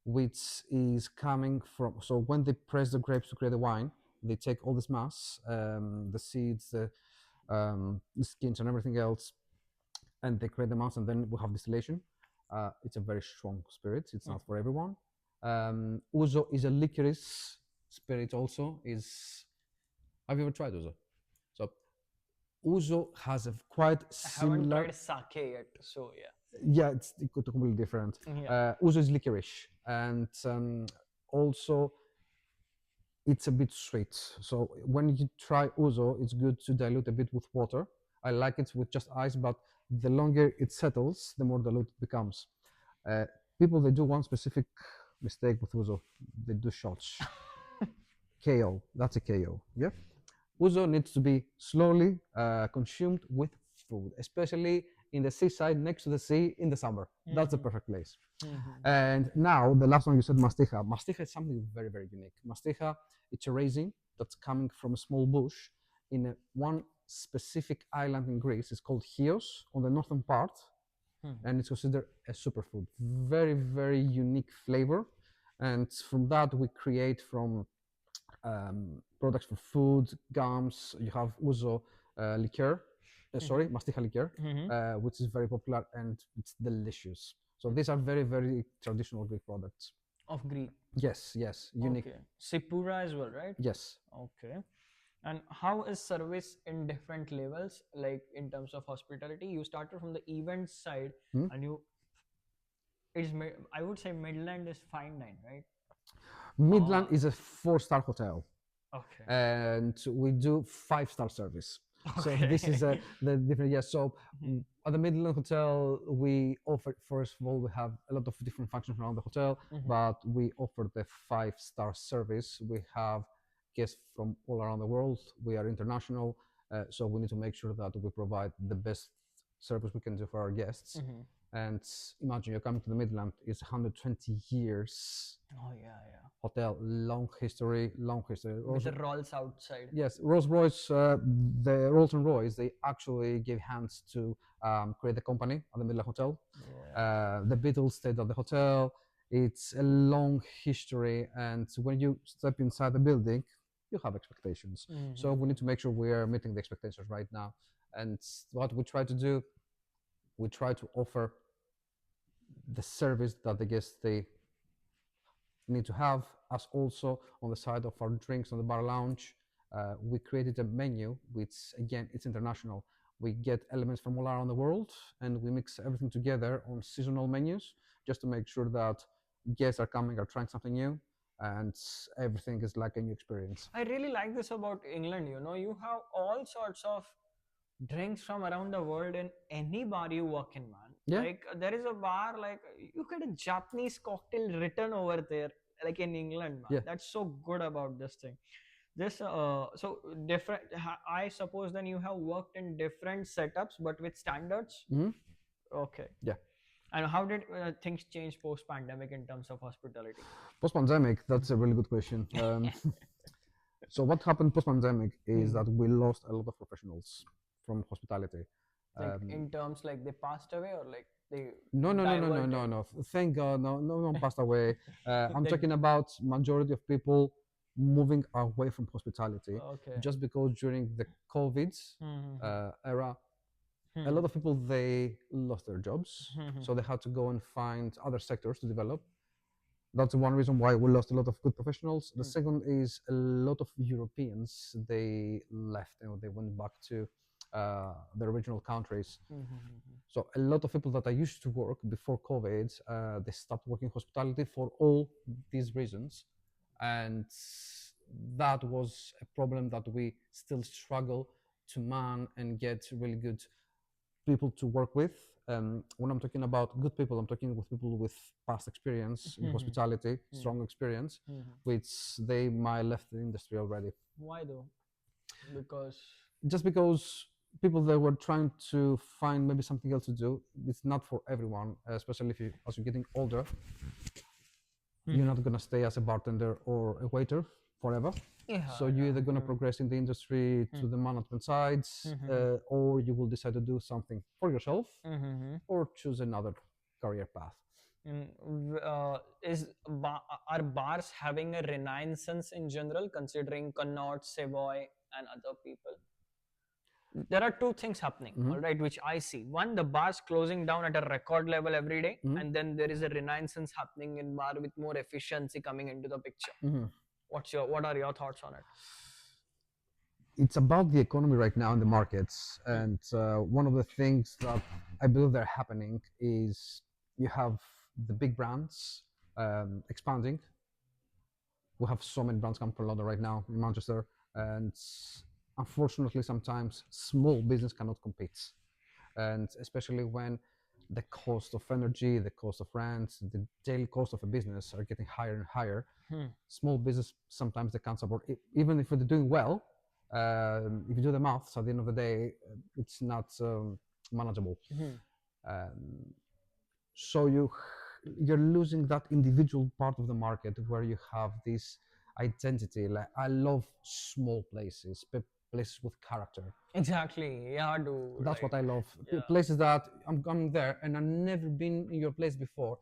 which is coming from. So when they press the grapes to create the wine, they take all this mass, the seeds, the skins, and everything else, and they create the mass, and then we have distillation. It's a very strong spirit. It's not for everyone. Ouzo is a licorice spirit. Also, is have you ever tried Ouzo? So Ouzo has a quite I haven't similar. tried sake yet, so yeah. Yeah, it's completely different. Yeah. Ouzo is licorice, and also it's a bit sweet. So when you try Ouzo, it's good to dilute a bit with water. I like it with just ice, but the longer it settles, the more dilute it becomes. Uh, People they do one specific mistake with Ouzo. They do shots. KO. That's a KO. Yeah. Ouzo needs to be slowly consumed with food, especially in the seaside next to the sea in the summer. That's the perfect place. And now the last one you said masticha. Masticha is something very, very unique. Masticha, it's a raisin that's coming from a small bush in one specific island in Greece. It's called Chios on the northern part, and it's considered a superfood. Very, very unique flavor, and from that we create from products for food, gums. You have Ouzo liqueur, masticha liqueur, which is very popular and it's delicious. So these are very, very traditional Greek products. Of Greek. Yes, unique. Okay. Sipura as well, right? Yes. Okay. And how is service in different levels, like in terms of hospitality? You started from the event side, and I would say Midland is fine dine, right? Midland is a 4-star hotel. Okay. And we do 5-star service. So this is the different. Yes. So at the Midland Hotel, we offer, first of all, we have a lot of different functions around the hotel, but we offer the 5-star service. We have guests from all around the world. We are international, so we need to make sure that we provide the best service we can do for our guests. And imagine you're coming to the Midland, it's 120 years. Oh yeah. Hotel, long history. With the rolls outside. Yes, Rolls-Royce, the Rolls and Royce, they actually gave hands to create the company at the Midland Hotel. The Beatles stayed at the hotel. It's a long history, and when you step inside the building, you have expectations. So we need to make sure we are meeting the expectations right now. And what we try to do, we try to offer the service that the guests they need to have, as also on the side of our drinks on the bar lounge. We created a menu which, again, it's international. We get elements from all around the world and we mix everything together on seasonal menus just to make sure that guests are coming, are trying something new, and everything is like a new experience. I really like this about England. You have all sorts of drinks from around the world in any bar you work in, man. Yeah. Like there is a bar, like you get a Japanese cocktail written over there, like in England, man. Yeah. That's so good about this thing. This so different. I suppose then you have worked in different setups, but with standards. Okay. Yeah. And how did things change post-pandemic in terms of hospitality? Post-pandemic, that's a really good question. So what happened post-pandemic is that we lost a lot of professionals from hospitality. Like in terms like they passed away or like they No. Thank God, no one passed away. I'm talking about majority of people moving away from hospitality. Okay. Just because during the COVID era, a lot of people they lost their jobs, so they had to go and find other sectors to develop. That's one reason why we lost a lot of good professionals. The second is a lot of Europeans they left and they went back to their original countries. So a lot of people that I used to work before COVID, they stopped working hospitality for all these reasons, and that was a problem that we still struggle to man and get really good people to work with. When I'm talking about good people, I'm talking with people with past experience in hospitality, strong experience, which they might left the industry already. Why though? Because just because people that were trying to find maybe something else to do, it's not for everyone, especially if you, as you're getting older, you're not going to stay as a bartender or a waiter forever. So you're either going to progress in the industry to the management sides, or you will decide to do something for yourself, or choose another career path. Are bars having a renaissance in general, considering Connaught, Savoy, and other people? There are two things happening, all right, which I see. One, the bars closing down at a record level every day, and then there is a renaissance happening in bar with more efficiency coming into the picture. What are your thoughts on it? It's about the economy right now in the markets, and one of the things that I believe they're happening is you have the big brands expanding. We have so many brands coming from London right now in Manchester, and unfortunately sometimes small business cannot compete, and especially when the cost of energy, the cost of rent, the daily cost of a business are getting higher and higher. Small business sometimes they can't support, even if they're doing well, If you do the maths, at the end of the day, it's not manageable. So you're losing that individual part of the market where you have this identity. Like I love small places, places with character. Exactly. Yeah, dude. That's what I love. yeah. Places that I'm going there and I've never been in your place before.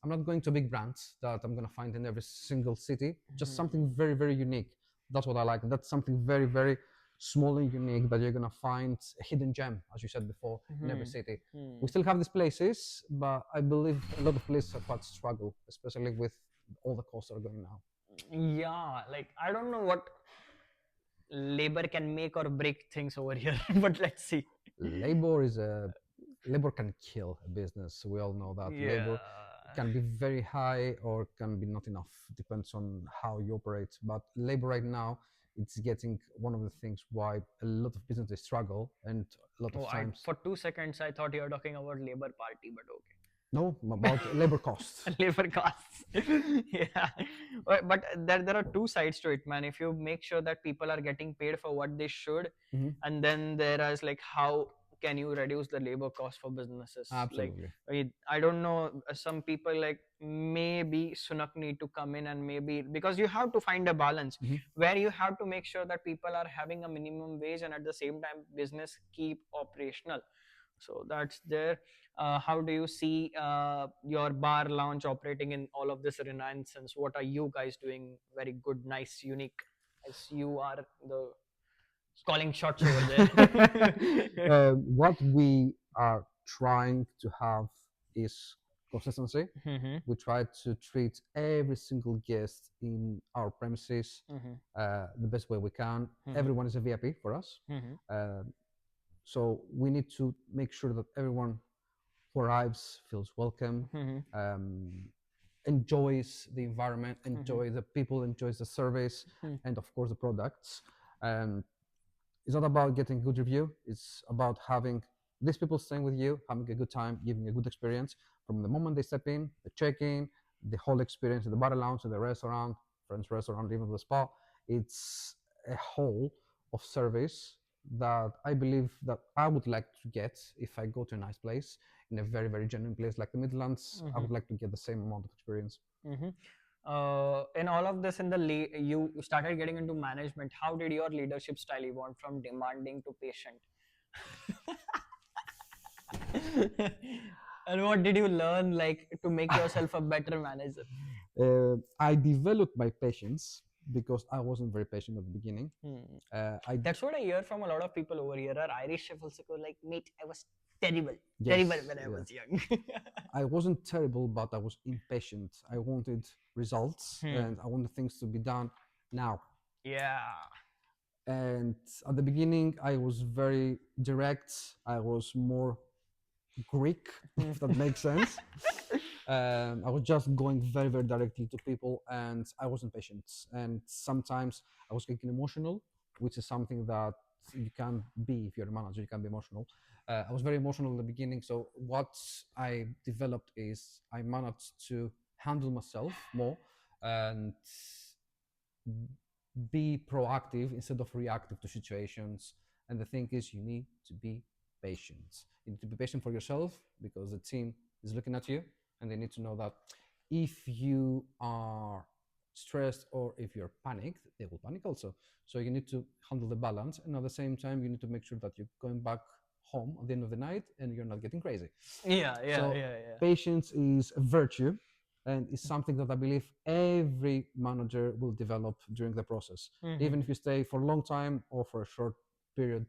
I'm not going to big brands that I'm gonna find in every single city. Just something very, very unique. That's what I like. That's something very, very small and unique that you're gonna find a hidden gem, as you said before, in every city. We still have these places, but I believe a lot of places are quite struggle, especially with all the costs that are going now. Yeah, like I don't know what labor can make or break things over here, but let's see. Labor can kill a business. We all know that Yeah. labor can be very high or can be not enough. Depends on how you operate. But labor right now, it's getting one of the things why a lot of businesses struggle, and a lot of times. For 2 seconds, I thought you were talking about labor party, but okay. No, about labor costs. Labor costs. yeah, but there are two sides to it, man. If you make sure that people are getting paid for what they should, and then there is like how can you reduce the labor cost for businesses? Absolutely. Like I don't know, some people like maybe Sunak need to come in and maybe because you have to find a balance where you have to make sure that people are having a minimum wage and at the same time business keep operational. So that's there. How do you see your bar lounge operating in all of this renaissance? What are you guys doing very good, nice, unique, as you are the calling shots over there? What we are trying to have is consistency. We try to treat every single guest in our premises the best way we can. Everyone is a VIP for us. So we need to make sure that everyone who arrives feels welcome, enjoys the environment, enjoy the people, enjoys the service, and of course the products. It's not about getting a good review. It's about having these people staying with you, having a good time, giving a good experience from the moment they step in, the check-in, the whole experience in the bar lounge, in the restaurant, friends restaurant, even the spa. It's a whole of service that I believe that I would like to get if I go to a nice place, in a very, very genuine place like the Midlands. I would like to get the same amount of experience. In all of this, you started getting into management. How did your leadership style evolve from demanding to patient? And what did you learn, like, to make yourself a better manager? I developed my patience because I wasn't very patient at the beginning. That's what I hear from a lot of people over here. Our Irish chef also go like, mate, I was terrible Yes, when I was young. I wasn't terrible, but I was impatient. I wanted results and I wanted things to be done now. Yeah. And at the beginning, I was very direct. I was more Greek, if that makes sense. I was just going very, very directly to people, and I wasn't patient. And sometimes I was getting emotional, which is something that you can't be if you're a manager. You can't be emotional. I was very emotional in the beginning. So what I developed is I managed to handle myself more and be proactive instead of reactive to situations. And the thing is, you need to be patient. You need to be patient for yourself because the team is looking at you and they need to know that if you are stressed or if you're panicked, they will panic also. So you need to handle the balance, and at the same time, you need to make sure that you're going back home at the end of the night and you're not getting crazy. So patience is a virtue, and it's something that I believe every manager will develop during the process. Even if you stay for a long time or for a short period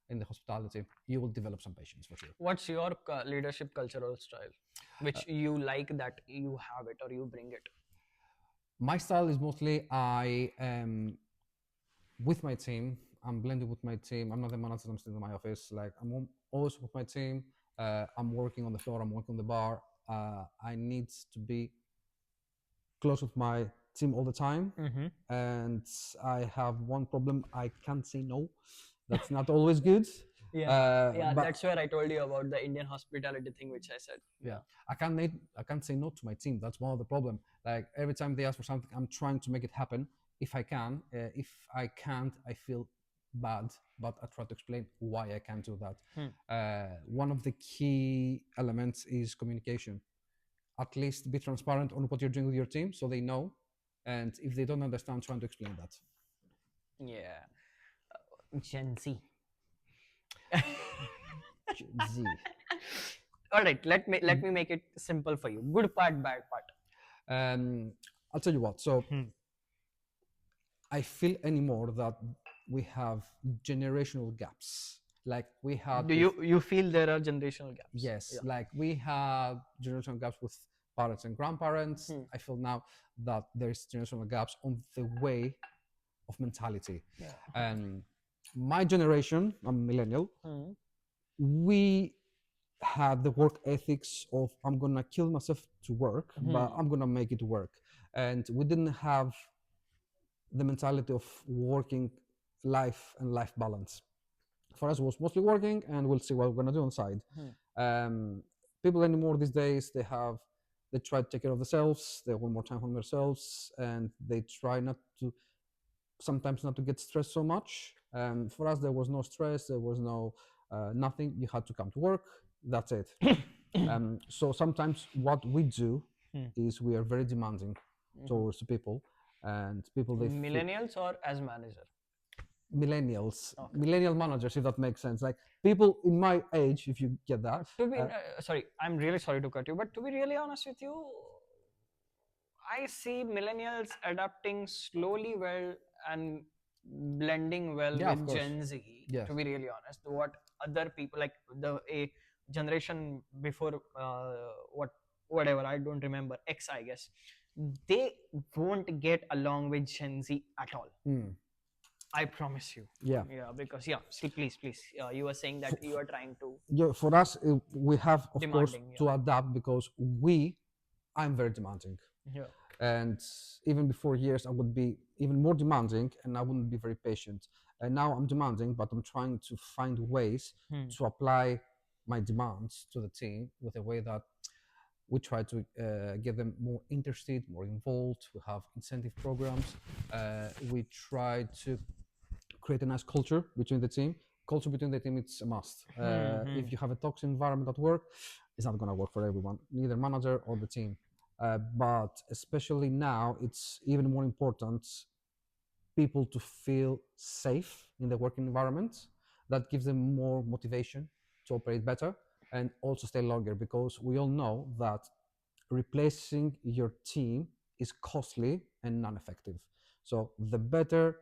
in the hospitality, you will develop some patience for sure. What's your leadership cultural style, which you like that you have it or you bring it? My style is mostly I am with my team. I'm blended with my team. I'm not the manager. I'm still in my office. Like I'm always with my team. I'm working on the floor. I'm working on the bar. I need to be close with my team all the time. And I have one problem. I can't say no. That's not always good. But That's where I told you about the Indian hospitality thing, which I said. I can't say no to my team. That's one of the problem. Like every time they ask for something, I'm trying to make it happen if I can. If I can't, I feel bad, but I try to explain why I can't do that. Hmm. One of the key elements is communication. At least be transparent on what you're doing with your team so they know. And if they don't understand, trying to explain that. Yeah. Gen Z. Z. All right, let me make it simple for you. Good part, bad part. I'll tell you what. So Hmm. I feel anymore that we have generational gaps. Like we had Do you feel there are generational gaps? yes, Yeah. like we had generational gaps with parents and grandparents. Hmm. I feel now that there's generational gaps on the way of mentality. Yeah. And my generation, I'm millennial, Hmm. we had the work ethics of I'm gonna kill myself to work, but I'm gonna make it work. And we didn't have the mentality of working life and life balance. For us, it was mostly working, and we'll see what we're gonna do on the side. People anymore these days, they try to take care of themselves. They want more time for themselves, and they try not to sometimes not to get stressed so much. For us, there was no stress. There was no nothing. You had to come to work. That's it. So sometimes what we do is we are very demanding towards the people, and people they feel Millennials or as manager? millennials, Okay. millennial managers, if that makes sense. Like people in my age, if you get that. To be sorry, I'm really sorry to cut you, but to be really honest with you, I see millennials adapting slowly well and blending well Yeah, of with course. Gen Z. Yes. To be really honest, what other people like the a generation before whatever I don't remember X I guess they won't get along with Gen Z at all. I promise you. Yeah. Yeah, because yeah. See, please. You were saying that you are trying to Yeah, for us, we have, of course, demanding. to adapt because I'm very demanding. Yeah. And even before years, I would be even more demanding and I wouldn't be very patient. And now I'm demanding, but I'm trying to find ways to apply my demands to the team with a way that we try to get them more interested, more involved. We have incentive programs. We try to create a nice culture between the team. Culture between the team, it's a must. If you have a toxic environment at work, it's not going to work for everyone, neither manager or the team. But especially now, it's even more important people to feel safe in the working environment. That gives them more motivation to operate better and also stay longer because we all know that replacing your team is costly and non-effective. So the better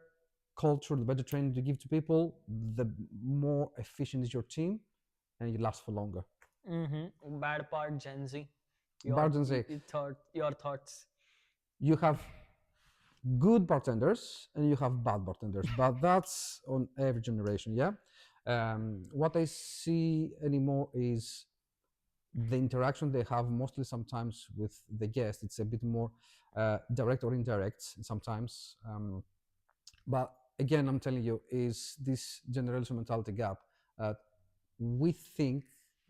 culture, the better training you give to people, the more efficient is your team and you last for longer. Bad part Gen Z. Bartender, Your thoughts. you have good bartenders and you have bad bartenders, but that's on every generation. Yeah. What I see anymore is the interaction they have mostly sometimes with the guest. It's a bit more direct or indirect sometimes. But again, I'm telling you, is this generational mentality gap. Uh, we think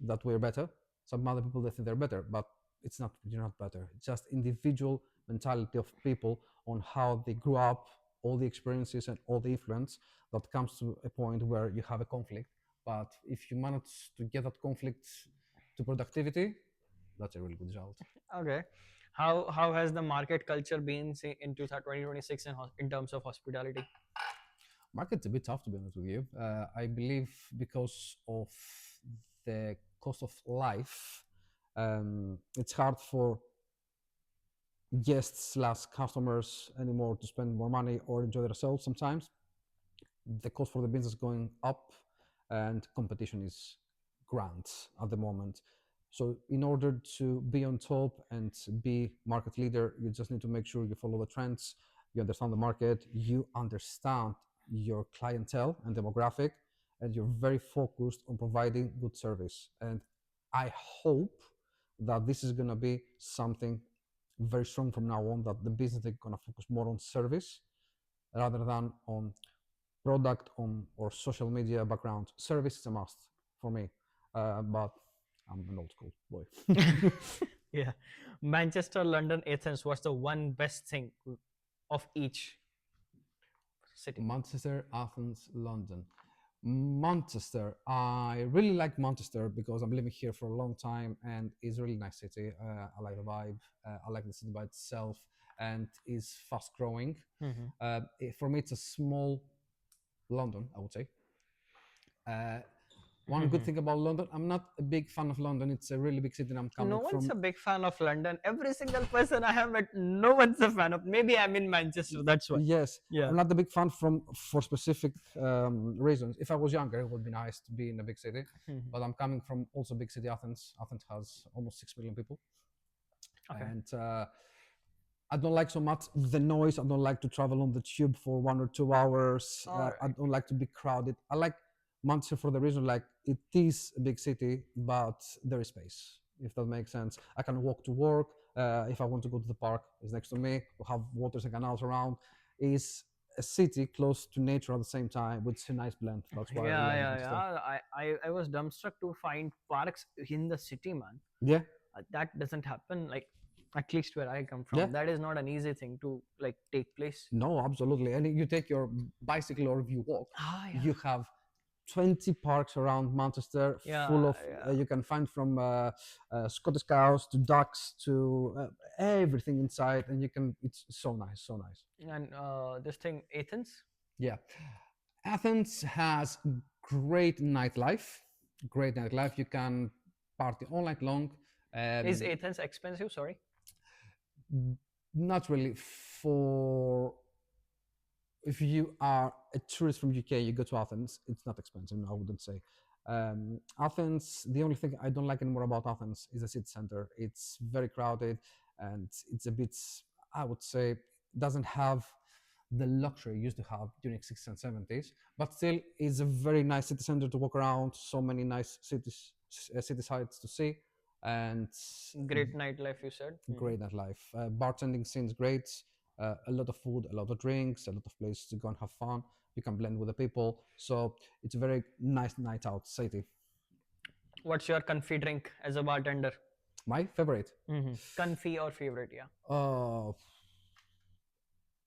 that we're better. Some other people they think they're better, but it's not. You're not better. It's just individual mentality of people on how they grew up, all the experiences and all the influence that comes to a point where you have a conflict. But if you manage to get that conflict to productivity, that's a really good result. Okay. How has the market culture been say, in 2026 in terms of hospitality? Market's a bit tough to be honest with you. I believe because of the cost of life, it's hard for guests slash customers anymore to spend more money or enjoy themselves sometimes. The cost for the business going up and competition is grand at the moment. So in order to be on top and be market leader, you just need to make sure you follow the trends, you understand the market, you understand your clientele and demographic, and you're very focused on providing good service. And I hope that this is going to be something very strong from now on, that the business is going to focus more on service rather than on product on or social media background. Service is a must for me, but I'm an old school boy. Yeah. Manchester, London, Athens. What's the one best thing of each? city? Manchester, Athens, London. Manchester. I really like Manchester because I'm living here for a long time and it's a really nice city. I like the vibe. I like the city by itself and is fast growing. Hmm. For me, it's a small London, I would say. Uh, One good Hmm. thing about London, I'm not a big fan of London. It's a really big city and I'm No coming one's from. a big fan of London. Every single person I have met, no one's a fan of. Maybe I'm in Manchester. That's why. Yes, Yeah. I'm not a big fan for specific reasons. If I was younger, it would be nice to be in a big city, Mhm. but I'm coming from also big city Athens. Athens has almost 6 million people, Okay. and I don't like so much the noise. I don't like to travel on the tube for 1 or 2 hours. All I right. don't like to be crowded. I like Manchester for the reason like it is a big city, but there is space. If that makes sense, I can walk to work. If I want to go to the park, it's next to me. We have waters and canals around. Is a city close to nature at the same time, which is a nice blend. That's why I really Yeah, like yeah, Manchester. yeah. I was dumbstruck to find parks in the city, man. Yeah, That doesn't happen. Like, at least where I come yeah. from, that is not an easy thing to like take place. No, absolutely. And you take your bicycle or if you walk, Ah, yeah. you have 20 parks around Manchester full Yeah, of, yeah. you can find from Scottish cows to ducks to everything inside. And you can, it's so nice, so nice. And this thing, Athens. Yeah. Athens has great nightlife. Great nightlife. You can party all night long. Is Um, Athens expensive? Sorry. Not really for if you are a tourist from UK, you go to Athens. It's not expensive. No, I wouldn't say. Athens. The only thing I don't like anymore about Athens is the city center. It's very crowded, and it's a bit. I would say doesn't have the luxury it used to have during 60s and 70s, but still is a very nice city center to walk around. So many nice city sites to see, and Great nightlife, you said. Mhm. great nightlife. Bartending scene's great. A lot of food, a lot of drinks, a lot of places to go and have fun. You can blend with the people, so it's a very nice night out city. What's your comfy drink as a bartender? My favorite. Comfy or favorite? Yeah. Uh,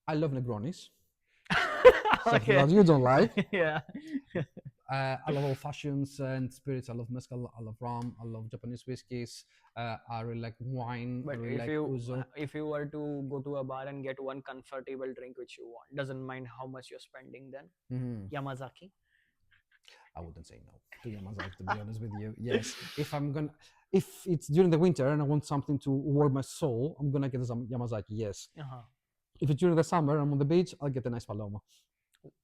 I love Negronis, something Okay. that you don't like. Yeah. I love old fashions and spirits. I love mezcal. I love rum. I love Japanese whiskeys. I really like wine. I But really like ouzo. if you were to go to a bar and get one comfortable drink which you want, doesn't mind how much you're spending, then Mhm. Yamazaki. I wouldn't say no to Yamazaki, to be honest with you. Yes, if it's during the winter and I want something to warm my soul, I'm gonna get some Yamazaki. Yes. Uh-huh. If it's during the summer, I'm on the beach, I'll get a nice Paloma.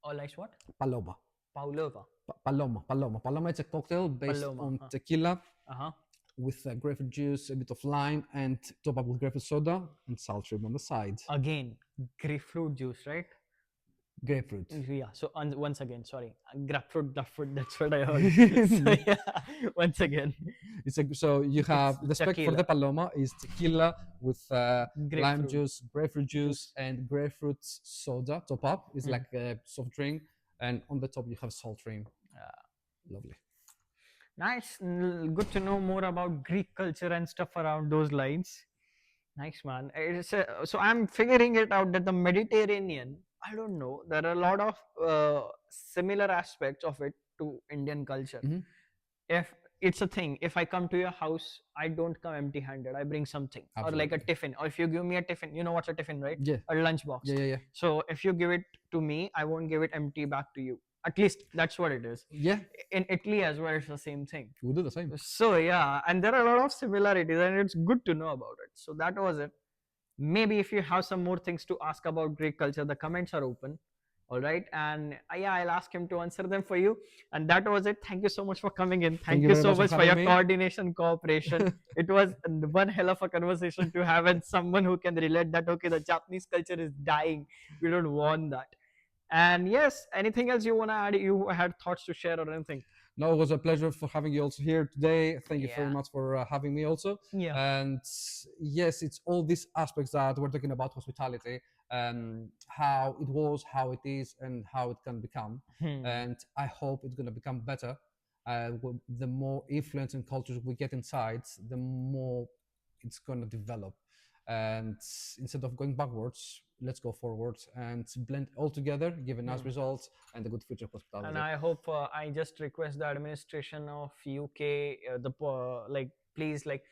Or like what? Paloma. Paulova. Paloma. Paloma. Paloma. It's a cocktail based Paloma. on tequila Uh-huh. with grapefruit juice, a bit of lime, and top up with grapefruit soda and salt shrimp on the side. Again, grapefruit juice, right? Grapefruit. Yeah. So once again, sorry, grapefruit, that's what I heard. So yeah, once again, So you have the spec for the tequila, Paloma is tequila with lime grapefruit juice, grapefruit juice, juice. and grapefruit soda. Top up is Mm. like a soft drink, and on the top you have salt shrimp. Lovely. Nice. Good to know more about Greek culture and stuff around those lines. Nice, man. So I'm figuring it out that the Mediterranean, I don't know, there are a lot of similar aspects of it to Indian culture. Mhm. If it's a thing, if I come to your house, I don't come empty handed. I bring something, or like a Absolutely. tiffin, or if you give me a tiffin, you know what's a tiffin, right? Yeah. A lunch box. Yeah. So if you give it to me, I won't give it empty back to you. At least that's what it is. Yeah. In Italy as well, it's the same thing. We'll do the same. So yeah, and there are a lot of similarities, and it's good to know about it. So that was it. Maybe if you have some more things to ask about Greek culture, the comments are open. All right, and yeah, I'll ask him to answer them for you. And that was it. Thank you so much for coming in. Thank you you very so much for much for having your me. coordination, cooperation. It was one hell of a conversation to have, and someone who can relate that okay, the Japanese culture is dying. We don't want that. And yes, anything else you want to add? You had thoughts to share or anything? No, it was a pleasure for having you also here today. Thank you very Yeah. much for having me also. Yeah. And yes, it's all these aspects that we're talking about hospitality, how it was, how it is, and how it can become. And I hope it's going to become better. The more influence and cultures we get inside, the more it's going to develop. And instead of going backwards, let's go forwards and blend all together, give a nice results and a good future of hospitality. And I hope I just request the administration of UK, like please, like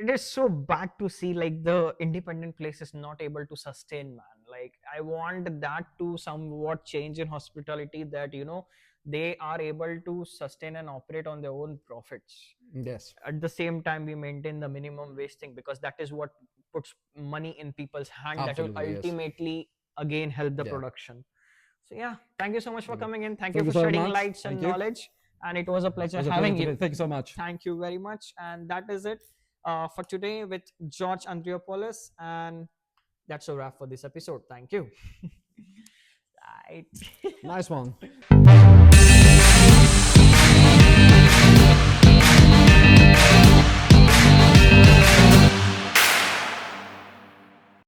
it is so bad to see like the independent places not able to sustain, man. Like I want that to somewhat change in hospitality, that they are able to sustain and operate on their own profits. Yes. At the same time, we maintain the minimum wasting, because that is what puts money in people's hand, that will Absolutely, yes. ultimately again help the Yeah. production. So yeah, thank you so much for coming in. Thank Thank you you for so shedding much. lights and Thank you. knowledge, and it was a pleasure It was a having pleasure you. today. Thank you so much. Thank you very much. And that is it for today with George Andriopoulos. And that's a wrap for this episode. Thank you. Right. Nice one.